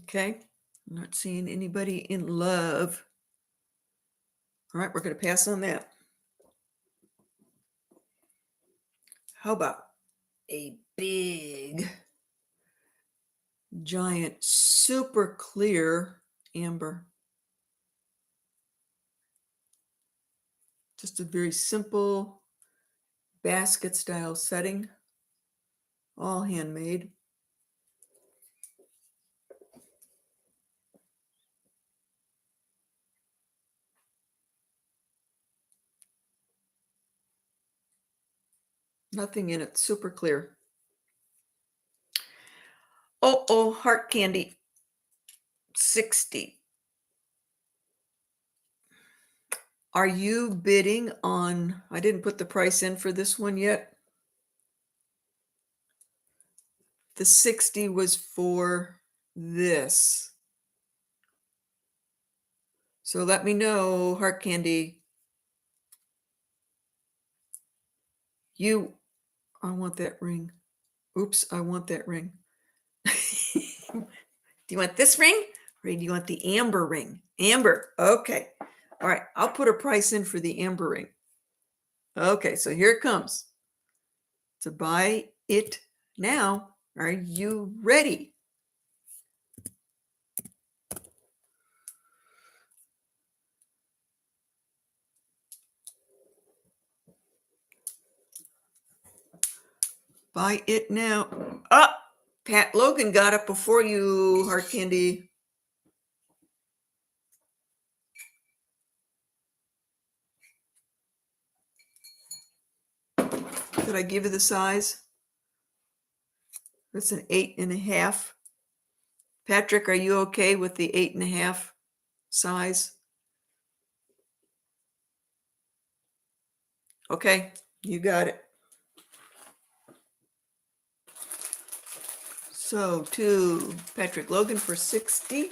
Okay, I'm not seeing anybody in love. All right, we're going to pass on that. How about a big, giant, super clear amber? Just a very simple basket style setting, all handmade. Nothing in it, super clear. Oh, heart candy, 60. Are you bidding on, I didn't put the price in for this one yet. The 60 was for this. So let me know, heart candy. I want that ring. Oops, I want that ring. Do you want this ring or do you want the amber ring? Amber. Okay. All right. I'll put a price in for the amber ring. Okay. So here it comes. To buy it now. Are you ready? Buy it now. Pat Logan got it before you, heart candy. Did I give you the size? That's an 8.5. Patrick, are you okay with the 8.5 size? Okay, you got it. So to Patrick Logan for 60.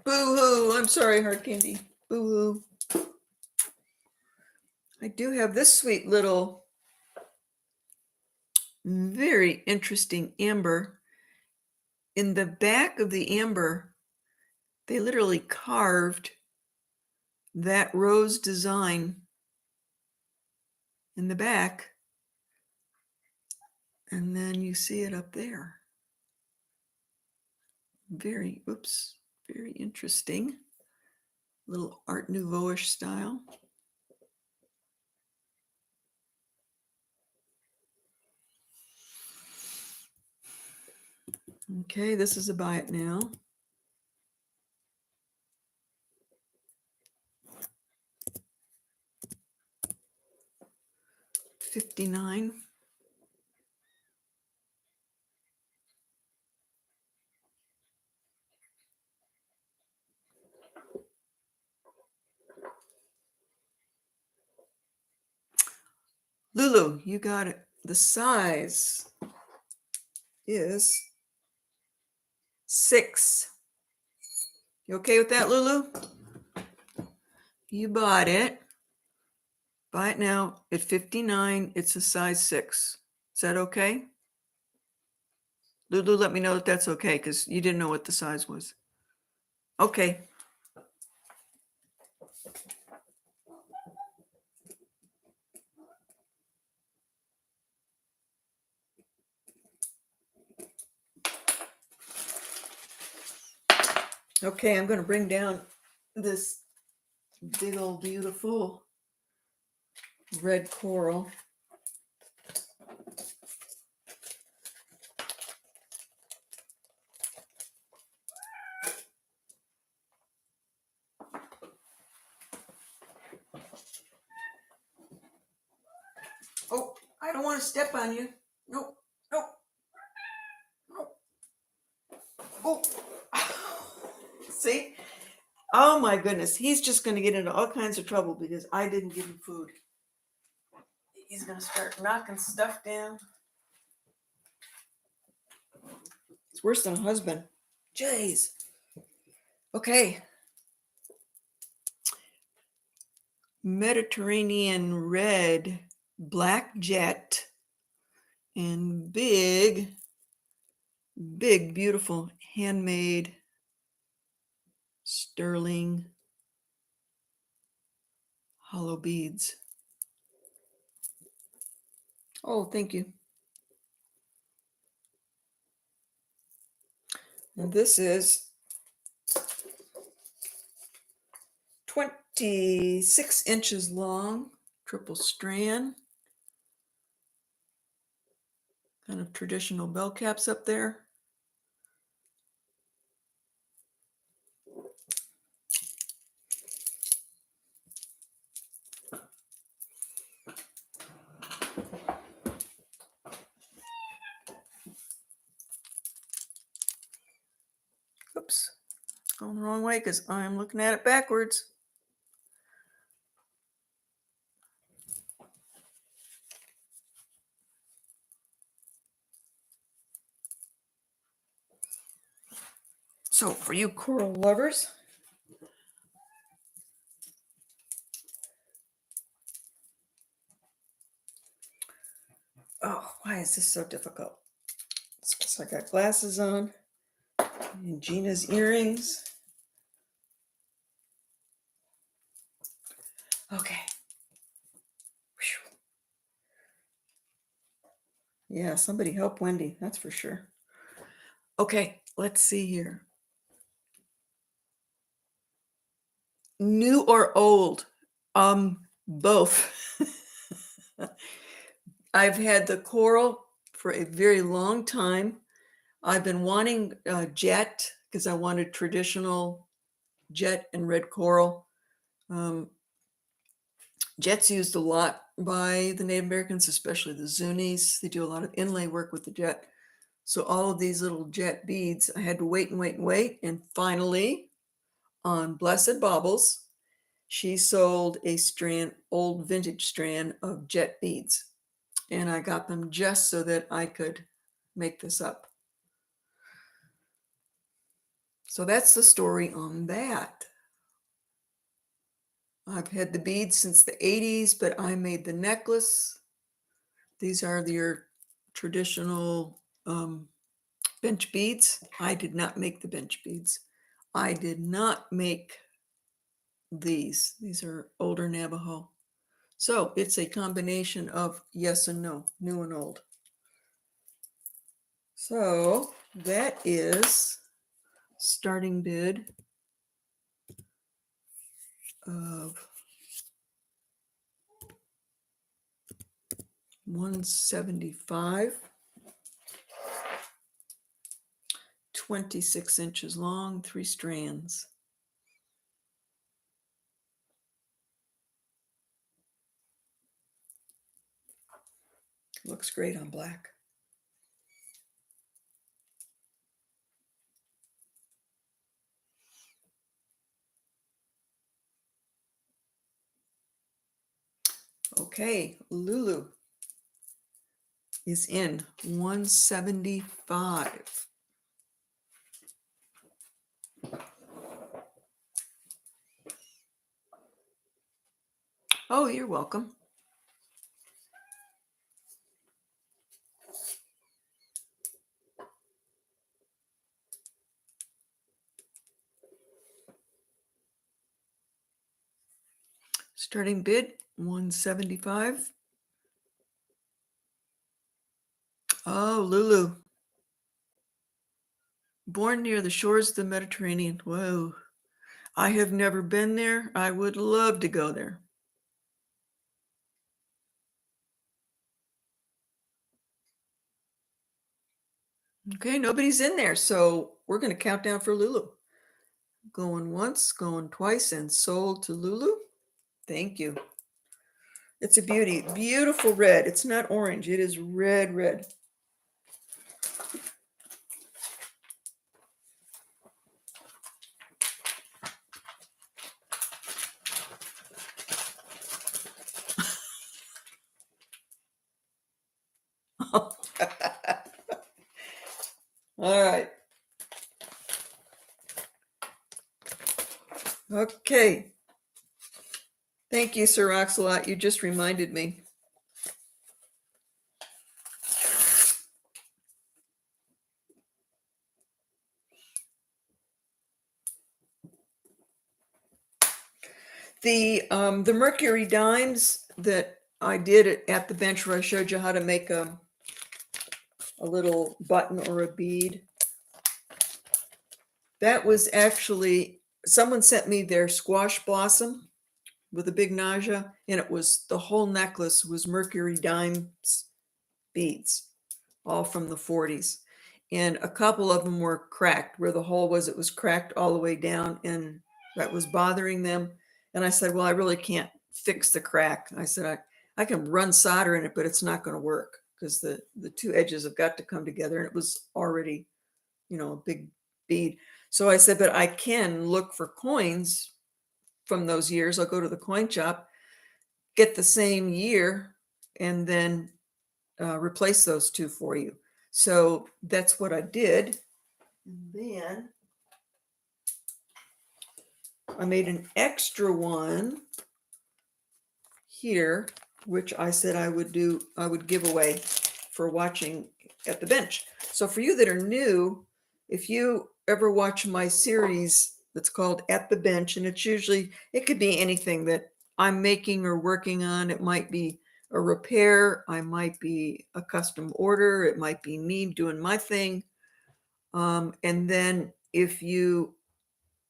Boo-hoo. I'm sorry, heart candy. Boo-hoo. I do have this sweet little, very interesting amber. In the back of the amber, they literally carved that rose design in the back. And then you see it up there. Very interesting. Little Art Nouveau-ish style. Okay, this is a buy it now. $59. Lulu, you got it. The size is 6. You okay with that, Lulu? You bought it. Buy it now at $59. It's a size 6. Is that okay? Lulu, let me know that that's okay because you didn't know what the size was. Okay. Okay, I'm going to bring down this big old beautiful red coral. Oh, I don't want to step on you. Nope, nope, nope. Oh, see? Oh my goodness, he's just going to get into all kinds of trouble because I didn't give him food. He's going to start knocking stuff down. It's worse than a husband. Jeez. Okay. Mediterranean red, black jet, and big, beautiful handmade sterling hollow beads. Oh, thank you. And this is 26 inches long, triple strand, kind of traditional bell caps up there. Oops, going the wrong way because I'm looking at it backwards. So for you coral lovers, oh, why is this so difficult? It's because I got glasses on and Gina's earrings. Okay. Whew. Yeah, somebody help Wendy, that's for sure. Okay, let's see here. New or old? Both. I've had the coral for a very long time. I've been wanting jet because I wanted traditional jet and red coral. Jet's used a lot by the Native Americans, especially the Zunis. They do a lot of inlay work with the jet. So all of these little jet beads, I had to wait and wait and wait. And finally, on Blessed Baubles, she sold a strand, old vintage strand of jet beads. And I got them just so that I could make this up. So that's the story on that. I've had the beads since the 80s, but I made the necklace. These are your traditional bench beads. I did not make the bench beads. I did not make these. These are older Navajo. So it's a combination of yes and no, new and old. So that is starting bid of $175, 26 inches long, 3 strands. Looks great on black. Okay, Lulu is in 175. Oh, you're welcome. Starting bid 175. Oh, Lulu. Born near the shores of the Mediterranean. Whoa. I have never been there. I would love to go there. Okay, nobody's in there. So we're going to count down for Lulu. Going once, going twice, and sold to Lulu. Thank you. It's a beauty. Beautiful red. It's not orange. It is red, red. All right. Okay. Thank you, Sir Oxalot. You just reminded me. The mercury dimes that I did at the bench where I showed you how to make a little button or a bead. That was actually, someone sent me their squash blossom with a big nausea, and it was, the whole necklace was mercury dimes beads, all from the 40s. And a couple of them were cracked. Where the hole was, it was cracked all the way down, and that was bothering them. And I said, well, I really can't fix the crack. I said, I can run solder in it, but it's not going to work because the two edges have got to come together. And it was already, a big bead. So I said, but I can look for coins from those years. I'll go to the coin shop, get the same year, and then replace those two for you. So that's what I did. And then I made an extra one here, which I said I would give away for watching at the bench. So for you that are new, if you ever watch my series that's called At the Bench, and it could be anything that I'm making or working on. It might be a repair, I might be a custom order, it might be me doing my thing. And then if you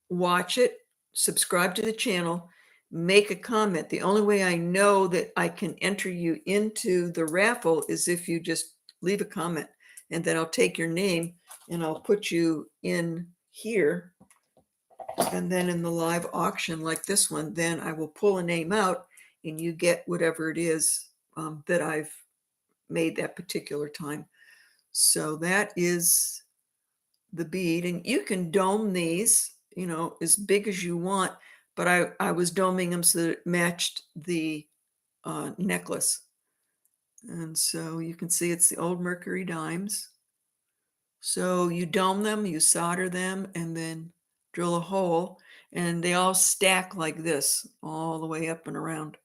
watch it, subscribe to the channel, make a comment. The only way I know that I can enter you into the raffle is if you just leave a comment, and then I'll take your name and I'll put you in here. And then in the live auction like this one, then I will pull a name out and you get whatever it is that I've made that particular time. So that is the bead, and you can dome these, as big as you want, but I was doming them so that it matched the necklace. And so you can see it's the old mercury dimes. So you dome them, you solder them, and then drill a hole, and they all stack like this all the way up and around.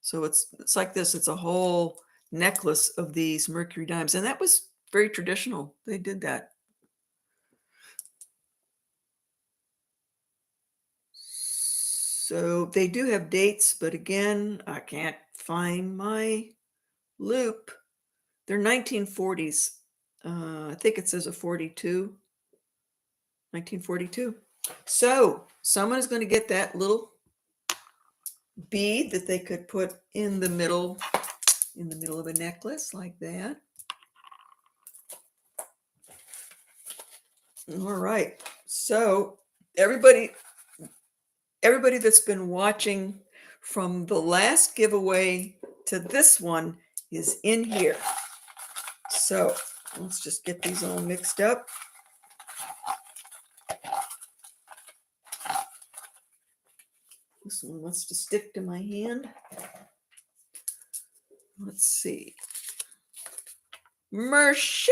So it's like this. It's a whole necklace of these mercury dimes, and that was very traditional. They did that. So they do have dates, but again, I can't find my loop. They're 1940s. I think it says a 42, 1942. So someone is going to get that little bead that they could put in the middle of a necklace like that. All right. So everybody that's been watching from the last giveaway to this one is in here. So let's just get these all mixed up. This one wants to stick to my hand. Let's see. Merche.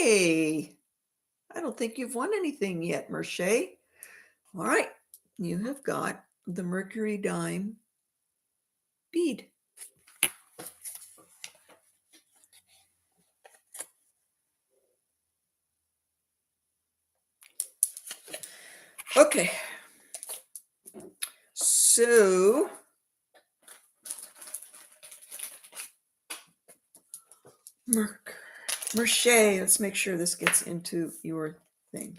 I don't think you've won anything yet, Merche. All right. You have got the mercury dime bead. Okay. So Merche, let's make sure this gets into your thing.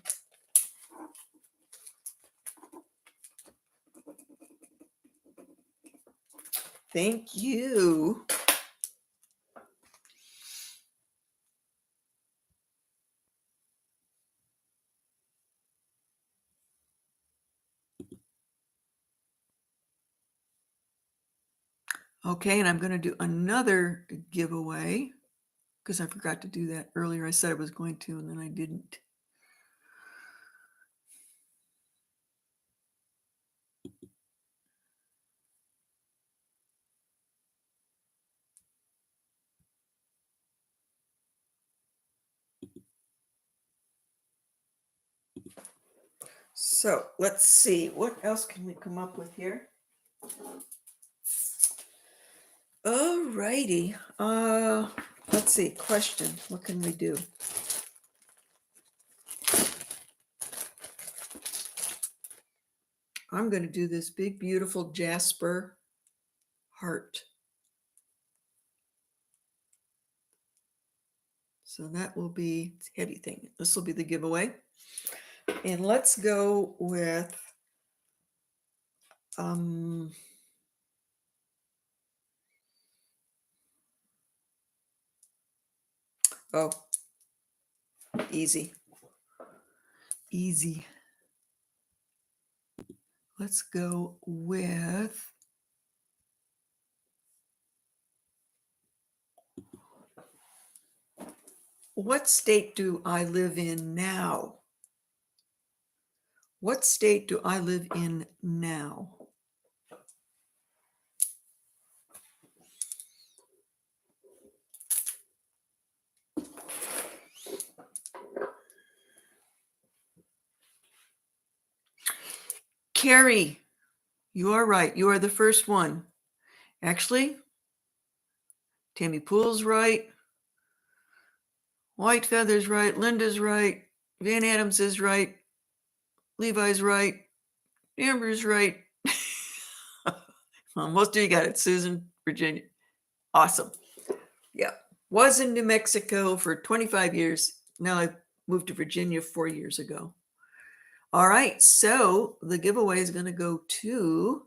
Thank you. Okay, and I'm going to do another giveaway because I forgot to do that earlier. I said I was going to, and then I didn't. So let's see, what else can we come up with here? All righty. Let's see, question. What can we do? I'm going to do this big, beautiful jasper heart. So that will be a heavy thing. This will be the giveaway. And let's go with oh, easy. Easy. Let's go with what state do I live in now? What state do I live in now? Carrie, you are right. You are the first one. Actually, Tammy Poole's right. White Feather's right. Linda's right. Van Adams is right. Levi's right. Amber's right. Well, most of you got it. Susan, Virginia. Awesome. Yeah. Was in New Mexico for 25 years. Now I moved to Virginia 4 years ago. All right. So the giveaway is going to go to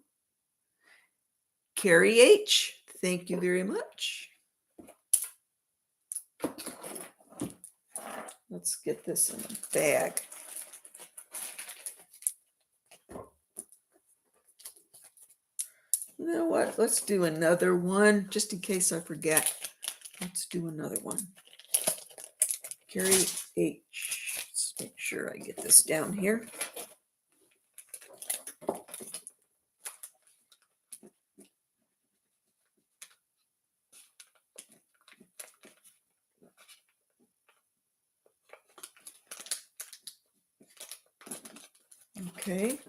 Carrie H. Thank you very much. Let's get this in a bag. You know what? Let's do another one just in case I forget. Let's do another one. Carrie H. Let's make sure I get this down here. Okay.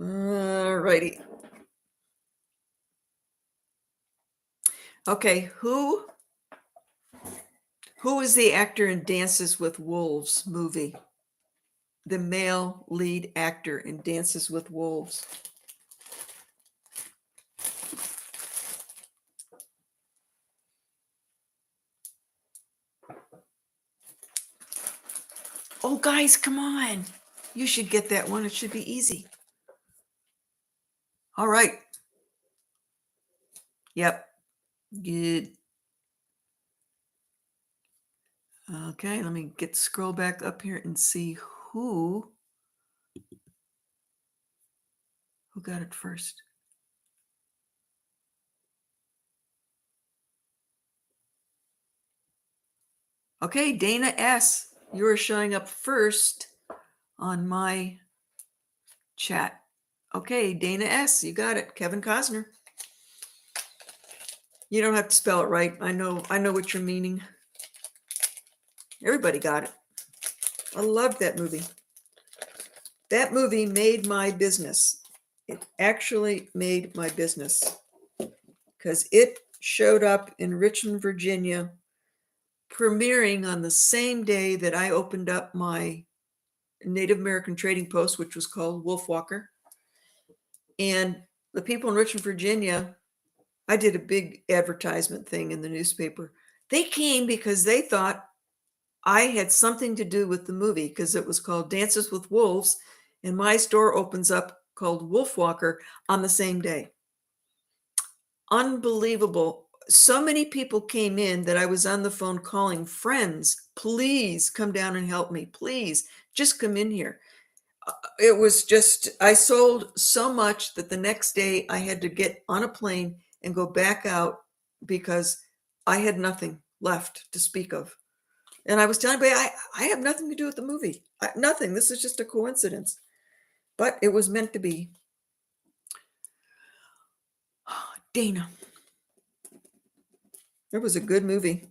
All righty. Okay, who is the actor in Dances with Wolves movie? The male lead actor in Dances with Wolves. Oh, guys, come on. You should get that one. It should be easy. All right. Yep. Good. Okay, let me scroll back up here and see who got it first. Okay, Dana S., you are showing up first on my chat. Okay, Dana S., you got it. Kevin Costner. You don't have to spell it right. I know what you're meaning. Everybody got it. I loved that movie. That movie made my business. It actually made my business because it showed up in Richmond, Virginia, premiering on the same day that I opened up my Native American trading post, which was called Wolfwalker. And the people in Richmond, Virginia, I did a big advertisement thing in the newspaper. They came because they thought I had something to do with the movie because it was called Dances with Wolves, and my store opens up called Wolfwalker on the same day. Unbelievable. So many people came in that I was on the phone calling friends, please come down and help me. Please just come in here. It was just, I sold so much that the next day I had to get on a plane and go back out because I had nothing left to speak of. And I was telling everybody, I have nothing to do with the movie. Nothing. This is just a coincidence. But it was meant to be. Dana. It was a good movie.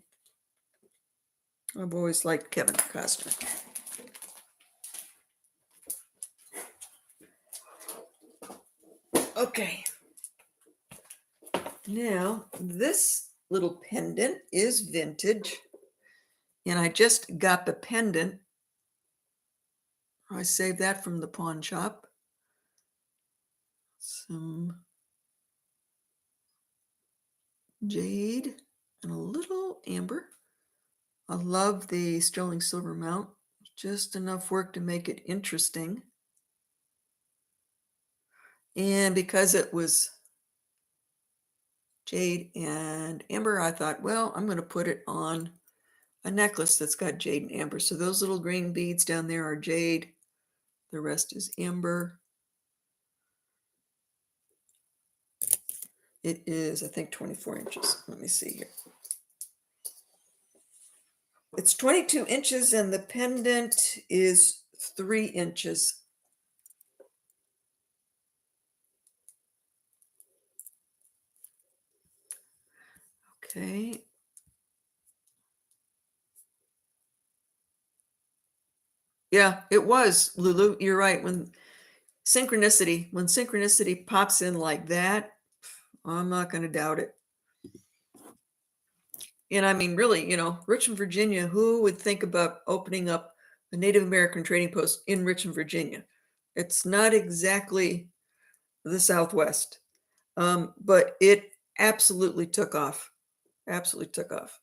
I've always liked Kevin Costner. Okay. Now, this little pendant is vintage. And I just got the pendant. I saved that from the pawn shop. Some jade and a little amber. I love the sterling silver mount. Just enough work to make it interesting. And because it was jade and amber, I thought, well, I'm going to put it on a necklace that's got jade and amber. So those little green beads down there are jade. The rest is amber. It is, I think, 24 inches. Let me see here. It's 22 inches and the pendant is 3 inches. Okay. Yeah, it was, Lulu. You're right. When synchronicity pops in like that, I'm not going to doubt it. And I mean, really, Richmond, Virginia, who would think about opening up a Native American trading post in Richmond, Virginia? It's not exactly the Southwest, but it absolutely took off. Absolutely took off.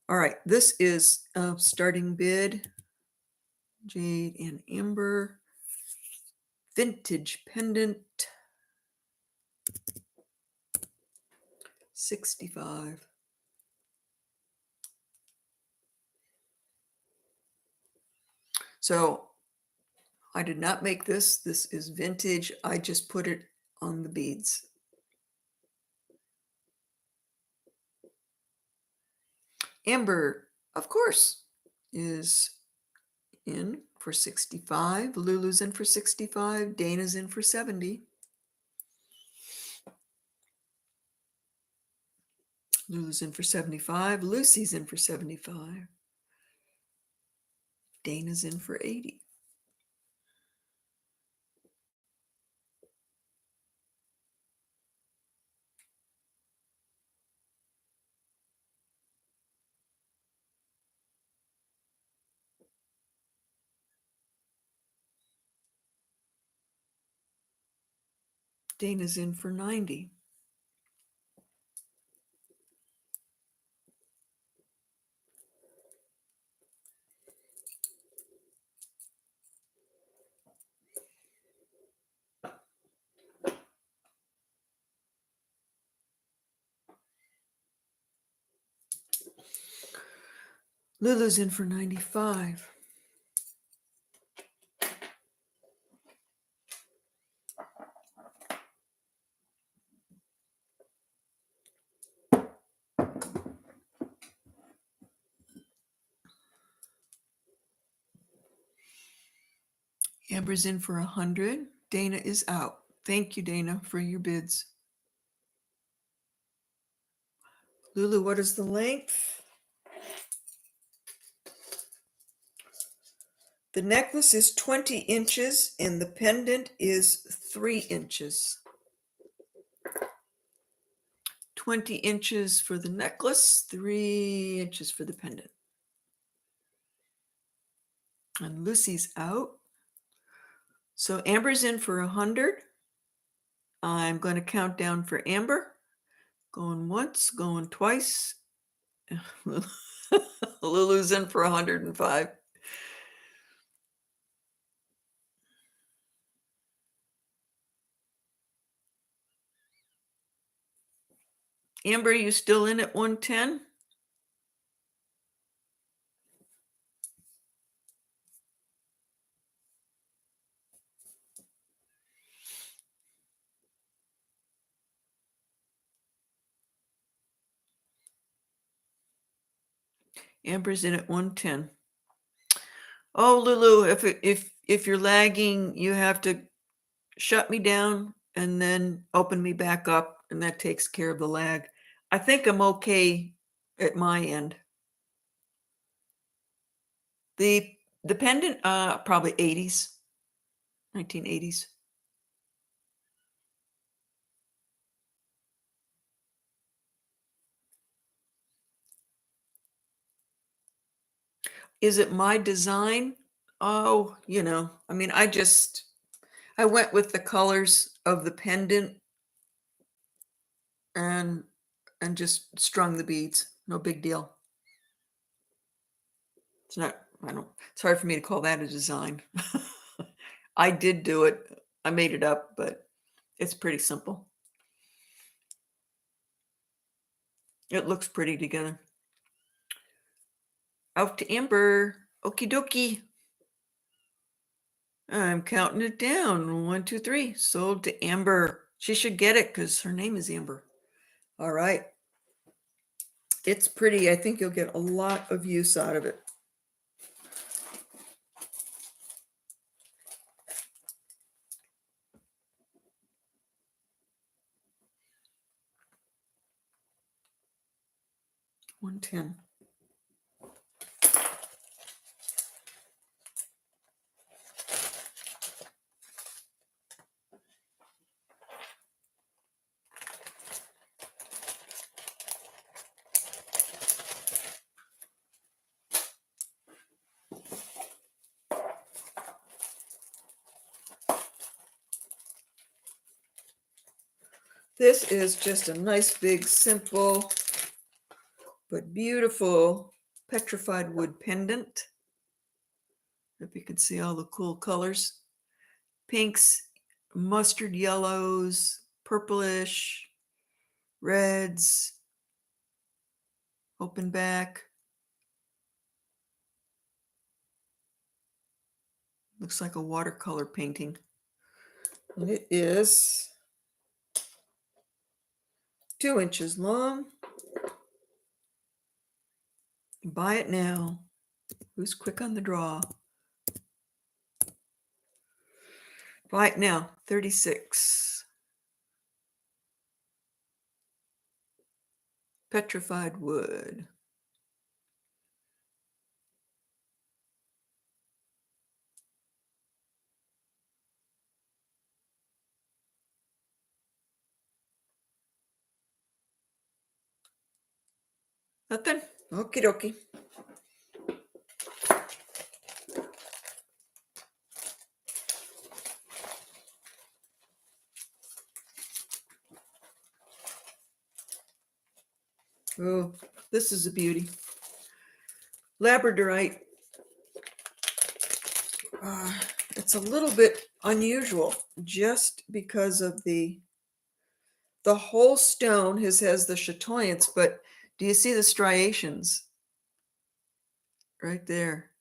All right, this is starting bid, jade and amber, vintage pendant, 65. So I did not make this. This is vintage. I just put it on the beads. Amber, of course, is in for 65. Lulu's in for 65. Dana's in for 70. Lulu's in for 75. Lucy's in for 75. Dana's in for 80. Dana's in for 90. Lulu's in for 95. Amber's in for 100. Dana is out. Thank you, Dana, for your bids. Lulu, what is the length? The necklace is 20 inches and the pendant is 3 inches. 20 inches for the necklace, 3 inches for the pendant. And Lucy's out. So Amber's in for 100. I'm going to count down for Amber. Going once, going twice. Lulu's in for 105. Amber, you still in at 110? Amber's in at 110. Oh, Lulu, if you're lagging, you have to shut me down and then open me back up, and that takes care of the lag. I think I'm okay at my end. The pendant, probably 80s, 1980s. Is it my design? Oh, I mean, I went with the colors of the pendant and just strung the beads. No big deal. It's not, I don't, it's hard for me to call that a design. I did do it. I made it up, but it's pretty simple. It looks pretty together. Out to Amber. Okie dokie. I'm counting it down. 1, 2, 3. Sold to Amber. She should get it because her name is Amber. All right. It's pretty. I think you'll get a lot of use out of it. $110. This is just a nice, big, simple, but beautiful petrified wood pendant. If you can see all the cool colors. Pinks, mustard yellows, purplish, reds, open back. Looks like a watercolor painting. And it is 2 inches long. Buy it now. Who's quick on the draw? Buy it now. 36. Petrified wood. Nothing? Okie dokie. Oh, this is a beauty. Labradorite. It's a little bit unusual just because of the whole stone has the chatoyance, but do you see the striations right there?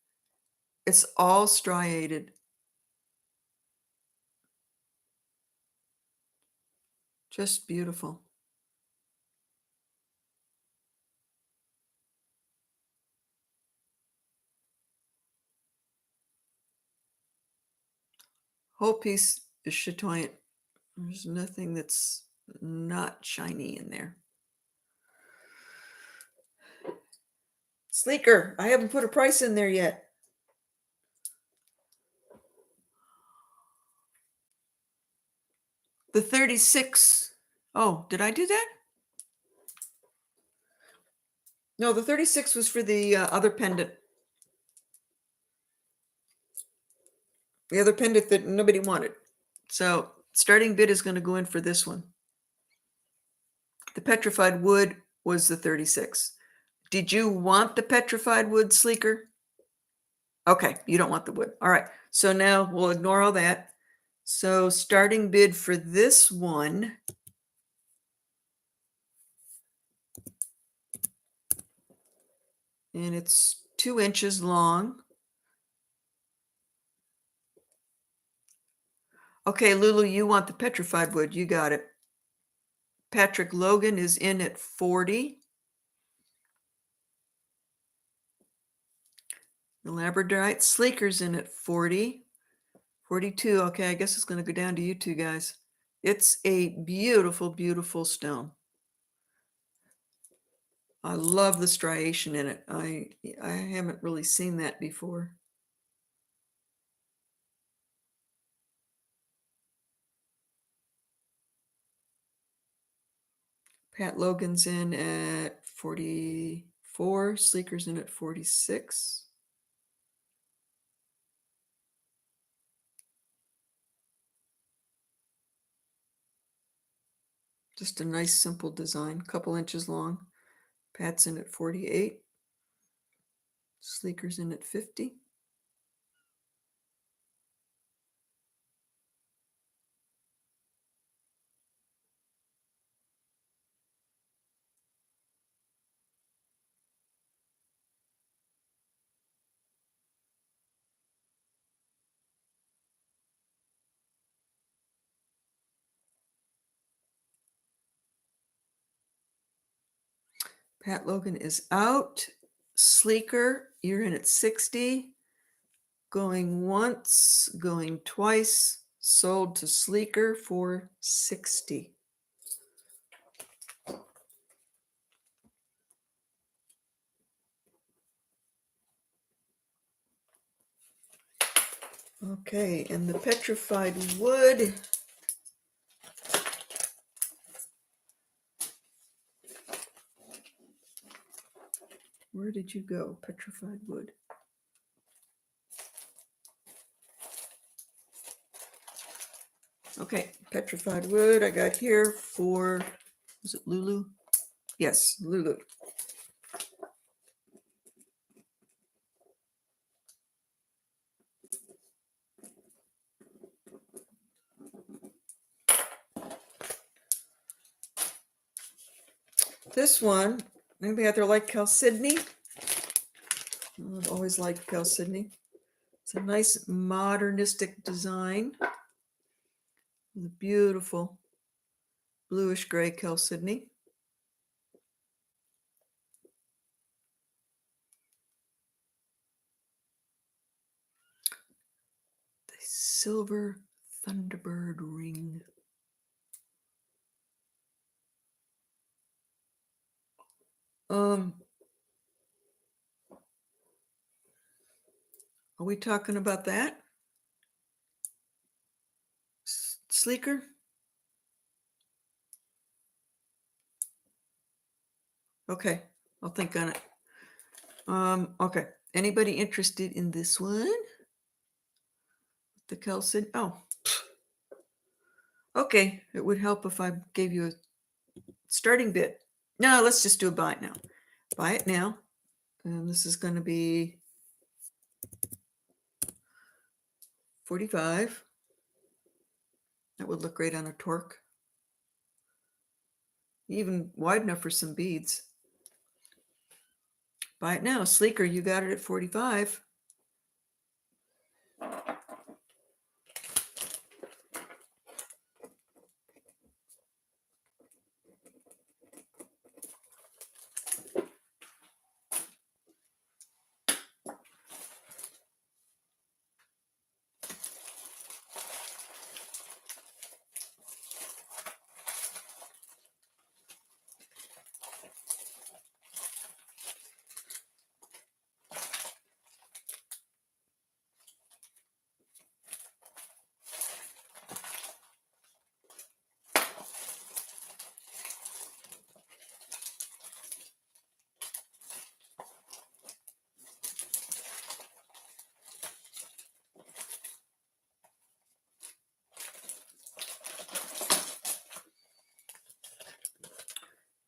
It's all striated. Just beautiful. Whole piece is chatoyant. There's nothing that's not shiny in there. Sleeker. I haven't put a price in there yet. The 36. Oh, did I do that? No, the 36 was for the other pendant. The other pendant that nobody wanted. So starting bid is going to go in for this one. The petrified wood was the 36. Did you want the petrified wood, Sleeker? Okay, you don't want the wood. All right. So now we'll ignore all that. So starting bid for this one and it's 2 inches long. Okay, Lulu, you want the petrified wood. You got it. Patrick Logan is in at 40. The Labradorite Sleeker's in at 40. 42. Okay, I guess it's going to go down to you two guys. It's a beautiful, beautiful stone. I love the striation in it. I haven't really seen that before. Pat Logan's in at 44. Sleeker's in at 46. Just a nice simple design, couple inches long. Pat's in at 48. Sleeker's in at 50. Pat Logan is out. Sleeker, you're in at 60. Going once, going twice. Sold to Sleeker for 60. Okay, and the petrified wood. Where did you go, petrified wood? Okay, petrified wood I got here for, was it Lulu? Yes, Lulu. This one, maybe out there like Chalcedony. I've always liked Chalcedony. It's a nice modernistic design with a beautiful bluish gray Chalcedony. The silver Thunderbird ring. Are we talking about that? Sleeker? Okay, I'll think on it. Okay. Anybody interested in this one? The Chalcedony? Oh. Okay, it would help if I gave you a starting bid. No, let's just do a buy it now. Buy it now. And this is going to be 45. That would look great on a torque. Even wide enough for some beads. Buy it now. Sleeker, you got it at 45.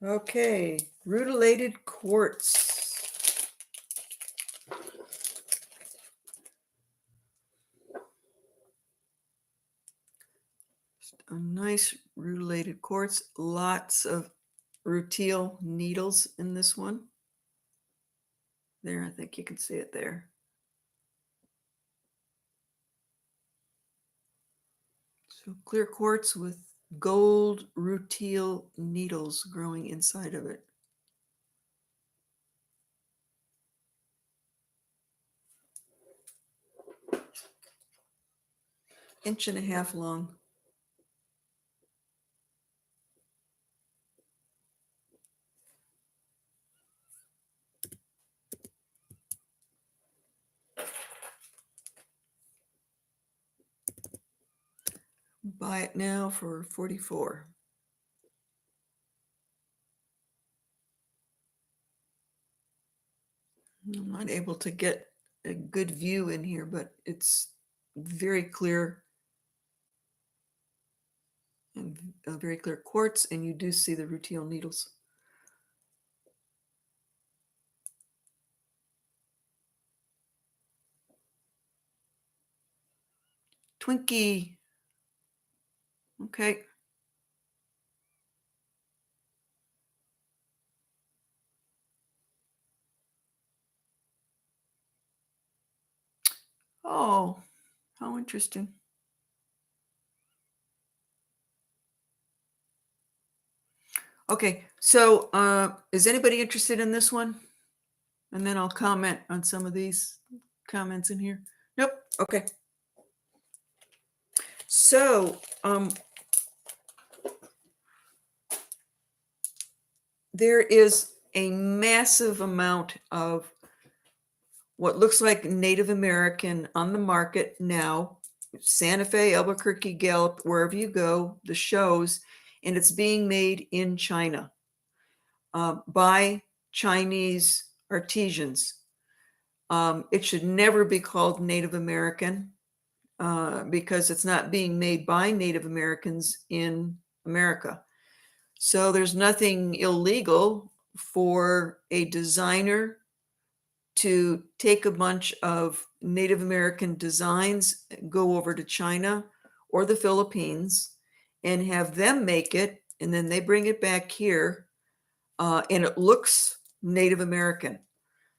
Okay, rutilated quartz. Just a nice rutilated quartz. Lots of rutile needles in this one. There, I think you can see it there. So clear quartz with gold rutile needles growing inside of it. Inch and a half long. buy it now for $44. I'm not able to get a good view in here, but it's very clear and a very clear quartz, and you do see the rutile needles. Twinkie. Okay. Oh, how interesting. Okay, so is anybody interested in this one? And then I'll comment on some of these comments in here. Nope. Okay. So there is a massive amount of what looks like Native American on the market now. Santa Fe, Albuquerque, Gallup, wherever you go, the shows, and it's being made in China by Chinese artisans. It should never be called Native American because it's not being made by Native Americans in America. So there's nothing illegal for a designer to take a bunch of Native American designs, go over to China or the Philippines and have them make it, and then they bring it back here, and it looks Native American.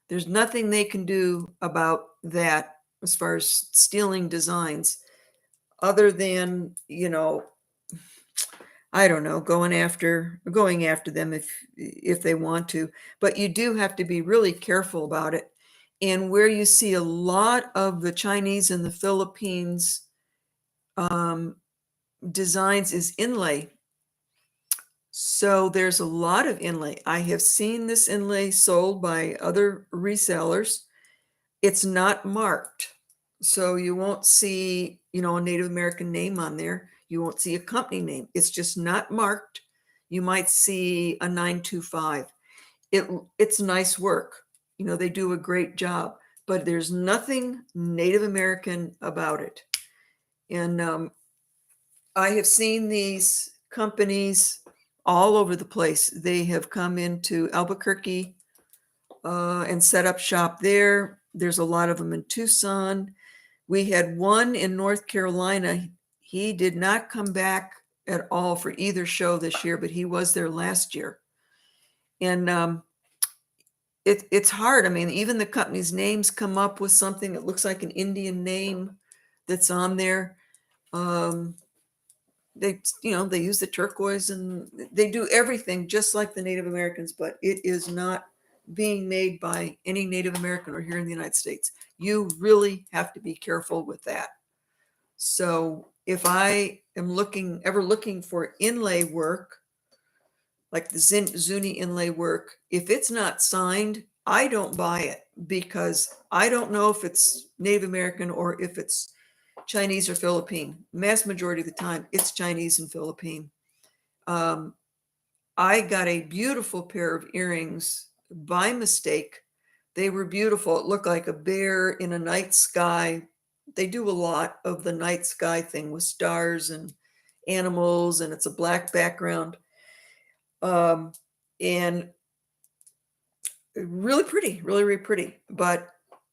There's nothing they can do about that as far as stealing designs, other than, I don't know, going after them if they want to. But you do have to be really careful about it. And where you see a lot of the Chinese and the Philippines designs is inlay. So there's a lot of inlay. I have seen this inlay sold by other resellers. It's not marked. So you won't see, a Native American name on there. You won't see a company name. It's just not marked. You might see a 925. It's nice work. They do a great job, but there's nothing Native American about it. And I have seen these companies all over the place. They have come into Albuquerque and set up shop there. There's a lot of them in Tucson. We had one in North Carolina. He did not come back at all for either show this year, but he was there last year. And it's hard. I mean, even the company's names come up with something that looks like an Indian name that's on there. They use the turquoise and they do everything just like the Native Americans, but it is not being made by any Native American or here in the United States. You really have to be careful with that. So if I am ever looking for inlay work, like the Zuni inlay work, if it's not signed, I don't buy it because I don't know if it's Native American or if it's Chinese or Philippine. Mass majority of the time, it's Chinese and Philippine. I got a beautiful pair of earrings by mistake. They were beautiful. It looked like a bear in a night sky. They do a lot of the night sky thing with stars and animals, and it's a black background. And really pretty, really, really pretty. But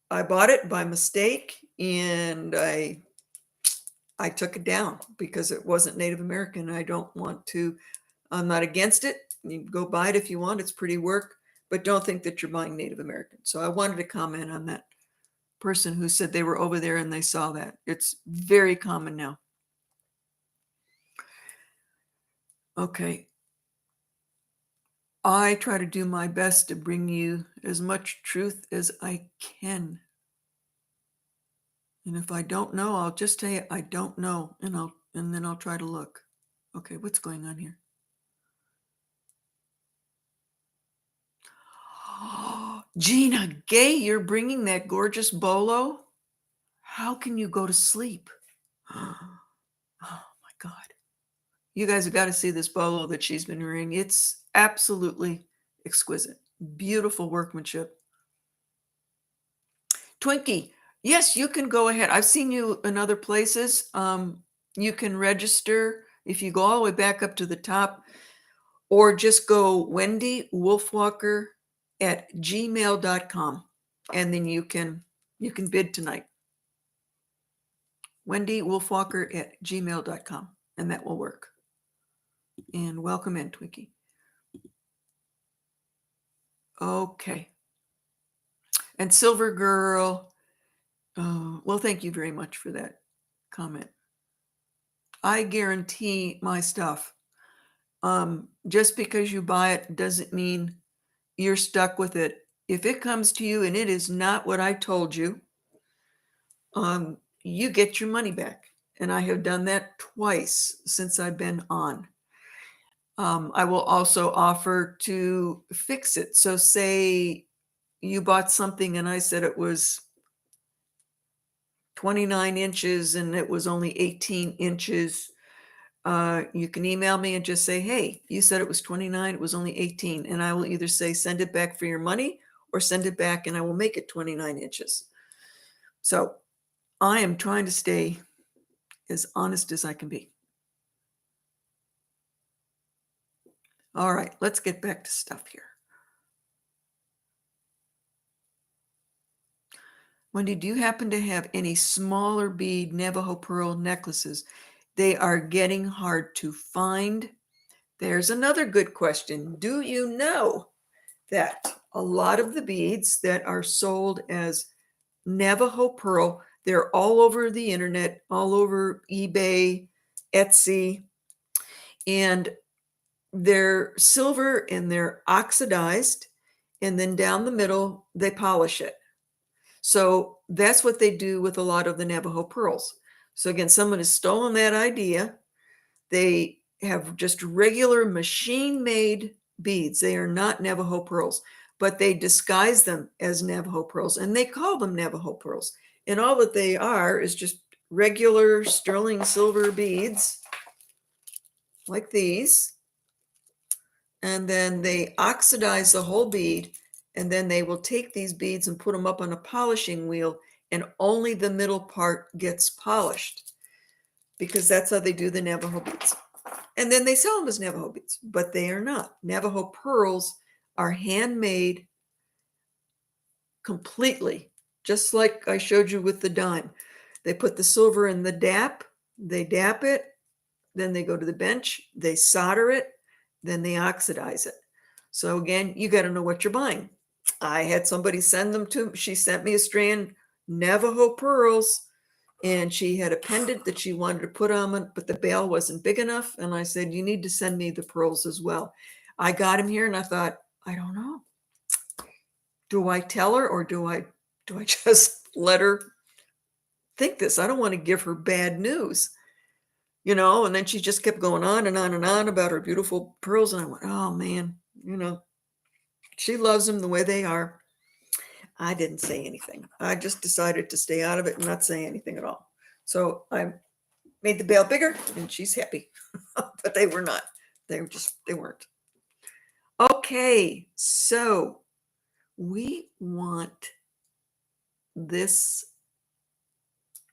I bought it by mistake, and I took it down because it wasn't Native American. I'm not against it. You can go buy it if you want. It's pretty work, but don't think that you're buying Native American. So I wanted to comment on that person who said they were over there and they saw that. It's very common now. Okay. I try to do my best to bring you as much truth as I can. And if I don't know, I'll just tell you I don't know, and then I'll try to look. Okay, what's going on here? Gina Gay, you're bringing that gorgeous bolo? How can you go to sleep? Oh my God. You guys have got to see this bolo that she's been wearing. It's absolutely exquisite. Beautiful workmanship. Twinkie, yes, you can go ahead. I've seen you in other places. You can register if you go all the way back up to the top, or just go wendywolfwalker@gmail.com, and then you can bid tonight. wendywolfwalker@gmail.com, and that will work. And welcome in, Twinkie. Okay. And Silver Girl, well, thank you very much for that comment. I guarantee my stuff. Just because you buy it doesn't mean you're stuck with it. If it comes to you and it is not what I told you, you get your money back. And I have done that twice since I've been on. I will also offer to fix it. So say you bought something and I said it was 29 inches and it was only 18 inches. You can email me and just say, hey, you said it was 29, it was only 18. And I will either say, send it back for your money, or send it back and I will make it 29 inches. So I am trying to stay as honest as I can be. All right, let's get back to stuff here. Wendy, do you happen to have any smaller bead Navajo pearl necklaces? They are getting hard to find. There's another good question. Do you know that a lot of the beads that are sold as Navajo pearl, they're all over the internet, all over eBay, Etsy, and they're silver and they're oxidized, and then down the middle, they polish it. So that's what they do with a lot of the Navajo pearls. So again, someone has stolen that idea. They have just regular machine-made beads. They are not Navajo pearls, but they disguise them as Navajo pearls, and they call them Navajo pearls. And all that they are is just regular sterling silver beads like these. And then they oxidize the whole bead, and then they will take these beads and put them up on a polishing wheel, and only the middle part gets polished, because that's how they do the Navajo beads. And then they sell them as Navajo beads, but they are not. Navajo pearls are handmade completely, just like I showed you with the dime. They put the silver in the dap, they dap it, then they go to the bench, they solder it, then they oxidize it. So again, you got to know what you're buying. I had somebody send them to, she sent me a strand Navajo pearls, and she had a pendant that she wanted to put on it, but the bail wasn't big enough. And I said, you need to send me the pearls as well. I got them here and I thought, I don't know. Do I tell her, or do I just let her think this? I don't want to give her bad news. And then she just kept going on and on and on about her beautiful pearls. And I went, oh man, she loves them the way they are. I didn't say anything. I just decided to stay out of it and not say anything at all. So I made the bail bigger and she's happy, but they were not. They weren't. Okay. So we want this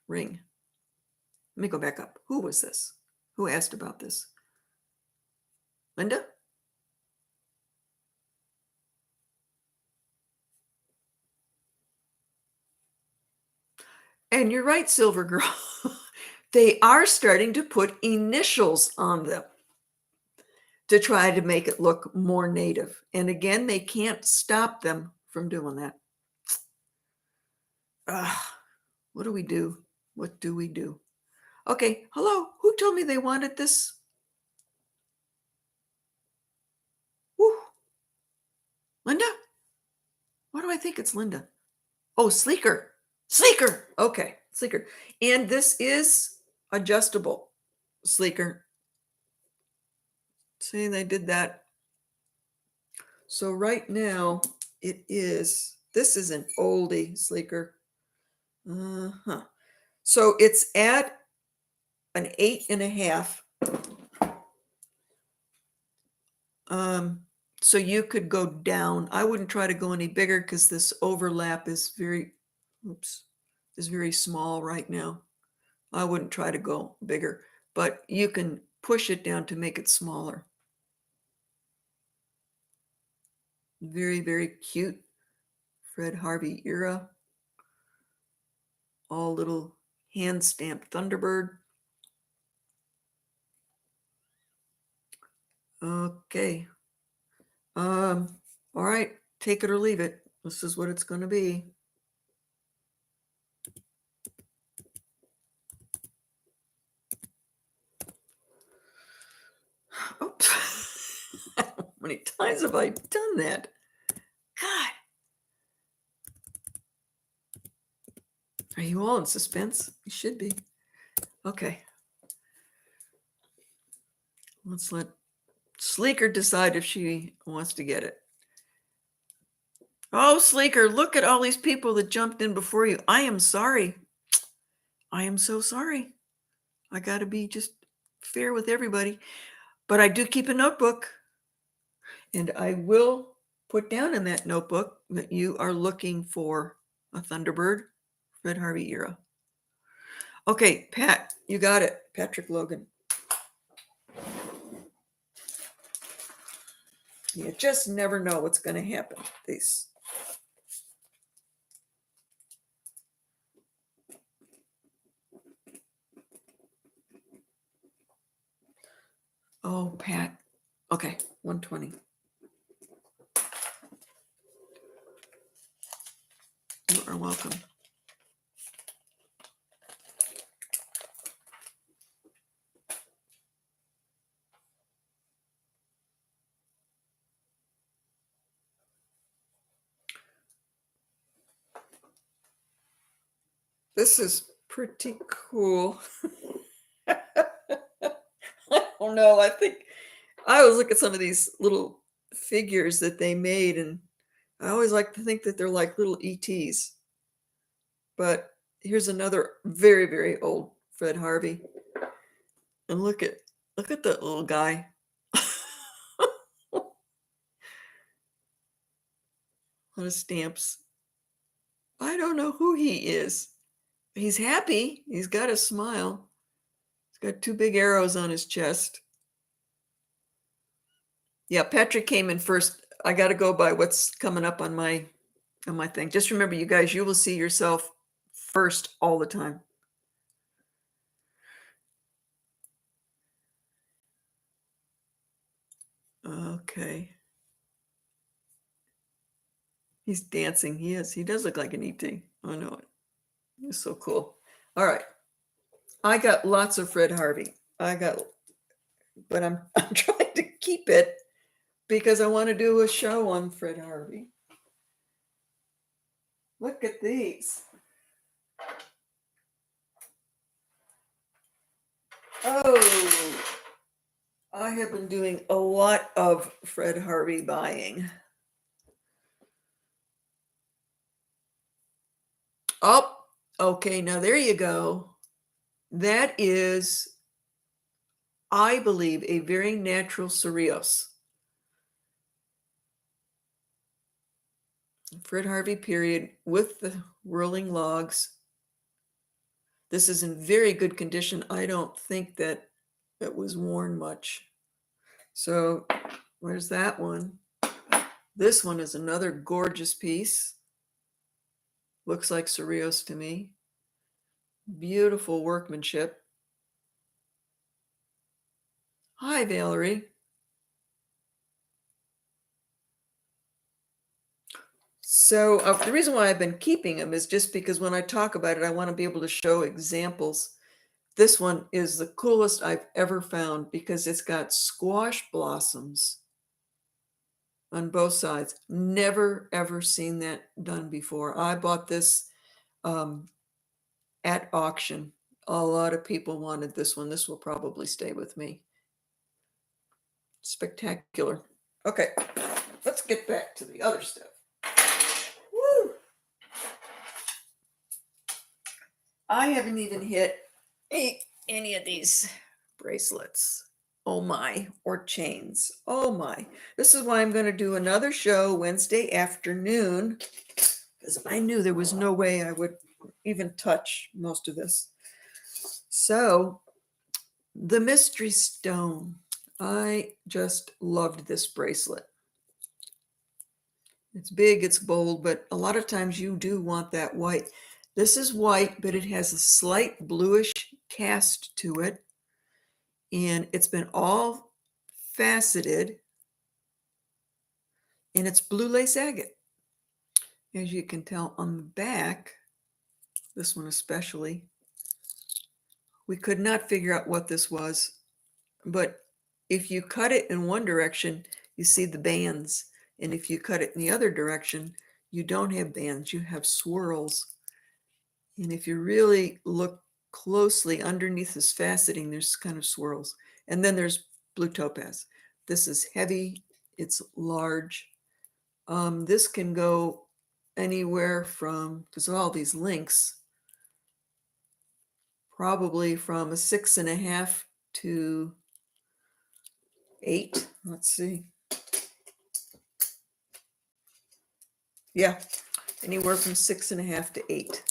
ring. Let me go back up. Who was this? Who asked about this? Linda? And you're right, Silver Girl. They are starting to put initials on them to try to make it look more native. And again, they can't stop them from doing that. What do we do? What do we do? Okay, hello. Who told me they wanted this? Woo. Linda? Why do I think it's Linda? Oh, Sleeker. Sleeker. Okay, Sleeker. And this is adjustable, Sleeker. See, they did that. So right now it is, this is an oldie, Sleeker. So it's at an 8.5. So you could go down. I wouldn't try to go any bigger because this overlap is very small right now. I wouldn't try to go bigger, but you can push it down to make it smaller. Very, very cute Fred Harvey era. All little hand stamped Thunderbird. Okay. All right, take it or leave it. This is what it's going to be. Oops. How many times have I done that? God. Are you all in suspense? You should be. Okay. Let's let Sleeker decide if she wants to get it. Oh, Sleeker, look at all these people that jumped in before you. I am sorry. I am so sorry. I got to be just fair with everybody. But I do keep a notebook. And I will put down in that notebook that you are looking for a Thunderbird, Fred Harvey era. Okay, Pat, you got it. Patrick Logan. You just never know what's going to happen. These. Oh, Pat. Okay, 120. You are welcome. This is pretty cool. I don't know. I think I always look at some of these little figures that they made, and I always like to think that they're like little ETs. But here's another very, very old Fred Harvey. And look at that little guy. A lot of stamps. I don't know who he is. He's happy. He's got a smile. He's got 2 big arrows on his chest. Yeah, Patrick came in first. I got to go by what's coming up on my thing. Just remember, you guys, you will see yourself first all the time. Okay. He's dancing. He is. He does look like an ET. I know it. He's so cool. All right. I got lots of Fred Harvey. But I'm trying to keep it because I want to do a show on Fred Harvey. Look at these. Oh, I have been doing a lot of Fred Harvey buying. Oh, okay. Now there you go. That is, I believe, a very natural cereus. Fred Harvey period with the whirling logs. This is in very good condition. I don't think that it was worn much. So where's that one? This one is another gorgeous piece. Looks like cereus to me. Beautiful workmanship. Hi, Valerie. So the reason why I've been keeping them is just because when I talk about it, I want to be able to show examples. This one is the coolest I've ever found because it's got squash blossoms on both sides. Never, ever seen that done before. I bought this at auction. A lot of people wanted this one. This will probably stay with me. Spectacular. Okay, let's get back to the other stuff. Woo! I haven't even hit any of these bracelets. Oh my, or chains. Oh my. This is why I'm going to do another show Wednesday afternoon, because I knew there was no way I would even touch most of this. So, the mystery stone. I just loved this bracelet. It's big, it's bold, but a lot of times you do want that white. This is white, but it has a slight bluish cast to it. And it's been all faceted. And it's blue lace agate. As you can tell on the back, this one especially, we could not figure out what this was. But if you cut it in one direction, you see the bands. And if you cut it in the other direction, you don't have bands, you have swirls. And if you really look closely underneath this faceting, there's kind of swirls. And then there's blue topaz. This is heavy, it's large. This can go anywhere from, because of all these links, probably from a 6.5 to 8. Let's see. Yeah, anywhere from 6.5 to 8.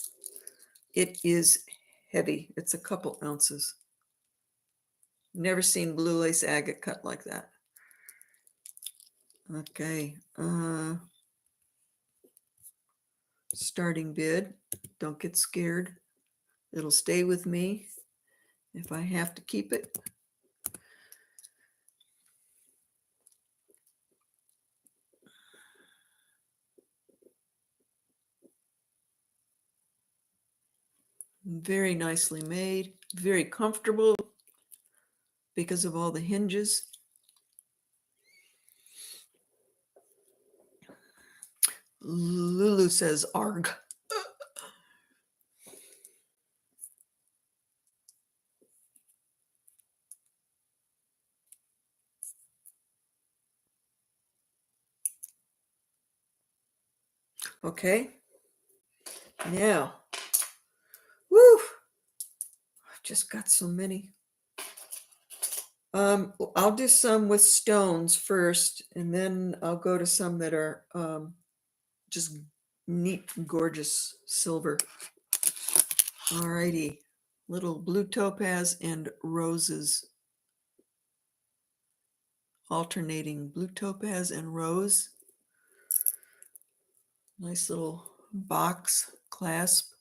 It is heavy. It's a couple ounces. Never seen blue lace agate cut like that. Okay. Starting bid. Don't get scared. It'll stay with me if I have to keep it. Very nicely made, very comfortable because of all the hinges. Lulu says arg. Okay. Now, woo! I've just got so many. I'll do some with stones first, and then I'll go to some that are just neat, gorgeous silver. Alrighty, little blue topaz and roses. Alternating blue topaz and rose. Nice little box clasp.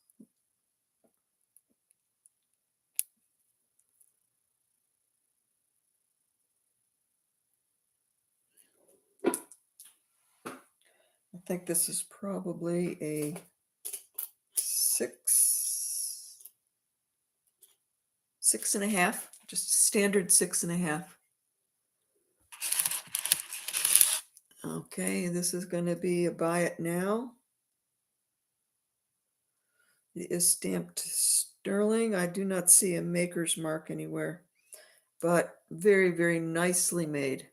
I think this is probably a 6.5, just standard 6.5. Okay, this is going to be a buy it now. It is stamped sterling. I do not see a maker's mark anywhere, but very, very nicely made.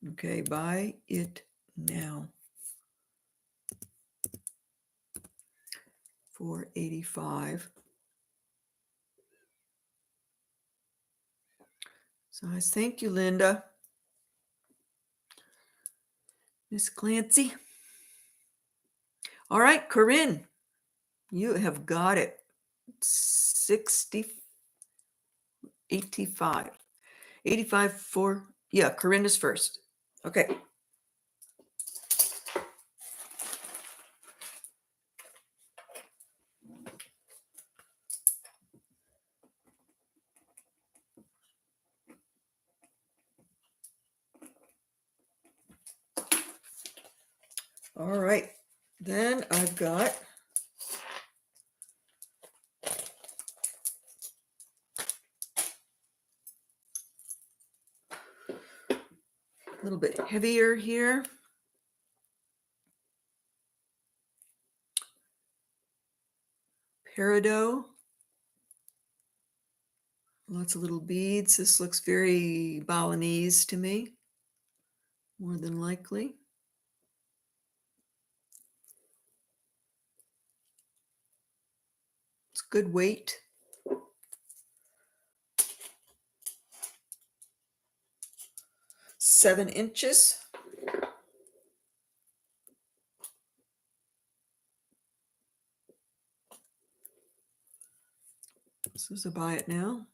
Okay, buy it now. $4.85. So I thank you, Linda. Miss Clancy. All right, Corinne, you have got it. 85. 85 for, yeah, Corinne is first. Okay. All right. Then I've got a little bit heavier here. Peridot. Lots of little beads. This looks very Balinese to me, more than likely. good weight. Seven inches. This is a buy it now.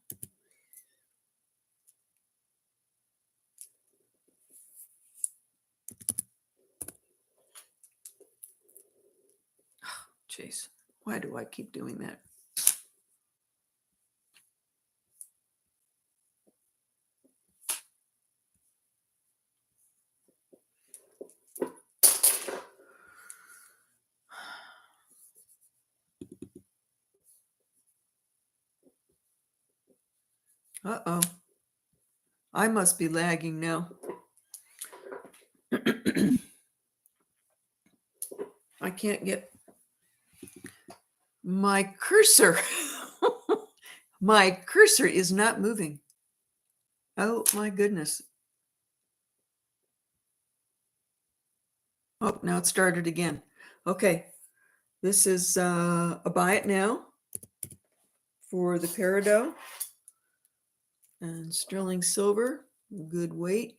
Jeez, why do I keep doing that? Uh-oh. I must be lagging now. I can't get my cursor. My cursor is not moving. Oh my goodness. Oh, now it started again. Okay. This is a buy it now for the peridot. And sterling silver, good weight.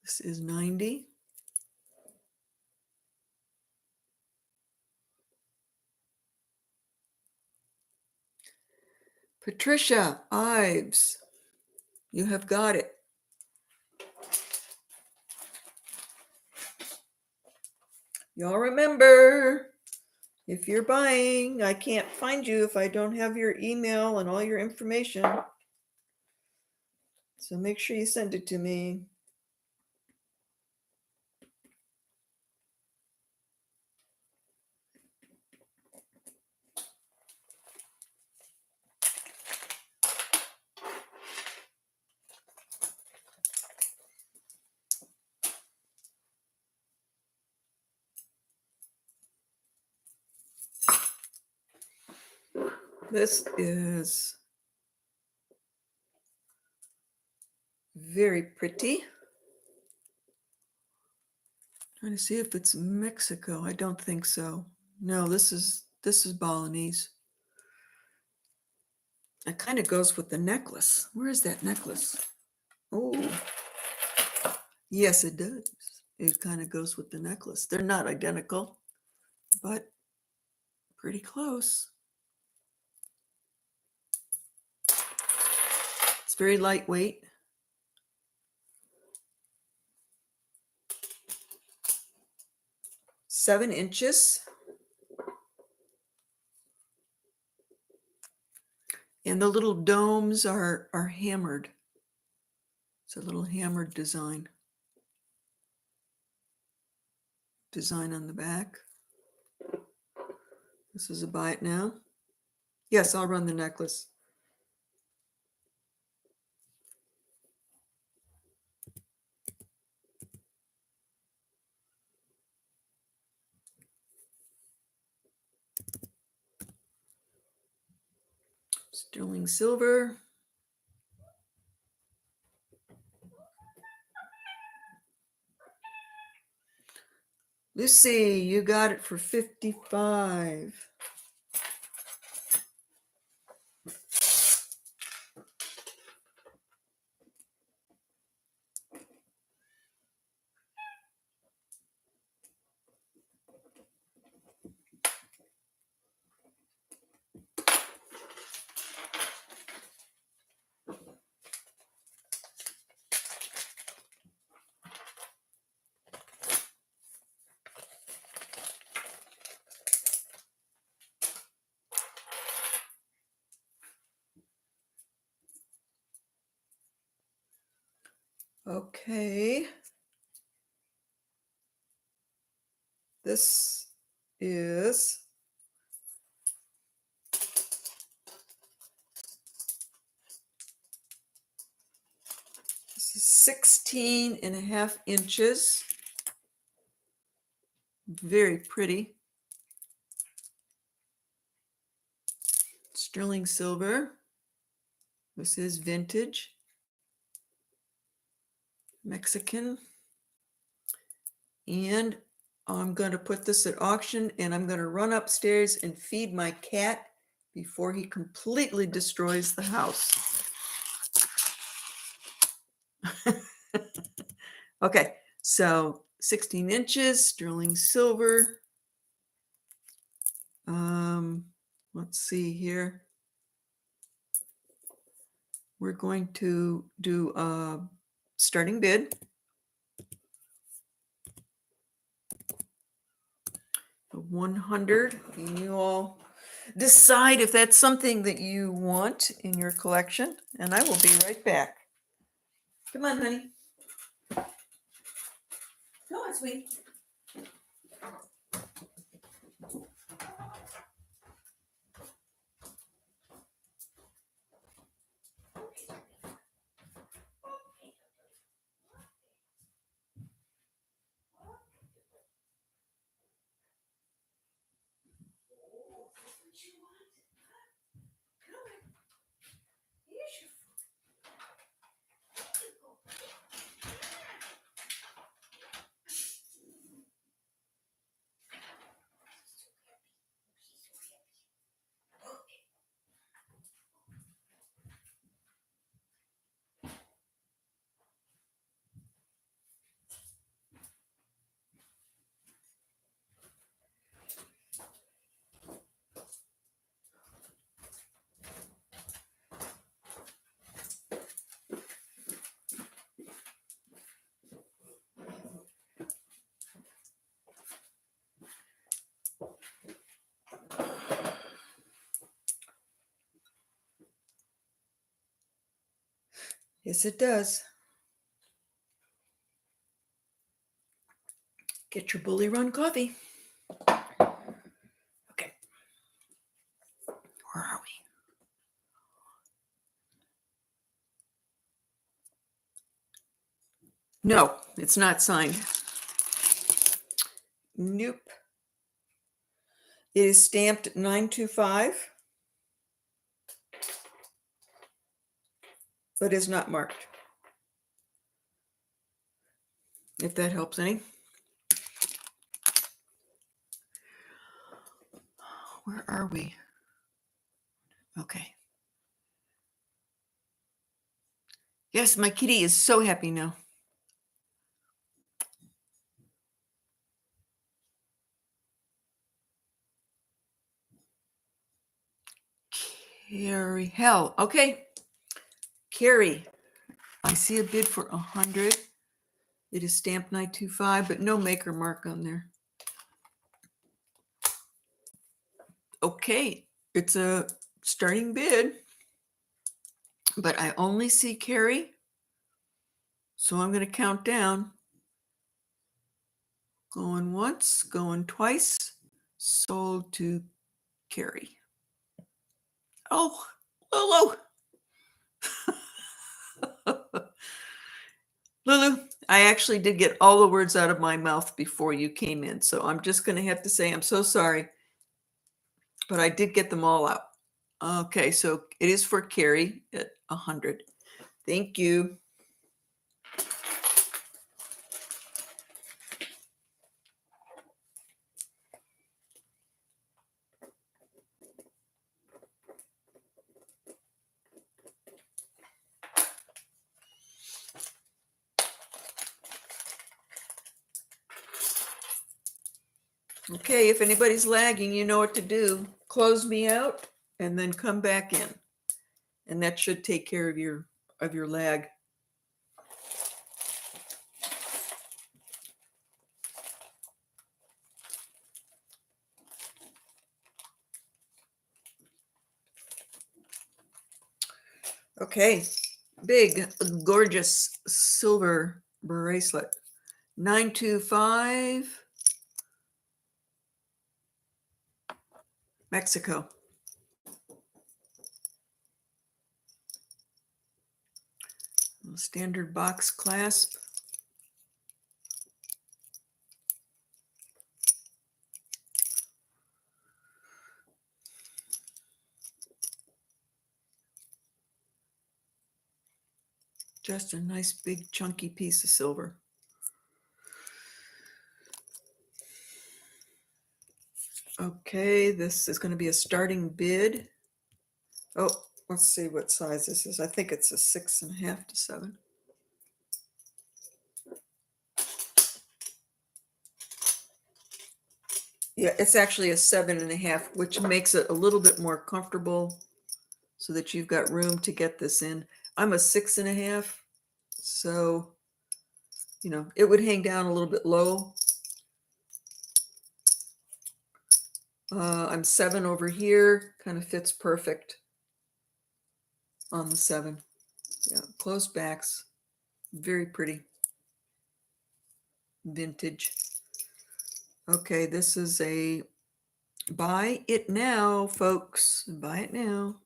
This is 90. Patricia Ives, you have got it. Y'all remember, if you're buying, I can't find you if I don't have your email and all your information. So make sure you send it to me. This is very pretty. Trying to see if it's Mexico. I don't think so. No, this is Balinese. It kind of goes with the necklace. Where is that necklace? Oh, yes, it does. It kind of goes with the necklace. They're not identical, but pretty close. It's very lightweight. Seven inches. And the little domes are hammered. It's a little hammered design. Design on the back. This is a buy it now. Yes, I'll run the necklace. Sterling silver. Lucy, you got it for 55. Okay. This is This is 16 and a half inches. Very pretty. Sterling silver. This is vintage. Mexican. And I'm going to put this at auction, and I'm going to run upstairs and feed my cat before he completely destroys the house. Okay, so 16 inches, sterling silver. Let's see here. We're going to do a starting bid. The 100, and you all decide if that's something that you want in your collection, and I will be right back. Come on, honey. Come on, sweetie. Yes, it does. Get your Bully Run coffee. Okay. Where are we? No, it's not signed. Nope. It is stamped 925, but is not marked. If that helps any. Where are we? Okay. Yes, my kitty is so happy now. Carrie, hell, okay. Carrie, I see a bid for 100. It is stamped 925, but no maker mark on there. Okay, it's a starting bid, but I only see Carrie. So I'm going to count down. Going once, going twice. Sold to Carrie. Oh, Lulu. Lulu, I actually did get all the words out of my mouth before you came in. So I'm just going to have to say I'm so sorry. But I did get them all out. Okay, so it is for Carrie at 100. Thank you. Okay, if anybody's lagging, you know what to do. Close me out and then come back in. And that should take care of your lag. Okay, big, gorgeous silver bracelet. 925. Mexico. Standard box clasp. Just a nice big chunky piece of silver. Okay, this is going to be a starting bid. Oh, let's see what size this is. I think it's a 6.5 to 7. Yeah, it's actually a 7.5, which makes it a little bit more comfortable so that you've got room to get this in. I'm a 6.5, so, you know, it would hang down a little bit low. I'm 7 over here, kind of fits perfect on the 7. Yeah, closed backs, very pretty, vintage. Okay, this is a buy it now, folks. Buy it now.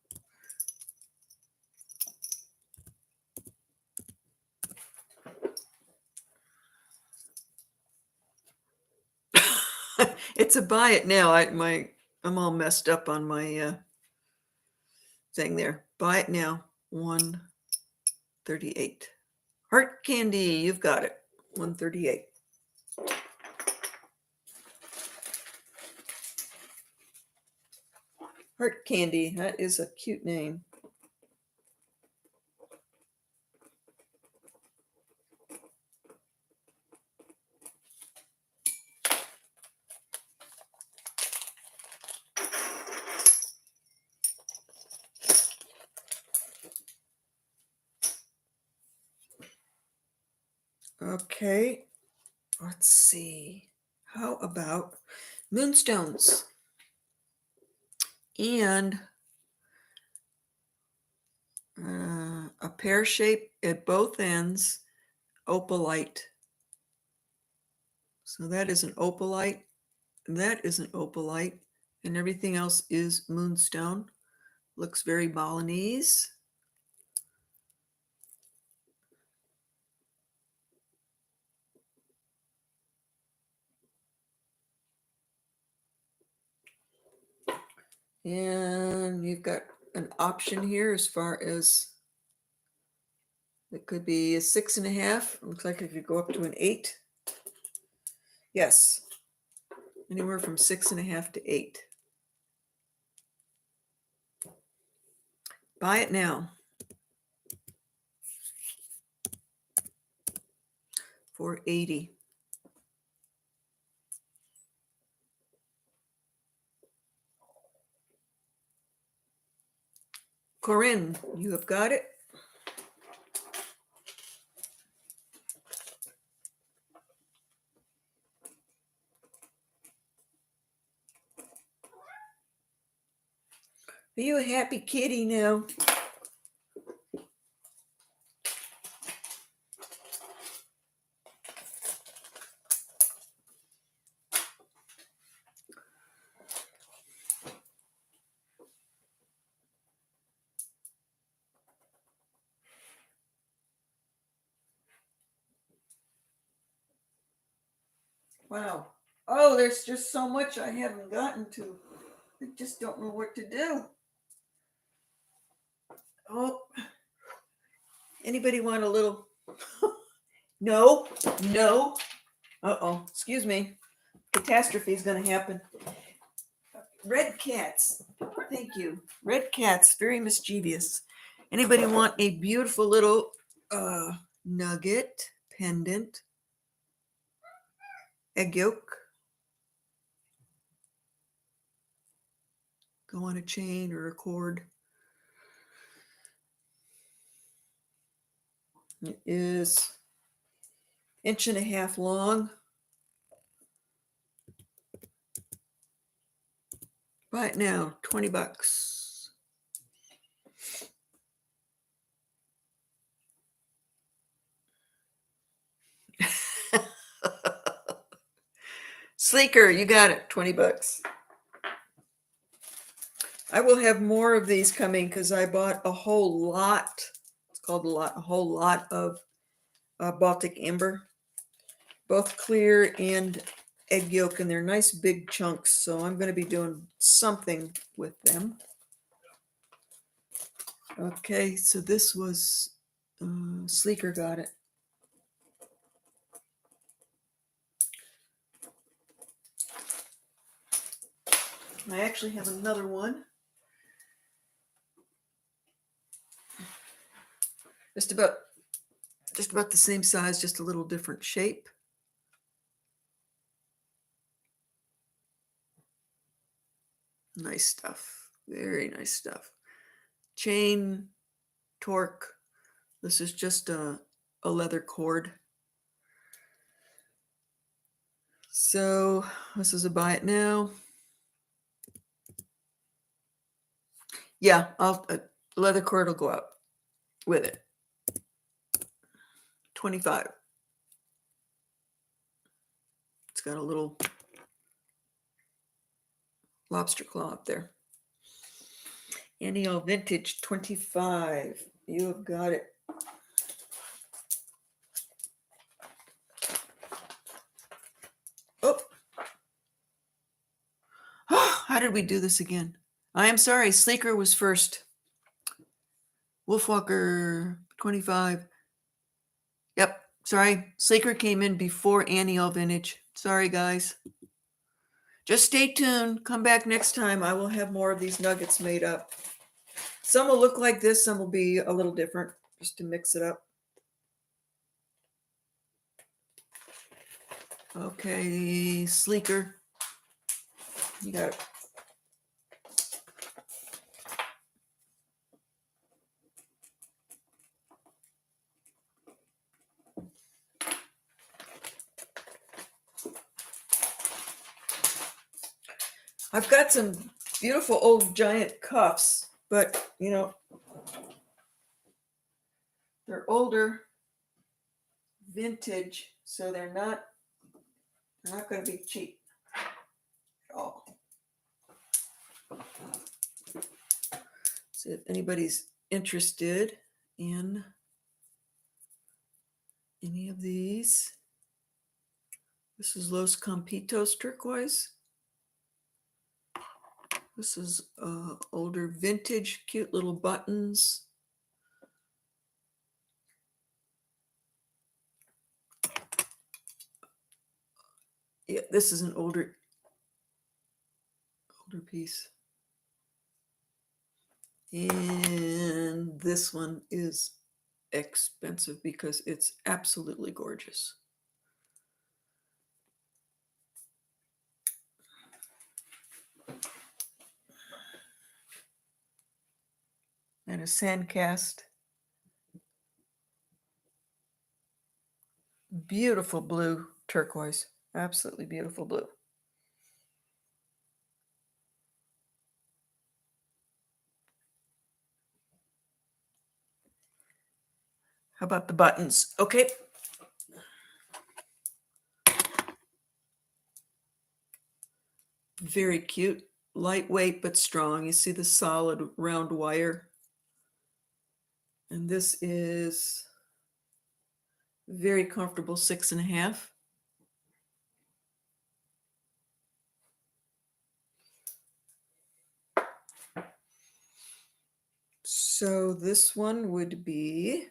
It's a buy it now. I'm all messed up on my thing there. Buy it now. 138. Heart candy, you've got it. 138. Heart candy, that is a cute name. Okay, let's see. How about moonstones? And a pear shape at both ends, opalite. So that is an opalite, that is an opalite, and everything else is moonstone. Looks very Balinese. And you've got an option here as far as it could be a 6.5. Looks like it could go up to an 8. Yes, anywhere from 6.5 to 8. Buy it now. 480. Corinne, you have got it. Are you a happy kitty now? Wow. Oh, there's just so much I haven't gotten to. I just don't know what to do. Oh, anybody want a little? No, no. Uh-oh, excuse me. Catastrophe is going to happen. Red cats. Thank you. Red cats, very mischievous. Anybody want a beautiful little nugget pendant? Egg yolk? Go on a chain or a cord. It is 1.5 inches long. Buy it now, $20. Sleeker, you got it, $20. I will have more of these coming because I bought a whole lot. It's called a whole lot of Baltic amber, both clear and egg yolk, and they're nice big chunks. So I'm going to be doing something with them. Okay, so this was Sleeker got it. I actually have another one. Just about the same size, just a little different shape. Nice stuff. Very nice stuff. Chain, torque. This is just a leather cord. So this is a buy it now. Yeah, leather cord will go out with it. 25. It's got a little lobster claw up there. Annual vintage 25. You have got it. Oh. How did we do this again? I am sorry. Sleeker was first. Wolfwalker 25. Yep. Sorry. Sleeker came in before Annual Vintage. Sorry, guys. Just stay tuned. Come back next time. I will have more of these nuggets made up. Some will look like this. Some will be a little different, just to mix it up. Okay, Sleeker. You got it. I've got some beautiful old giant cuffs, but you know, they're older, vintage, so they're not going to be cheap at all. So if anybody's interested in any of these, this is Los Campitos turquoise. This is older vintage, cute little buttons. Yeah, this is an older piece. And this one is expensive because it's absolutely gorgeous. And a sand cast. Beautiful blue turquoise. Absolutely beautiful blue. How about the buttons? Okay. Very cute. Lightweight but strong. You see the solid round wire. And this is very comfortable 6.5. So this one would be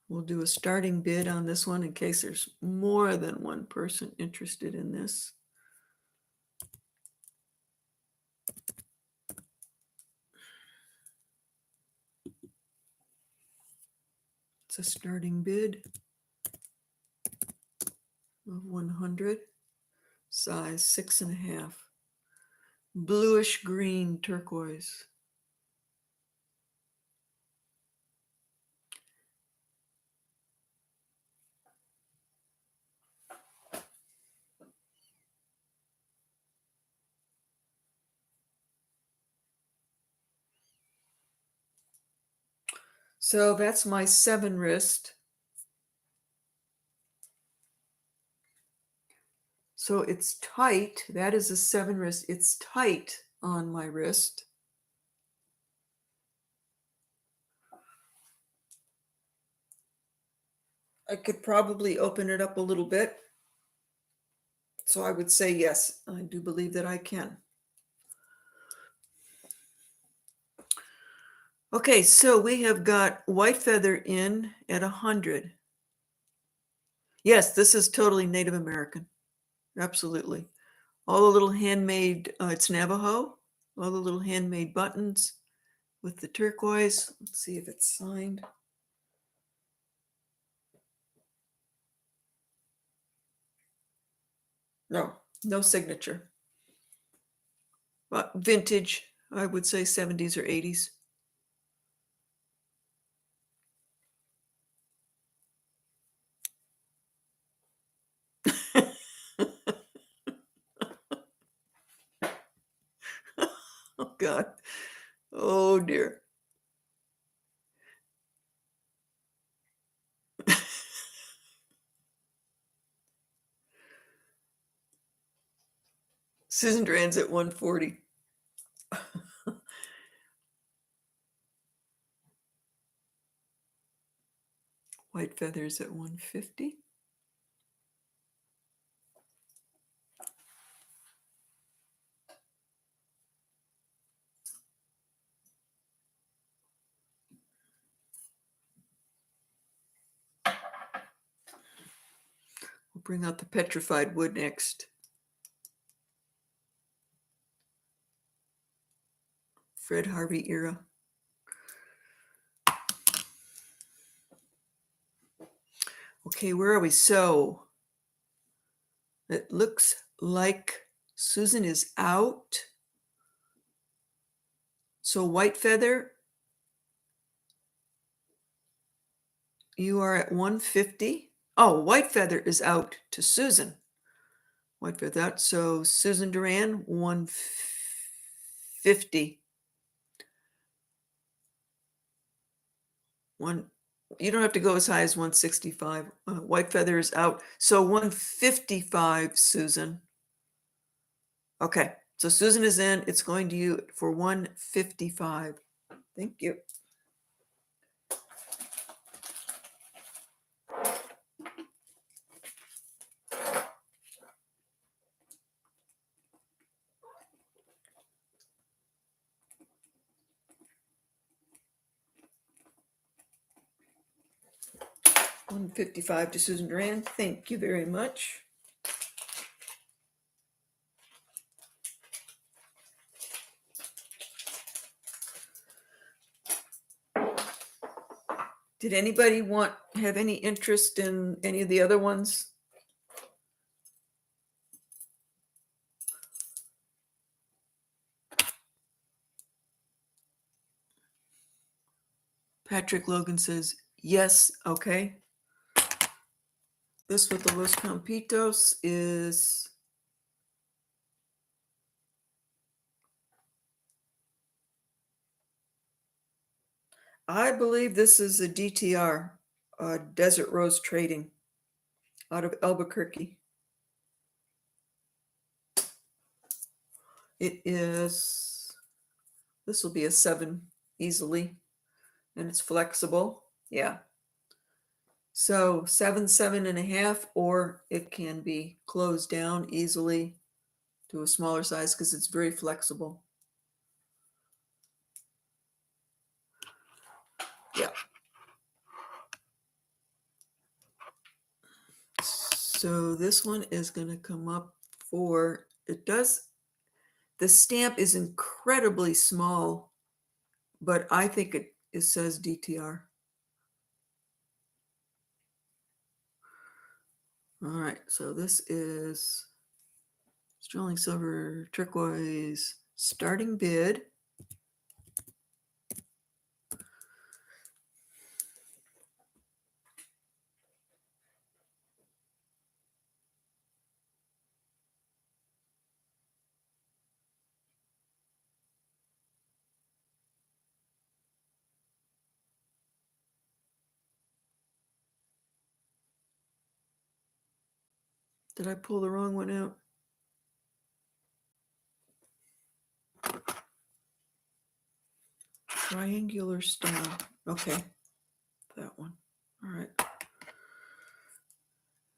we'll do a starting bid on this one in case there's more than one person interested in this. It's a starting bid of 100, size 6.5, bluish green turquoise. So that's my 7 wrist. So it's tight. That is a 7 wrist. It's tight on my wrist. I could probably open it up a little bit. So I would say yes, I do believe that I can. Okay, so we have got white feather in at 100. Yes, this is totally Native American. Absolutely. All the little handmade, it's Navajo, all the little handmade buttons with the turquoise. Let's see if it's signed. No, no signature. But vintage, I would say 70s or 80s. Oh, God. Oh, dear. Susan Duran's at 140. White feathers at 150. We'll bring out the petrified wood next. Fred Harvey era. Okay, where are we? So it looks like Susan is out. So white feather, you are at 150. Oh, white feather is out to Susan. White feather out. So Susan Duran, 150. You don't have to go as high as 165. White feather is out. So 155, Susan. Okay, so Susan is in. It's going to you for 155. Thank you. $155 to Susan Duran. Thank you very much. Did anybody have any interest in any of the other ones? Patrick Logan says, yes, okay. This with the Los Campitos is I believe this is a DTR, Desert Rose Trading, out of Albuquerque. It is, this will be a 7 easily, and it's flexible. Yeah. So 7, 7.5, or it can be closed down easily to a smaller size because it's very flexible. Yeah. So this one is going to come up for, the stamp is incredibly small, but I think it says DTR. All right, so this is sterling silver, turquoise, starting bid. Did I pull the wrong one out? Triangular style. Okay, that one. All right.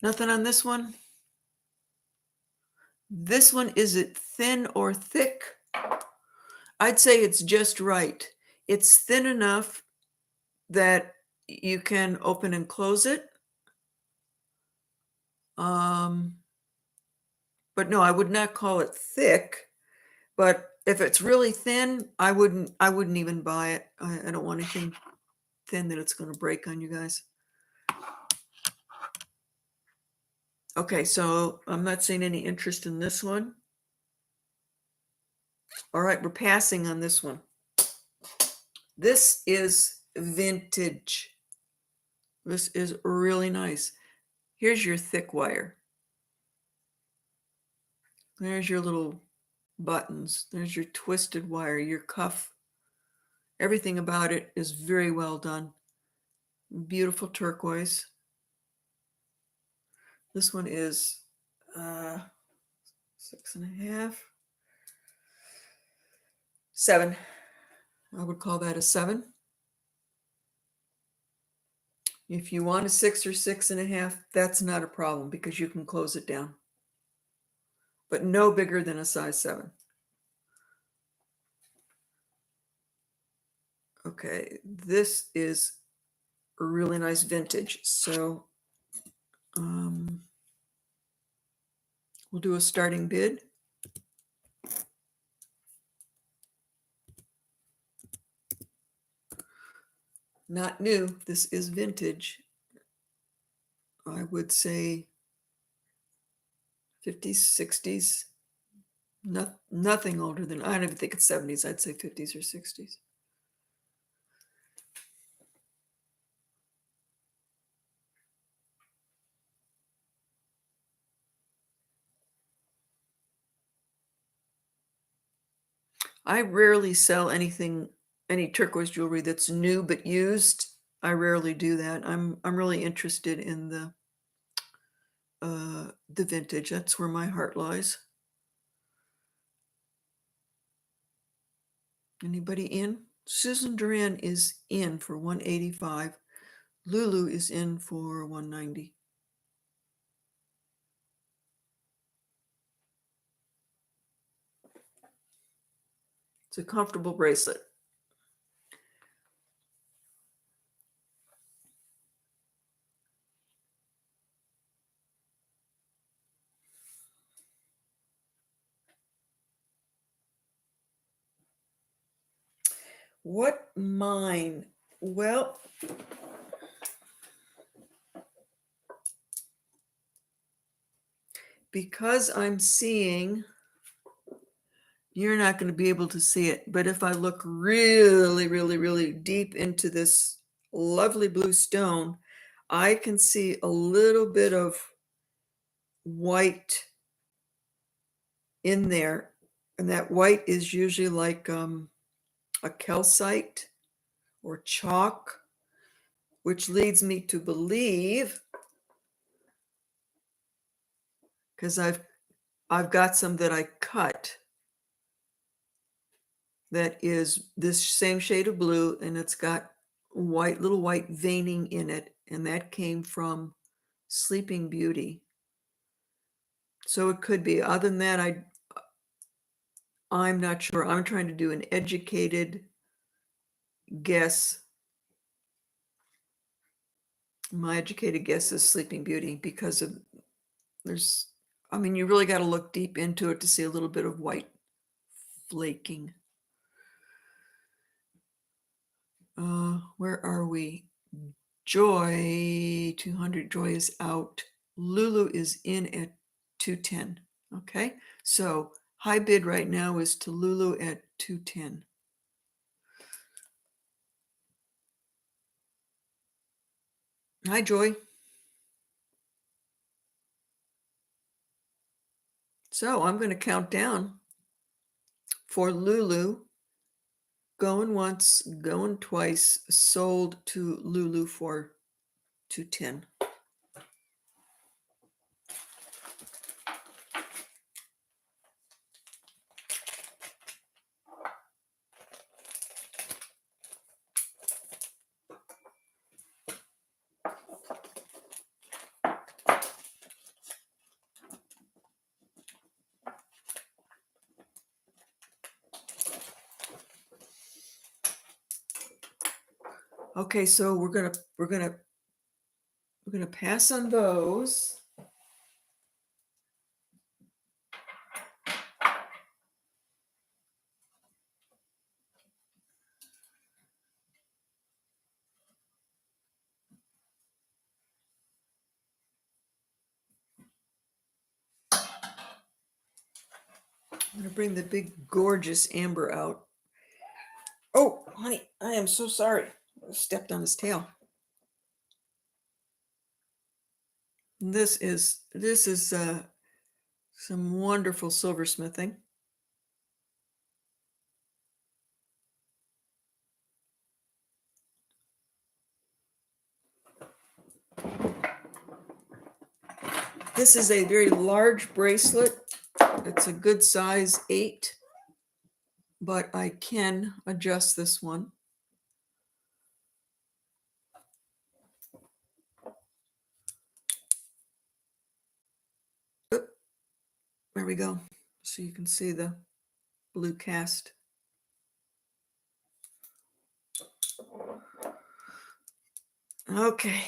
Nothing on this one? This one, is it thin or thick? I'd say it's just right. It's thin enough that you can open and close it. But no, I would not call it thick. But if it's really thin, I wouldn't even buy it. I don't want anything thin that it's going to break on you guys. Okay, so I'm not seeing any interest in this one. All right, we're passing on this one. This is vintage. This is really nice. Here's your thick wire. There's your little buttons. There's your twisted wire, your cuff. Everything about it is very well done. Beautiful turquoise. This one is 6.5, 7. I would call that a 7. If you want a 6 or 6.5, that's not a problem because you can close it down. But no bigger than a size 7. Okay, this is a really nice vintage. So we'll do a starting bid. Not new. This is vintage. I would say 50s, 60s. Nothing older than, I don't even think it's 70s. I'd say 50s or 60s. I rarely sell any turquoise jewelry that's new but used. I rarely do that. I'm really interested in the vintage. That's where my heart lies. Anybody in? Susan Duran is in for 185. Lulu is in for 190. It's a comfortable bracelet. What mine? Well, because I'm seeing, you're not going to be able to see it, but if I look really, really, really deep into this lovely blue stone, I can see a little bit of white in there. And that white is usually like a calcite or chalk, which leads me to believe, because I've got some that I cut that is this same shade of blue, and it's got little white veining in it, and that came from Sleeping Beauty. So it could be. Other than that, I'm not sure. I'm trying to do an educated guess. My educated guess is Sleeping Beauty because of you really got to look deep into it to see a little bit of white flaking. Where are we? Joy 200. Joy is out. Lulu is in at 210. Okay, so high bid right now is to Lulu at 210. Hi, Joy. So I'm going to count down for Lulu. Going once, going twice, sold to Lulu for 210. Okay, so we're gonna pass on those. I'm going to bring the big, gorgeous amber out. Oh, honey, I am so sorry. I stepped on his tail. This is some wonderful silversmithing. This is a very large bracelet. It's a good size 8, but I can adjust this one. Oop, there we go. So you can see the blue cast. Okay.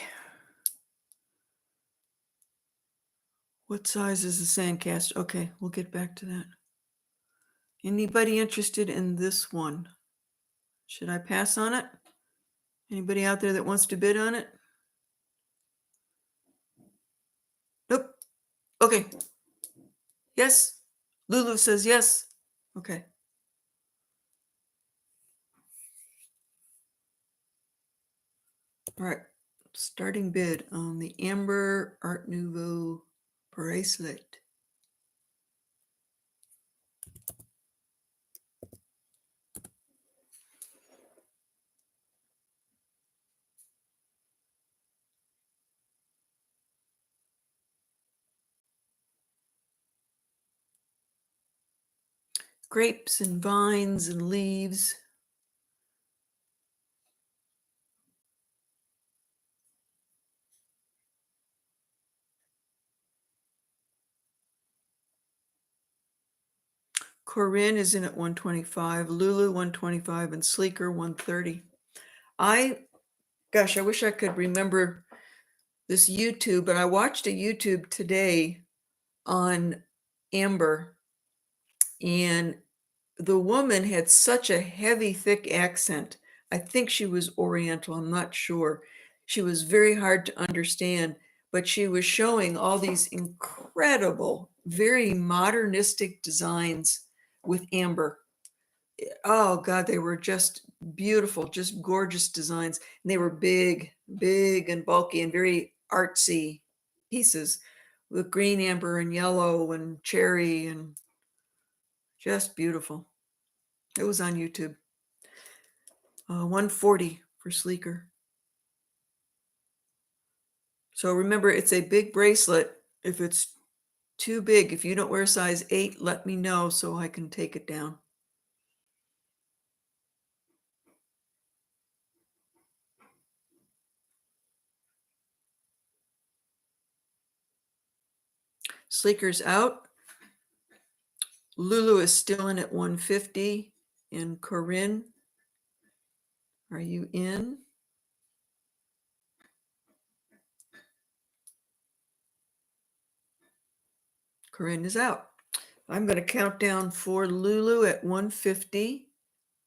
What size is the sand cast? Okay, we'll get back to that. Anybody interested in this one? Should I pass on it? Anybody out there that wants to bid on it? Nope. Okay. Yes. Lulu says yes. Okay. All right. Starting bid on the Amber Art Nouveau bracelet. Grapes and vines and leaves. Corinne is in at 125, Lulu 125, and Sleeker 130. I wish I could remember this YouTube, but I watched a YouTube today on amber, and the woman had such a heavy, thick accent. I think she was Oriental, I'm not sure. She was very hard to understand, but she was showing all these incredible, very modernistic designs with amber. Oh God, they were just beautiful, just gorgeous designs. And they were big, big and bulky and very artsy pieces with green, amber, and yellow and cherry, and just beautiful. It was on YouTube. 140 for Sleeker. So remember, it's a big bracelet. If it's too big, if you don't wear size 8, let me know so I can take it down. Sleeker's out. Lulu is still in at 150. And Corinne, are you in? Corinne is out. I'm going to count down for Lulu at 150.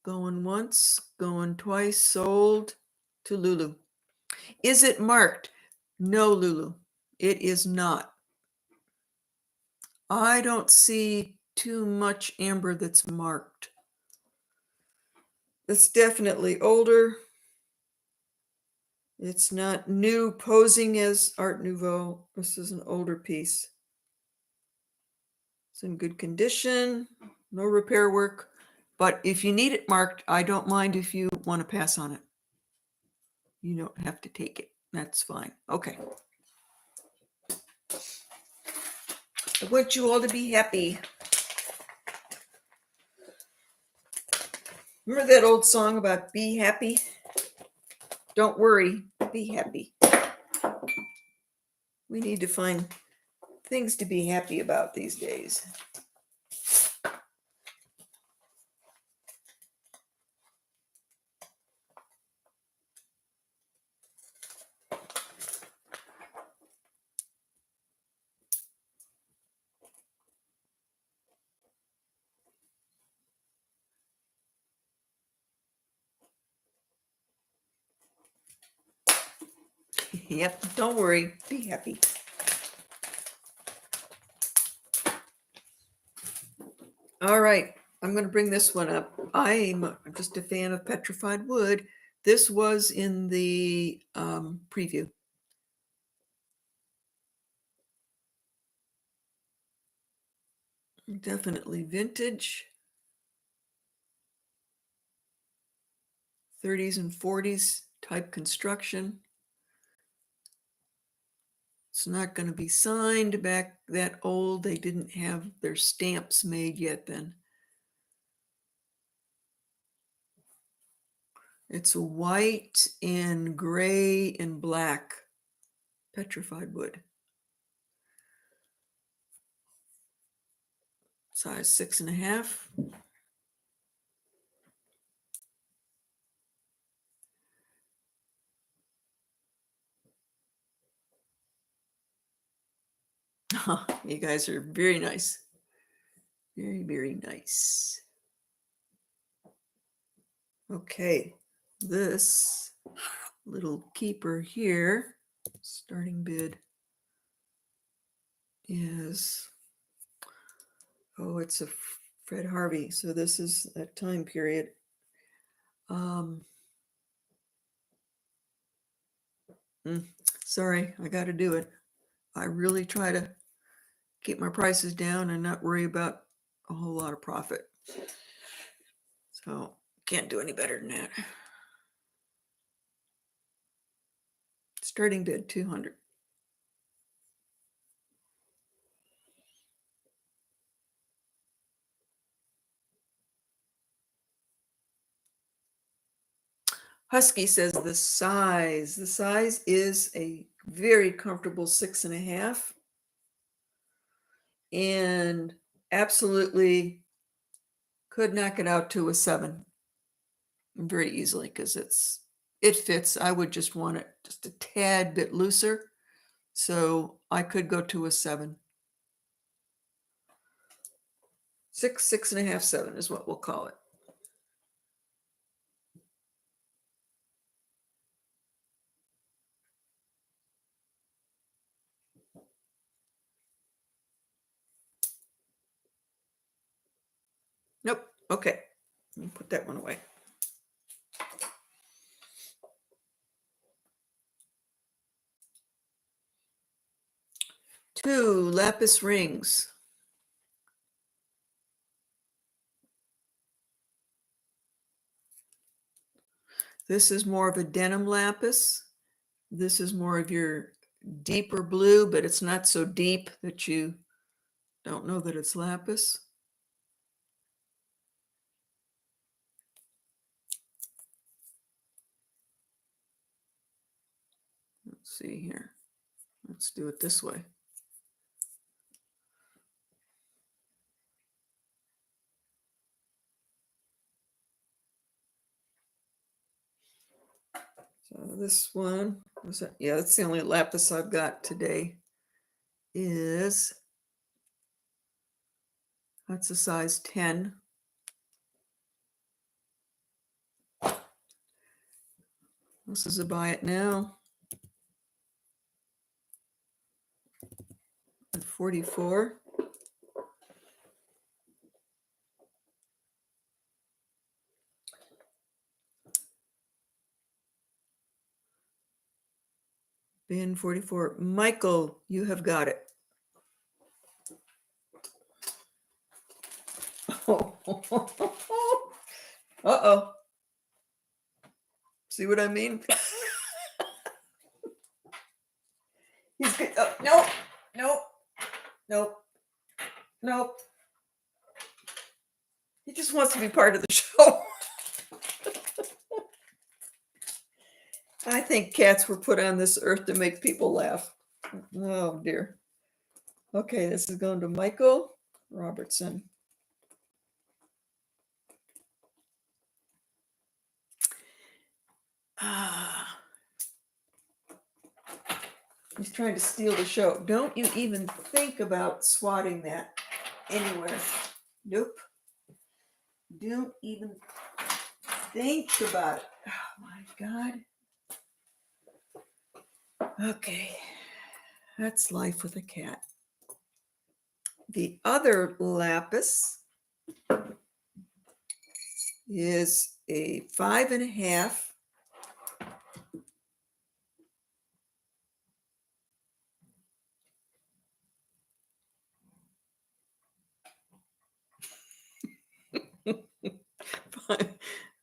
Going once, going twice, sold to Lulu. Is it marked? No, Lulu, it is not. I don't see too much amber that's marked. It's definitely older. It's not new, posing as Art Nouveau. This is an older piece. It's in good condition, no repair work. But if you need it marked, I don't mind if you want to pass on it. You don't have to take it. That's fine. Okay. I want you all to be happy. Remember that old song about be happy? Don't worry, be happy. We need to find things to be happy about these days. Yep, don't worry, be happy. All right, I'm going to bring this one up. I'm just a fan of petrified wood. This was in the preview. Definitely vintage. 30s and 40s type construction. It's not going to be signed back that old. They didn't have their stamps made yet then. It's white and gray and black petrified wood. Size 6.5. You guys are very nice. Very, very nice. Okay, this little keeper here, starting bid is, oh, it's a Fred Harvey. So this is that time period. Sorry, I got to do it. I really try to keep my prices down and not worry about a whole lot of profit. So can't do any better than that. Starting bid 200. Husky says the size is a very comfortable 6.5 and absolutely could knock it out to a 7 very easily because it fits. I would just want it just a tad bit looser. So I could go to a 7. 6, 6.5, 7 is what we'll call it. Nope. Okay. Let me put that one away. Two lapis rings. This is more of a denim lapis. This is more of your deeper blue, but it's not so deep that you don't know that it's lapis. Let's see here. Let's do it this way. So this one, was that? Yeah, that's the only lapis I've got today. That's a size 10. This is a buy it now. At 44. Bin 44. Michael, you have got it. Uh-oh. See what I mean? He's good. Oh, nope. Nope. Nope. Nope. He just wants to be part of the show. I think cats were put on this earth to make people laugh. Oh, dear. Okay, this is going to Michael Robertson. He's trying to steal the show. Don't you even think about swatting that anywhere. Nope. Don't even think about it. Oh, my God. Okay. That's life with a cat. The other lapis is a 5.5.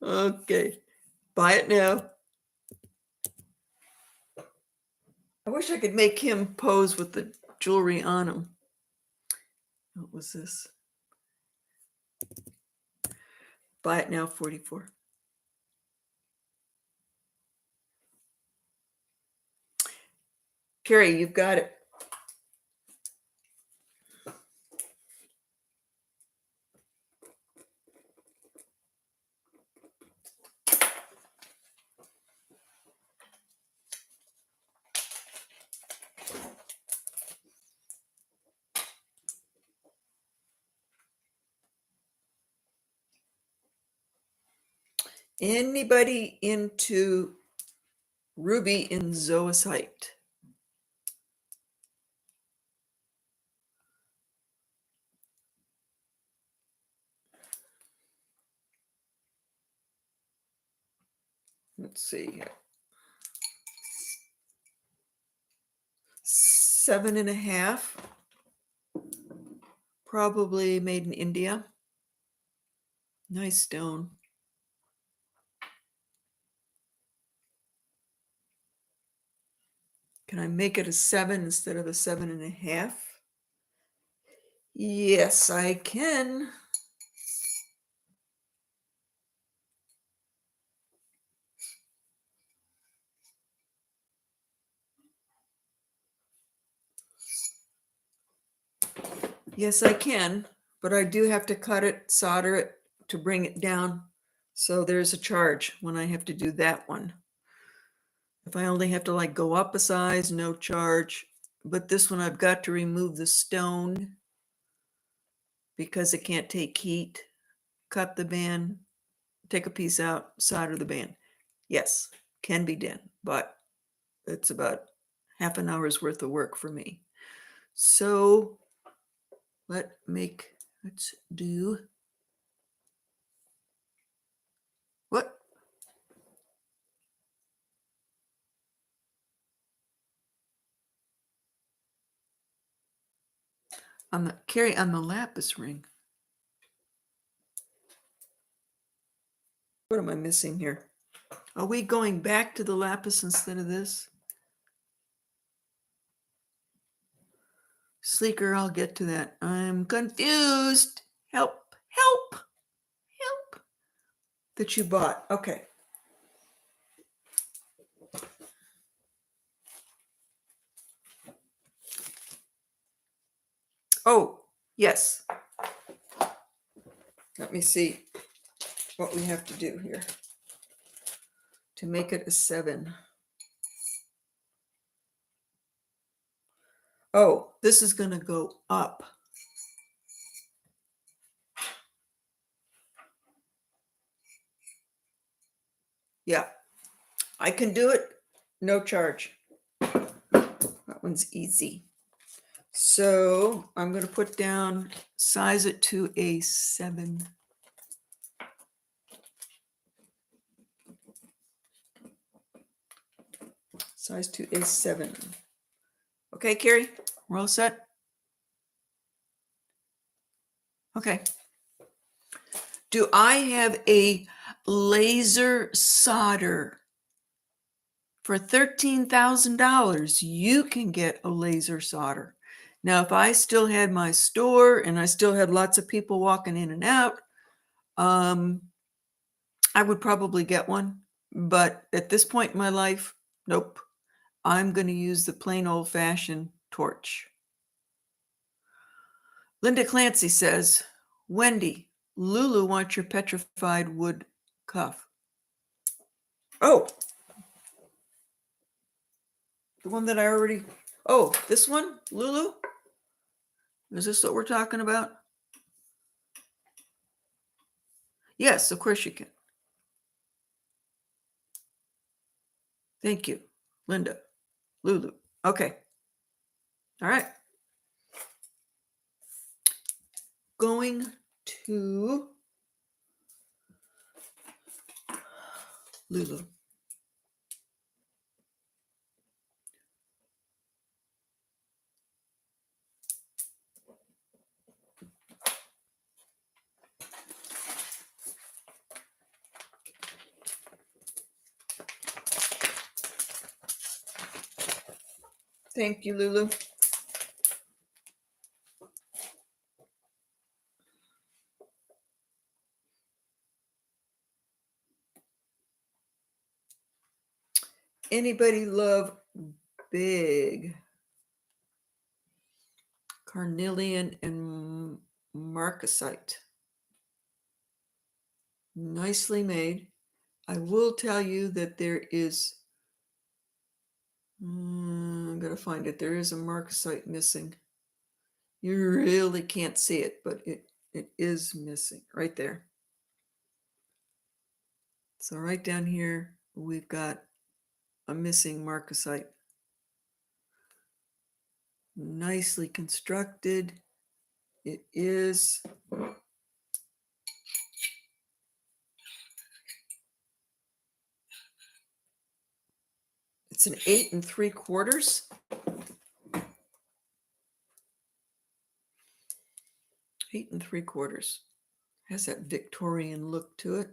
Okay, buy it now. I wish I could make him pose with the jewelry on him. What was this? Buy it now, 44. Carrie, you've got it. Anybody into ruby in zoisite? Let's see here. 7.5. Probably made in India. Nice stone. Can I make it a 7 instead of a 7.5? Yes, I can. Yes, I can, but I do have to cut it, solder it to bring it down. So there's a charge when I have to do that one. If I only have to like go up a size, no charge. But this one I've got to remove the stone because it can't take heat. Cut the band, take a piece out, solder the band. Yes, can be done, but it's about half an hour's worth of work for me. So let's do what? Carry on the lapis ring. What am I missing here? Are we going back to the lapis instead of this? Sleeker, I'll get to that. I'm confused. Help, help, help. That you bought. Okay. Oh, yes. Let me see what we have to do here to make it a 7. Oh, this is going to go up. Yeah, I can do it. No charge. That one's easy. So I'm going to put down, size it to a 7. Size to a 7. Okay, Carrie, we're all set? Okay. Do I have a laser solder? For $13,000, you can get a laser solder. Now, if I still had my store and I still had lots of people walking in and out, I would probably get one. But at this point in my life, nope. I'm going to use the plain old-fashioned torch. Linda Clancy says, Wendy, Lulu wants your petrified wood cuff. Oh, the one that I already, oh, this one, Lulu? Is this what we're talking about? Yes, of course you can. Thank you, Linda. Lulu. Okay. All right. Going to Lulu. Thank you, Lulu. Anybody love big carnelian and marcasite? Nicely made. I will tell you that there is, I'm going to find it. There is a marcasite missing. You really can't see it, but it is missing right there. So right down here, we've got a missing marcasite. Nicely constructed. It is. It's an 8 3/4. 8 3/4. Has that Victorian look to it.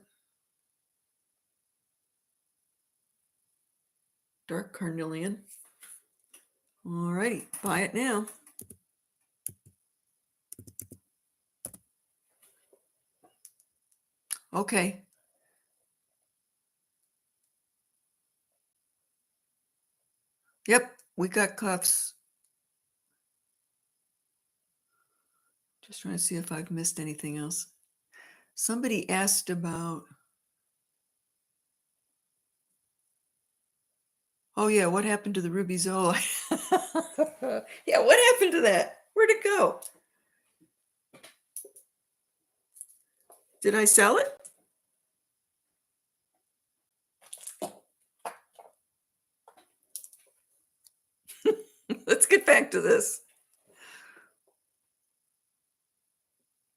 Dark carnelian. All righty, buy it now. Okay. Yep, we got cuffs. Just trying to see if I've missed anything else. Somebody asked about, oh yeah, what happened to the ruby zoa? Yeah, what happened to that? Where'd it go? Did I sell it? Let's get back to this.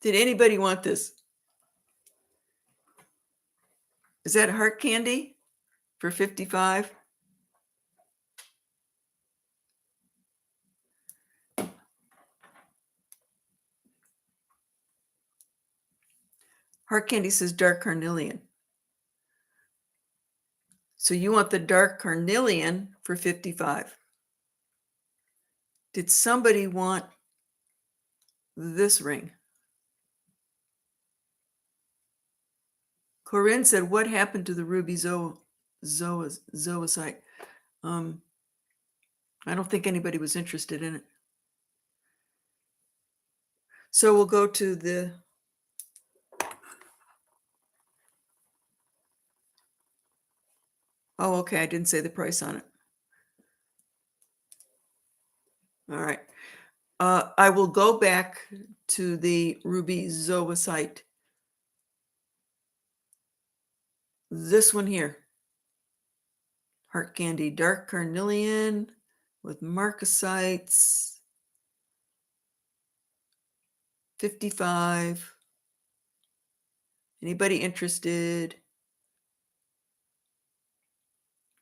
Did anybody want this? Is that heart candy for 55? Heart candy says dark carnelian. So you want the dark carnelian for 55. Did somebody want this ring? Corinne said, what happened to the ruby zoisite? I don't think anybody was interested in it. So we'll go to the, oh, okay, I didn't say the price on it. All right. I will go back to the ruby zoisite. This one here. Heart candy, dark carnelian with marcasites. 55. Anybody interested?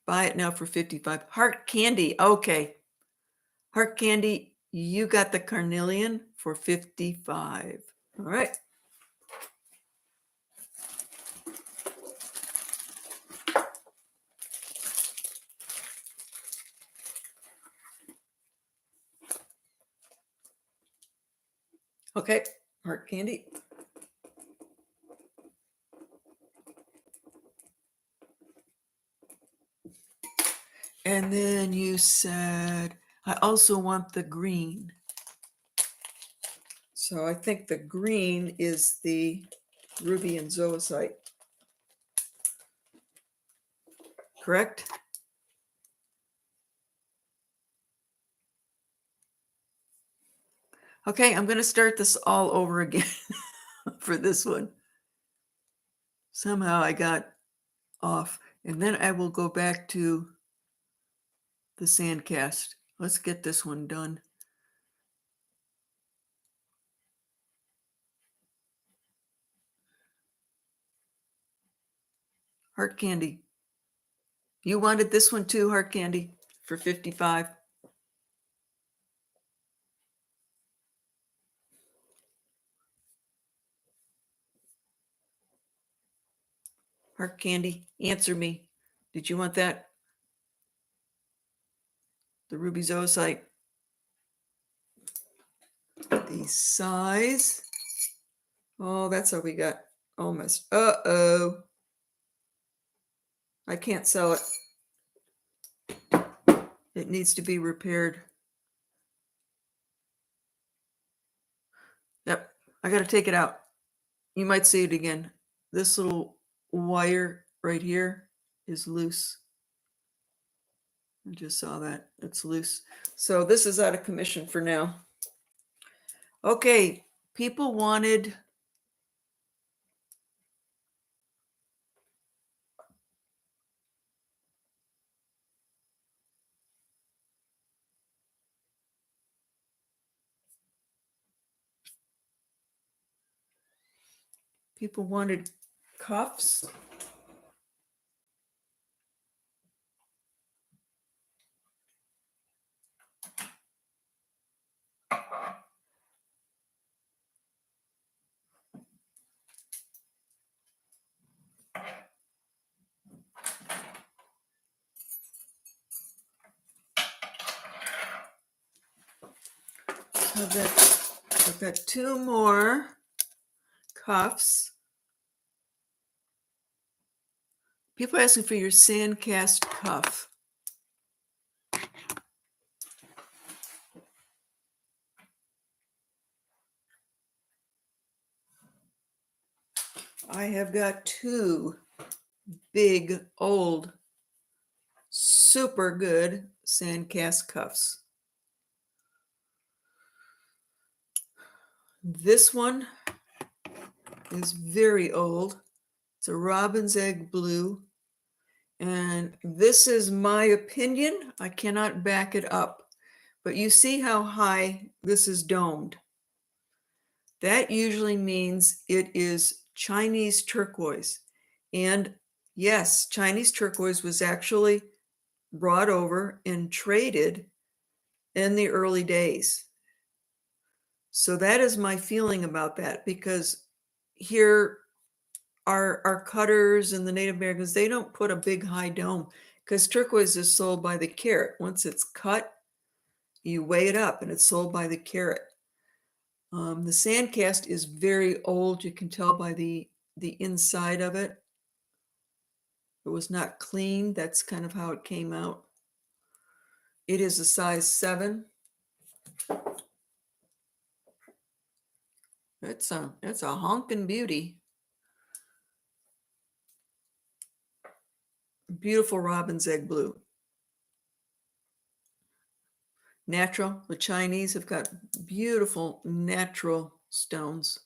Buy it now for 55. Heart candy. Okay. Heart candy, you got the carnelian for 55. All right. Okay. Heart candy. And then you said, I also want the green. So I think the green is the ruby and zoisite. Correct? Okay, I'm going to start this all over again for this one. Somehow I got off. And then I will go back to the sand cast. Let's get this one done. Heart Candy. You wanted this one too, Heart Candy, for 55. Heart Candy, answer me. Did you want that? The ruby zoisite. The size. Oh, that's all we got. Almost. Uh-oh. I can't sell it. It needs to be repaired. Yep. I got to take it out. You might see it again. This little wire right here is loose. I just saw that. It's loose. So this is out of commission for now. Okay. People wanted cuffs. I've got two more cuffs. People are asking for your sand cast cuff. I have got two big, old, super good sand cast cuffs. This one is very old. It's a robin's egg blue. And this is my opinion. I cannot back it up. But you see how high this is domed. That usually means it is Chinese turquoise. And yes, Chinese turquoise was actually brought over and traded in the early days. So that is my feeling about that, because here our cutters and the Native Americans, they don't put a big high dome because turquoise is sold by the carat. Once it's cut, you weigh it up and it's sold by the carat. The sand cast is very old. You can tell by the inside of it. It was not clean. That's kind of how it came out. It is a size 7. It's a honkin' beauty. Beautiful robin's egg blue. Natural. The Chinese have got beautiful natural stones.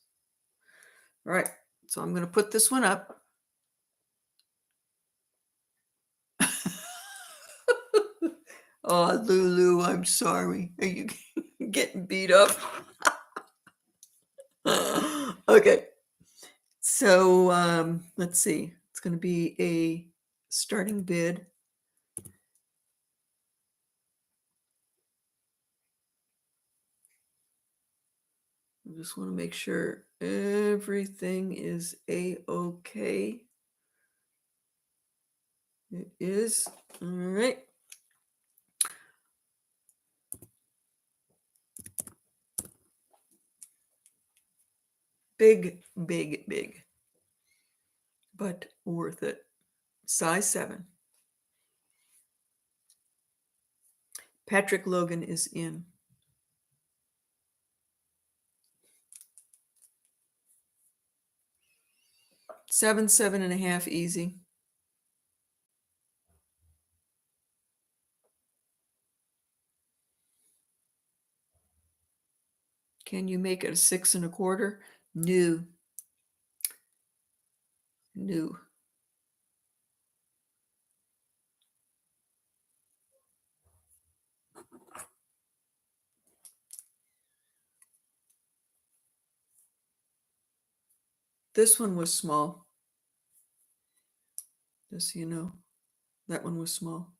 All right, so I'm going to put this one up. Oh, Lulu, I'm sorry. Are you getting beat up? Okay. So let's see. It's going to be a starting bid. I just want to make sure everything is a-okay. It is. All right. Big, big, big, but worth it. Size 7. Patrick Logan is in. 7.5 easy. Can you make it a 6 1/4? No. No. This one was small. Just so you know, that one was small.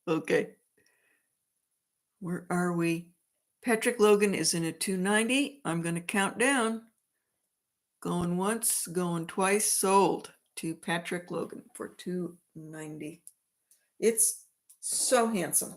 Okay. Where are we? Patrick Logan is in a 290. I'm going to count down. Going once, going twice, sold to Patrick Logan for 290. It's so handsome.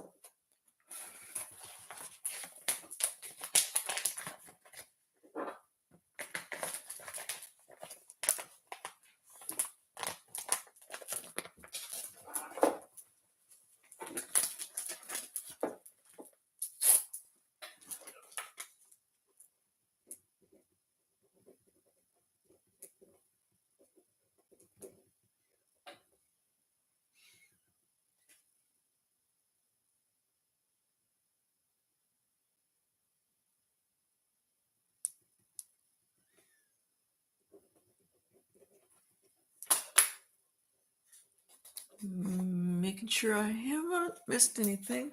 Making sure I haven't missed anything.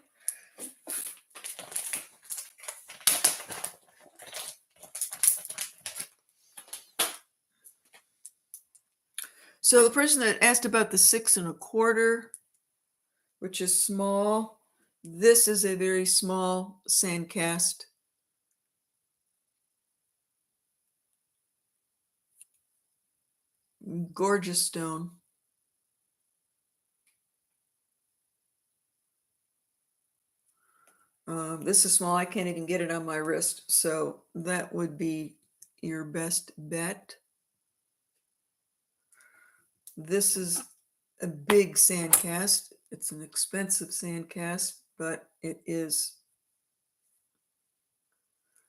So the person that asked about the 6 1/4, which is small, this is a very small sand cast. Gorgeous stone. This is small. I can't even get it on my wrist. So that would be your best bet. This is a big sand cast. It's an expensive sand cast, but it is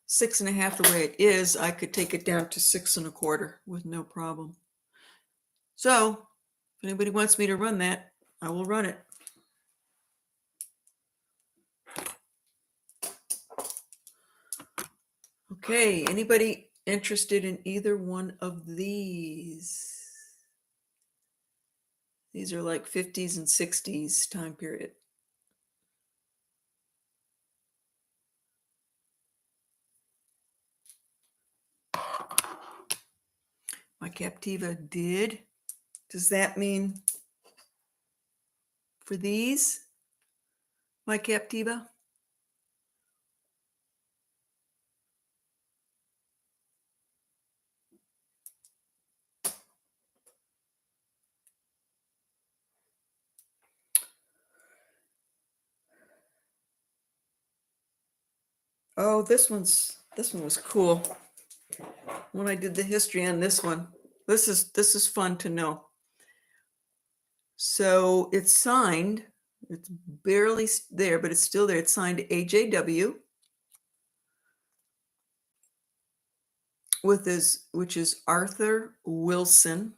6 1/2 the way it is. I could take it down to 6 1/4 with no problem. So if anybody wants me to run that, I will run it. Okay, anybody interested in either one of these? These are like 50s and 60s time period. My Captiva did. Does that mean for these, my Captiva? Oh, this one was cool. When I did the history on this one, this is fun to know. So it's signed. It's barely there, but it's still there. It's signed AJW which is Arthur Wilson.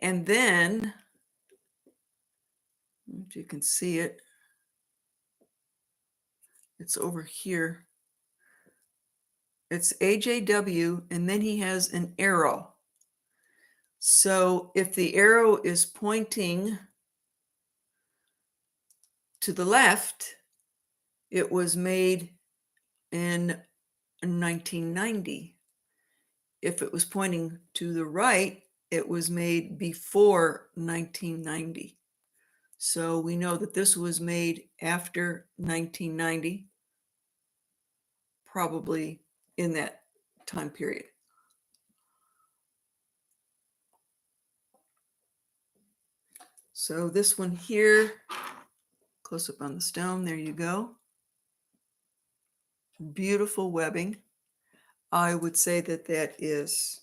And then, if you can see it, it's over here. It's AJW, and then he has an arrow. So if the arrow is pointing to the left, it was made in 1990. If it was pointing to the right, it was made before 1990. So we know that this was made after 1990, probably in that time period. So this one here, close up on the stone, there you go. Beautiful webbing. I would say that that is,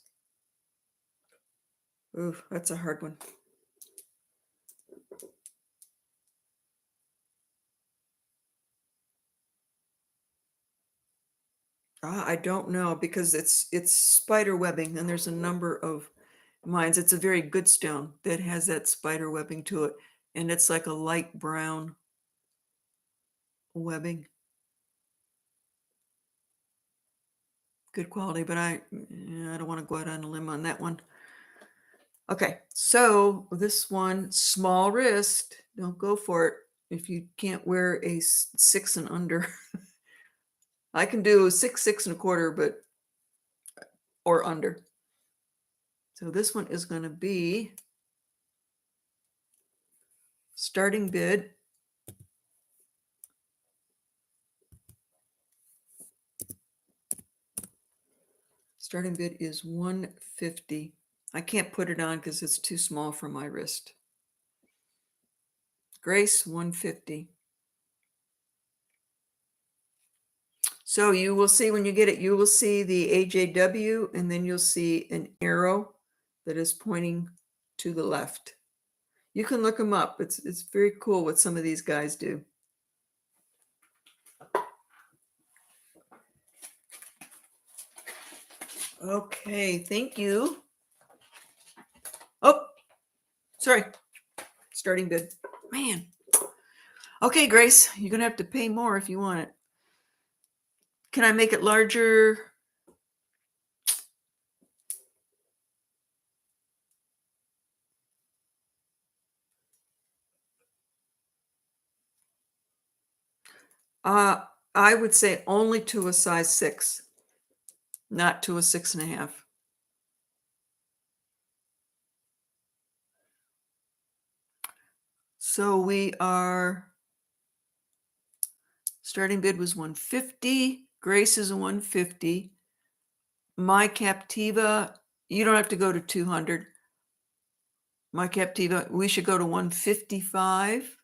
ooh, that's a hard one. I don't know, because it's spider webbing, and there's a number of mines. It's a very good stone that has that spider webbing to it, and it's like a light brown webbing. Good quality, but I don't want to go out on a limb on that one. Okay, so this one, small wrist, don't go for it. if you can't wear a 6 and under. I can do 6, 6 1/4, but or under. So this one is going to be starting bid. Starting bid is 150. I can't put it on because it's too small for my wrist. Grace, 150. So you will see when you get it, you will see the AJW, and then you'll see an arrow that is pointing to the left. You can look them up. It's very cool what some of these guys do. Okay, thank you. Oh, sorry. Starting bid. Man. Okay, Grace, you're going to have to pay more if you want it. Can I make it larger? I would say only to a size 6, not to a 6.5. So we are, starting bid was 150. Grace is a 150. My Captiva, you don't have to go to 200. My Captiva, we should go to 155.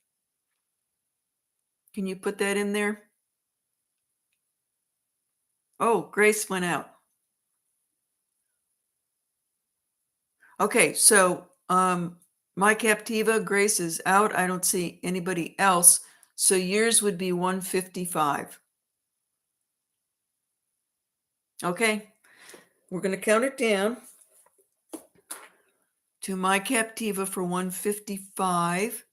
Can you put that in there? Oh, Grace went out. Okay, so my Captiva, Grace is out. I don't see anybody else. So yours would be 155. Okay, we're going to count it down to my Captiva for 155.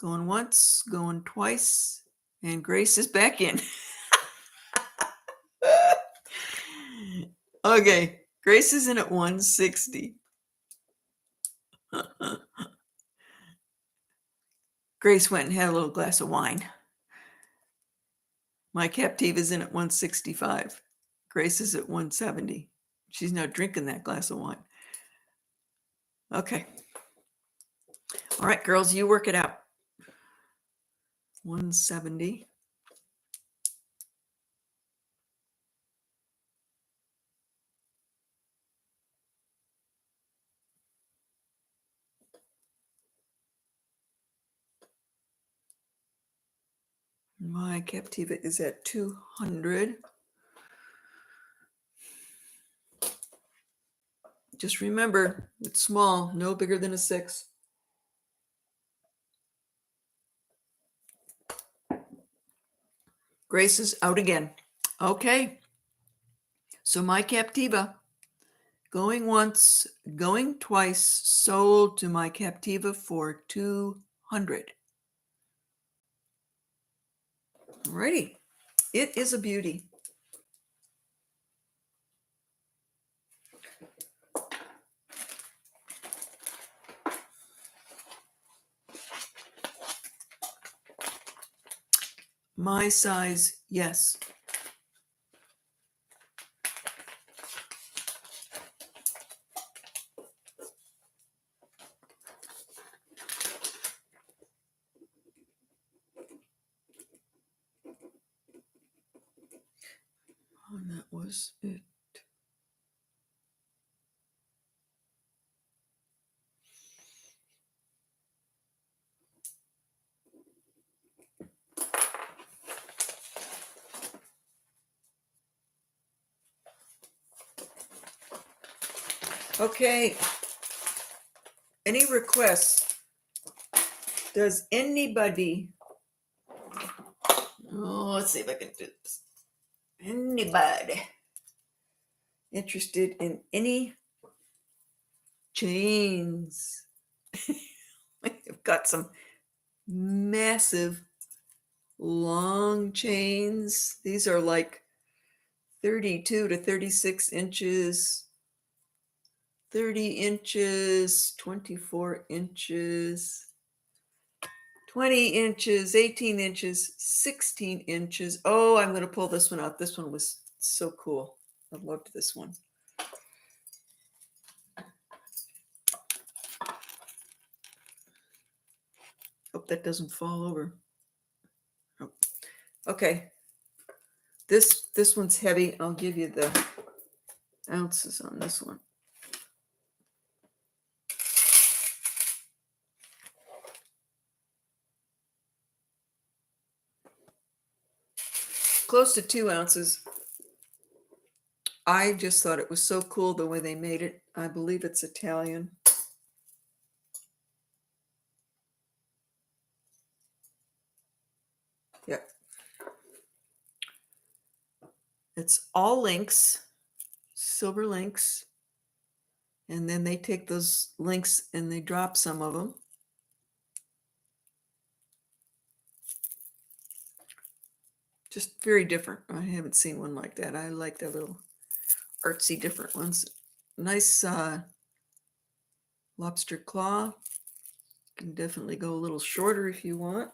Going once, going twice, and Grace is back in. Okay, Grace is in at 160. Grace went and had a little glass of wine. My Captiva is in at 165. Grace is at 170. She's now drinking that glass of wine. Okay. All right, girls, you work it out. 170. My Captiva is at 200. Just remember, it's small, no bigger than a 6. Grace is out again. Okay. So my Captiva, going once, going twice, sold to my Captiva for 200. Alrighty. It is a beauty. My size, yes. And that was it. Okay. Any requests? Does anybody, let's see if I can do this. Anybody interested in any chains? I've got some massive long chains. These are like 32 to 36 inches, 30 inches, 24 inches, 20 inches, 18 inches, 16 inches. Oh, I'm going to pull this one out. This one was so cool. I loved this one. Hope that doesn't fall over. Oh. Okay. This one's heavy. I'll give you the ounces on this one. Close to 2 ounces. I just thought it was so cool the way they made it. I believe it's Italian. Yep. It's all links, silver links. And then they take those links and they drop some of them. Just very different. I haven't seen one like that. I like the little artsy different ones. Nice lobster claw. Can definitely go a little shorter if you want.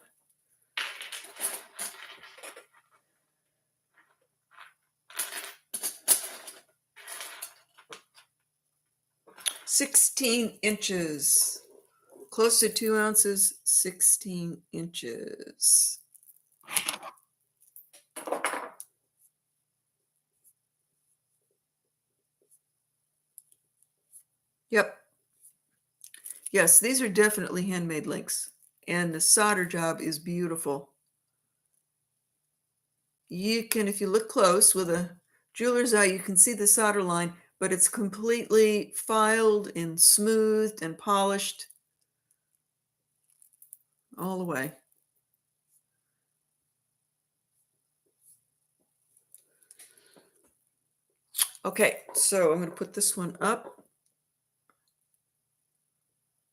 $16 close to 2 ounces, 16 inches. Yep. Yes, these are definitely handmade links, and the solder job is beautiful. You can, if you look close with a jeweler's eye, you can see the solder line, but it's completely filed and smoothed and polished all the way. Okay, so I'm going to put this one up.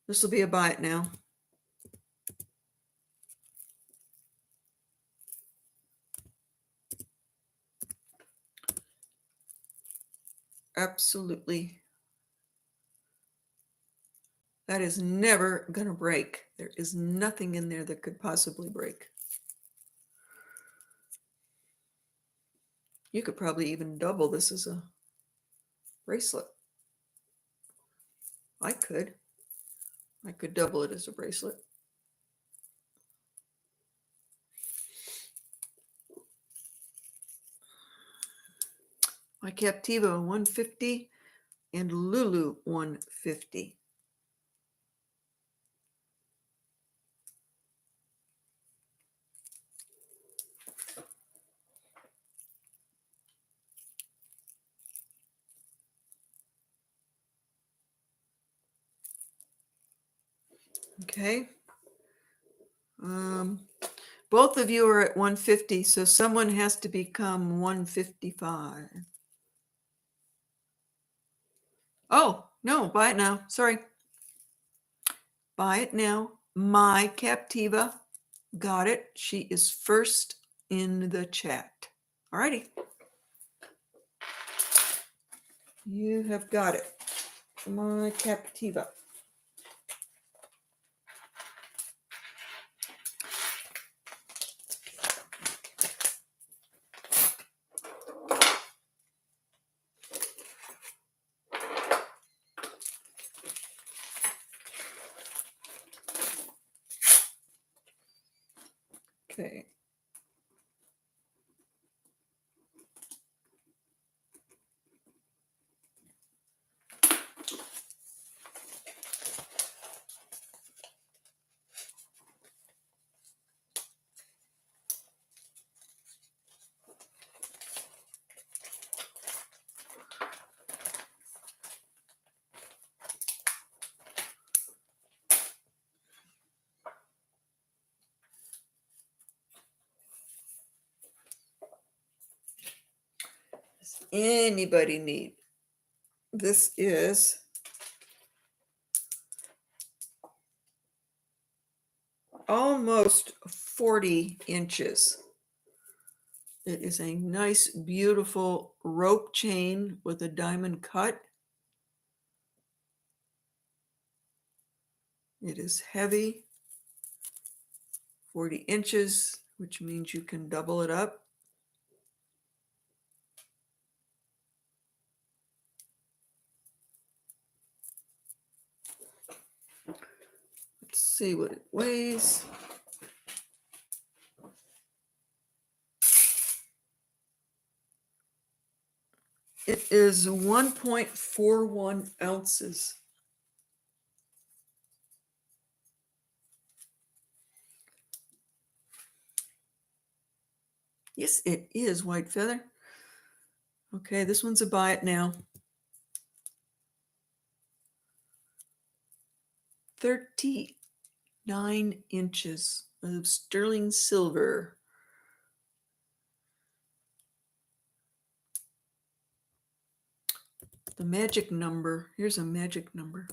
This will be a buy it now. Absolutely. That is never going to break. There is nothing in there that could possibly break. You could probably even double this as a bracelet. I could. I could double it as a bracelet. My Captiva 150 and Lulu 150. Okay. Both of you are at 150, so someone has to become 155. Oh, no, buy it now. Sorry. Buy it now. My Captiva got it. She is first in the chat. All righty. You have got it. My Captiva. Okay. Does anybody need? This is almost 40 inches. It is a nice, beautiful rope chain with a diamond cut. It is heavy. 40 inches, which means you can double it up. Let's see what it weighs. It is 1.41 ounces. Yes, it is white feather. Okay, this one's a buy it now. 39 inches of sterling silver. The magic number, here's a magic number.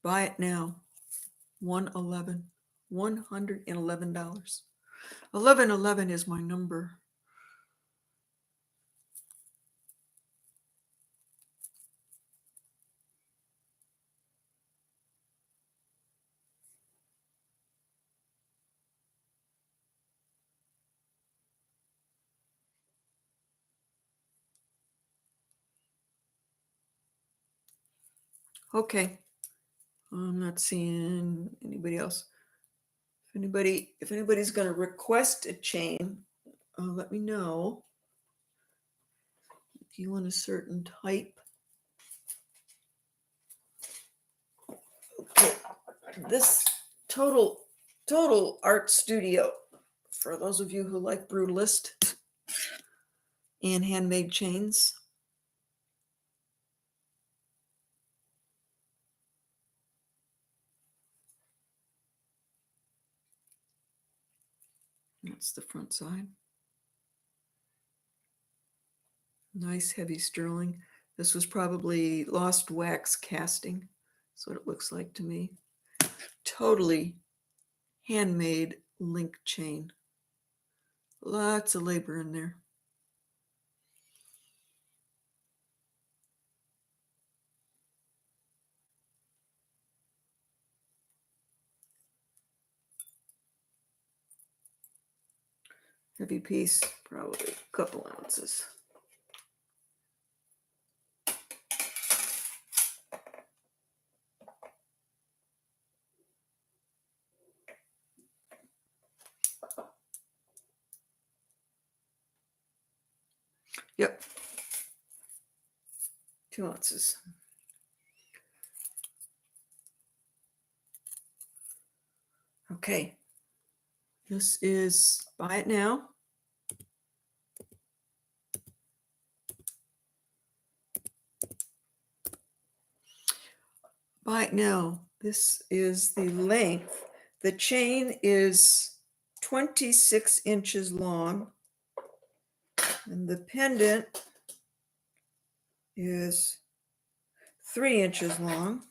Buy it now. 111. $111. 1111 is my number. Okay. I'm not seeing anybody else. If anybody's going to request a chain, let me know. If you want a certain type. Okay. This total art studio, for those of you who like brutalist and handmade chains. That's the front side. Nice heavy sterling. This was probably lost wax casting. That's what it looks like to me. Totally handmade link chain. Lots of labor in there. Heavy piece, probably a couple ounces. Yep. 2 ounces. Okay. This is buy it now. Buy it now. This is the length. The chain is 26 inches long, and the pendant is 3 inches long.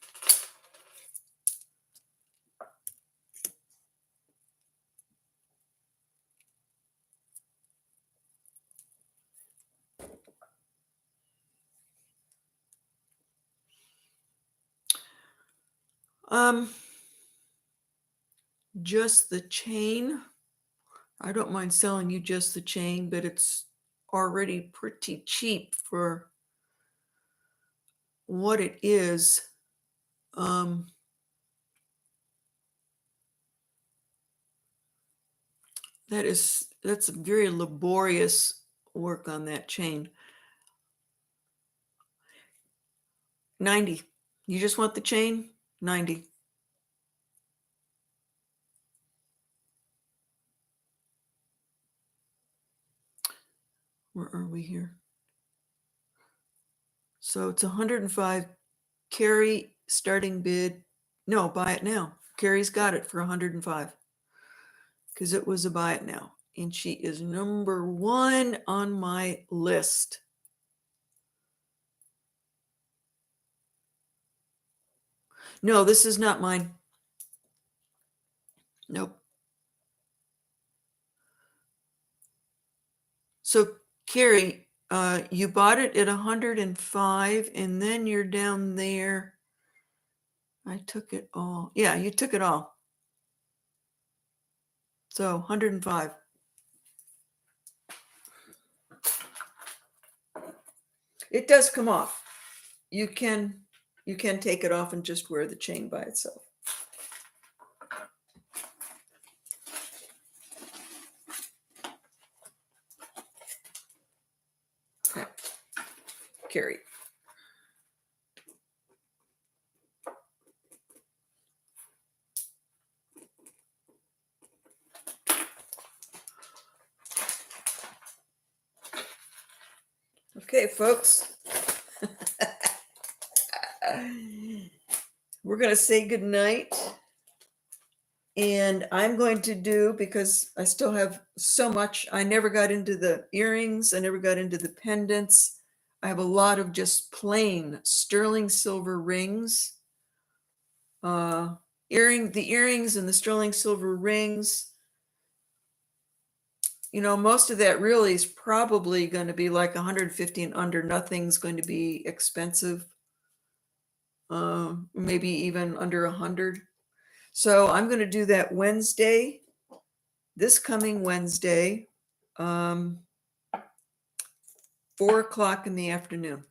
Just the chain. I don't mind selling you just the chain, but it's already pretty cheap for what it is. That's a very laborious work on that chain. 90. You just want the chain? 90. Where are we here? So it's 105. Carrie starting bid. No, buy it now. Carrie's got it for 105 because it was a buy it now. And she is number 1 on my list. No, this is not mine. Nope. So Carrie, you bought it at 105 and then you're down there. I took it all. Yeah, you took it all. So 105. It does come off. You can take it off and just wear the chain by itself. Okay. Carry. Okay, folks. We're going to say good night. And I'm going to do, because I still have so much, I never got into the earrings, I never got into the pendants. I have a lot of just plain sterling silver rings. The earrings and the sterling silver rings, you know, most of that really is probably going to be like 150 and under. Nothing's going to be expensive. Maybe even under 100. So I'm going to do that Wednesday, this coming Wednesday, 4:00 in the afternoon.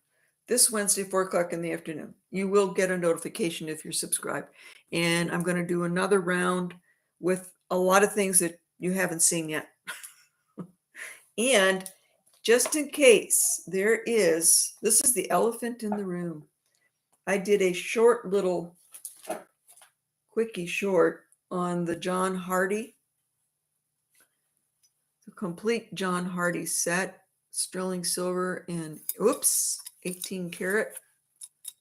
This Wednesday, 4:00 in the afternoon. You will get a notification if you're subscribed. And I'm going to do another round with a lot of things that you haven't seen yet. And just in case there is, this is the elephant in the room. I did a short little quickie short on the John Hardy, the complete John Hardy set, sterling silver and 18 karat.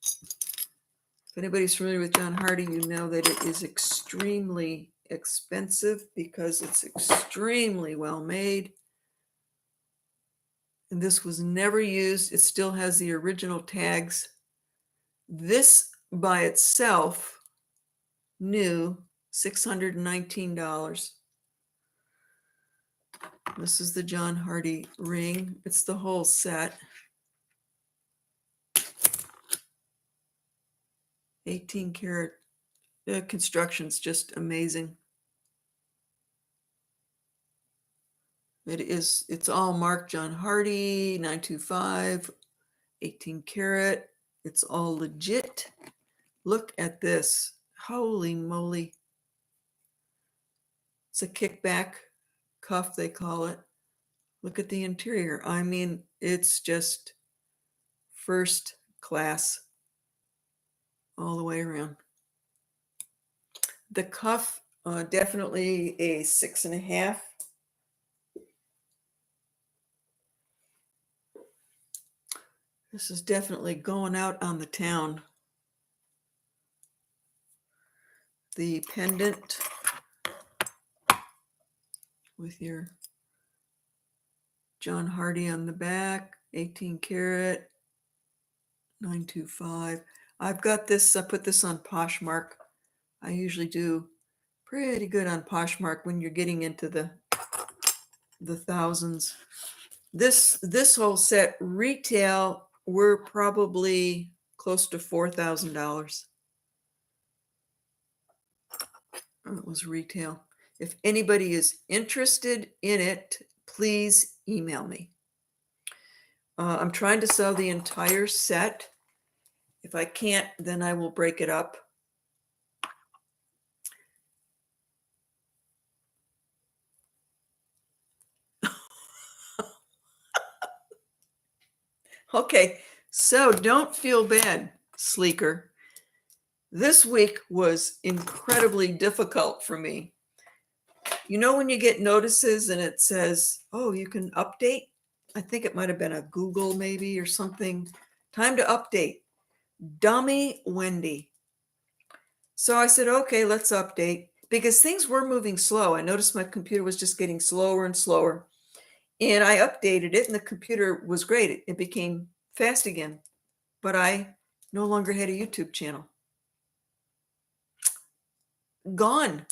If anybody's familiar with John Hardy, you know that it is extremely expensive because it's extremely well made. And this was never used. It still has the original tags. This by itself, new, $619. This is the John Hardy ring. It's the whole set. 18 karat. The construction's just amazing. It's all marked John Hardy, 925, 18 karat. It's all legit. Look at this. Holy moly. It's a kickback cuff, they call it. Look at the interior. I mean, it's just first class all the way around. The cuff, definitely a 6.5. This is definitely going out on the town. The pendant with your John Hardy on the back, 18 karat, 925. I've got this, I put this on Poshmark. I usually do pretty good on Poshmark when you're getting into the thousands. This whole set retail, we're probably close to $4,000. It was retail. If anybody is interested in it, please email me. I'm trying to sell the entire set. If I can't, then I will break it up. Okay, so don't feel bad, Sleeker. This week was incredibly difficult for me. You know when you get notices and it says, oh, you can update? I think it might have been a Google maybe or something. Time to update. Dummy Wendy. So I said, okay, let's update. Because things were moving slow. I noticed my computer was just getting slower and slower. And I updated it and the computer was great. It became fast again. But I no longer had a YouTube channel. Gone.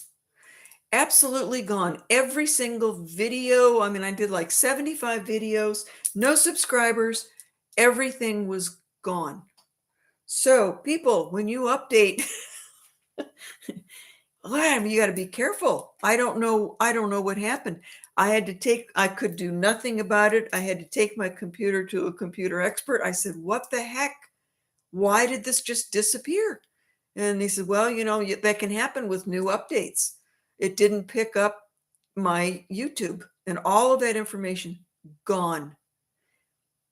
Absolutely gone. Every single video. I mean, I did like 75 videos, no subscribers. Everything was gone. So people, when you update, You got to be careful. I don't know what happened. I could do nothing about it. I had to take my computer to a computer expert. I said, what the heck? Why did this just disappear? And he said, well, that can happen with new updates. It didn't pick up my YouTube, and all of that information gone.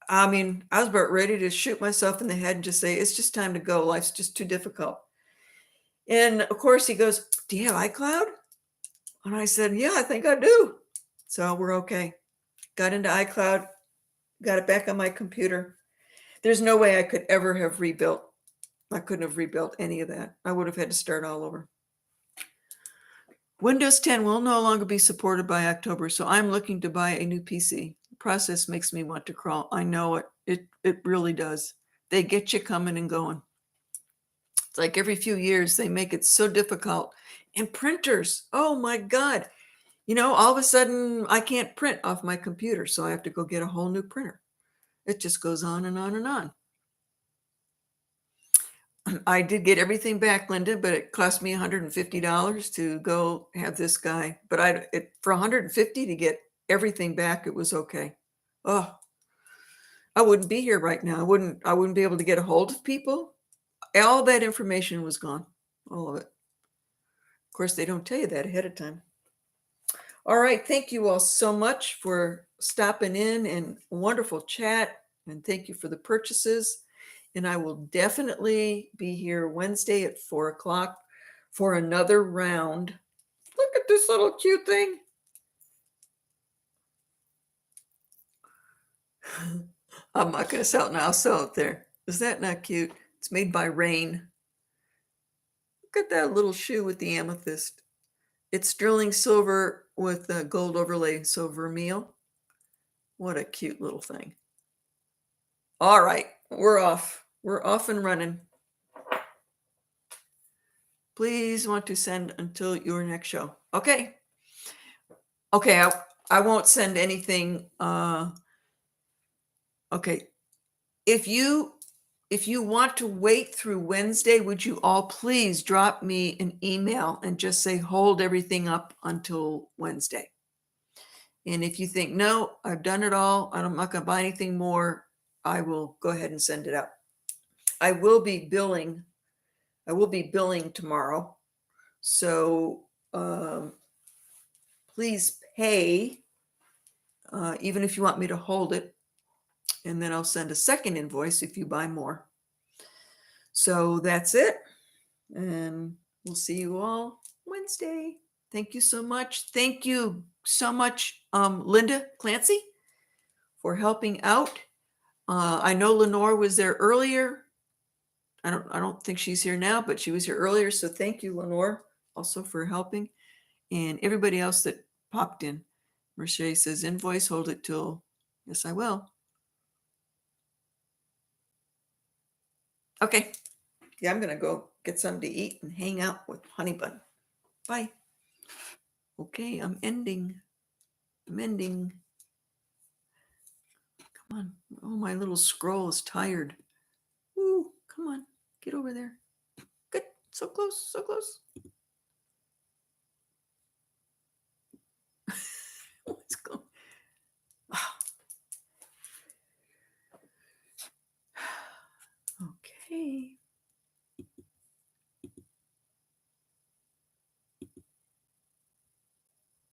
I mean, I was about ready to shoot myself in the head and just say, it's just time to go. Life's just too difficult. And of course he goes, do you have iCloud? And I said, yeah, I think I do. So we're okay. Got into iCloud, got it back on my computer. There's no way I could ever have rebuilt. I couldn't have rebuilt any of that. I would have had to start all over. Windows 10 will no longer be supported by October, so I'm looking to buy a new PC. The process makes me want to crawl. I know it. It really does. They get you coming and going. It's like every few years they make it so difficult. And printers, oh my God. All of a sudden I can't print off my computer, so I have to go get a whole new printer. It just goes on and on and on. I did get everything back, Linda, but it cost me $150 to go have this guy. But for $150 to get everything back, it was okay. Oh, I wouldn't be here right now. I wouldn't be able to get a hold of people. All that information was gone. All of it. Of course, they don't tell you that ahead of time. All right. Thank you all so much for stopping in and wonderful chat. And thank you for the purchases. And I will definitely be here Wednesday at 4:00 for another round. Look at this little cute thing. I'm not going to sell it now. I'll sell it there. Is that not cute? It's made by Rain. Look at that little shoe with the amethyst. It's sterling silver with a gold overlay, so vermeil. What a cute little thing. All right, we're off. We're off and running. Please want to send until your next show. Okay. Okay, I won't send anything. Okay. If you want to wait through Wednesday, would you all please drop me an email and just say hold everything up until Wednesday? And if you think, no, I've done it all, I'm not going to buy anything more, I will go ahead and send it out. I will be billing tomorrow. So please pay, even if you want me to hold it. And then I'll send a second invoice if you buy more. So that's it. And we'll see you all Wednesday. Thank you so much. Thank you so much, Linda Clancy, for helping out. I know Lenore was there earlier. I don't think she's here now, but she was here earlier. So thank you, Lenore, also for helping. And everybody else that popped in. Mercedes says, invoice, hold it till, yes, I will. Okay. Yeah, I'm going to go get something to eat and hang out with Honey Bun. Bye. Okay, I'm ending. Come on. Oh, my little scroll is tired. Ooh, come on. Get over there. Good. So close. So close. Let's go. Okay.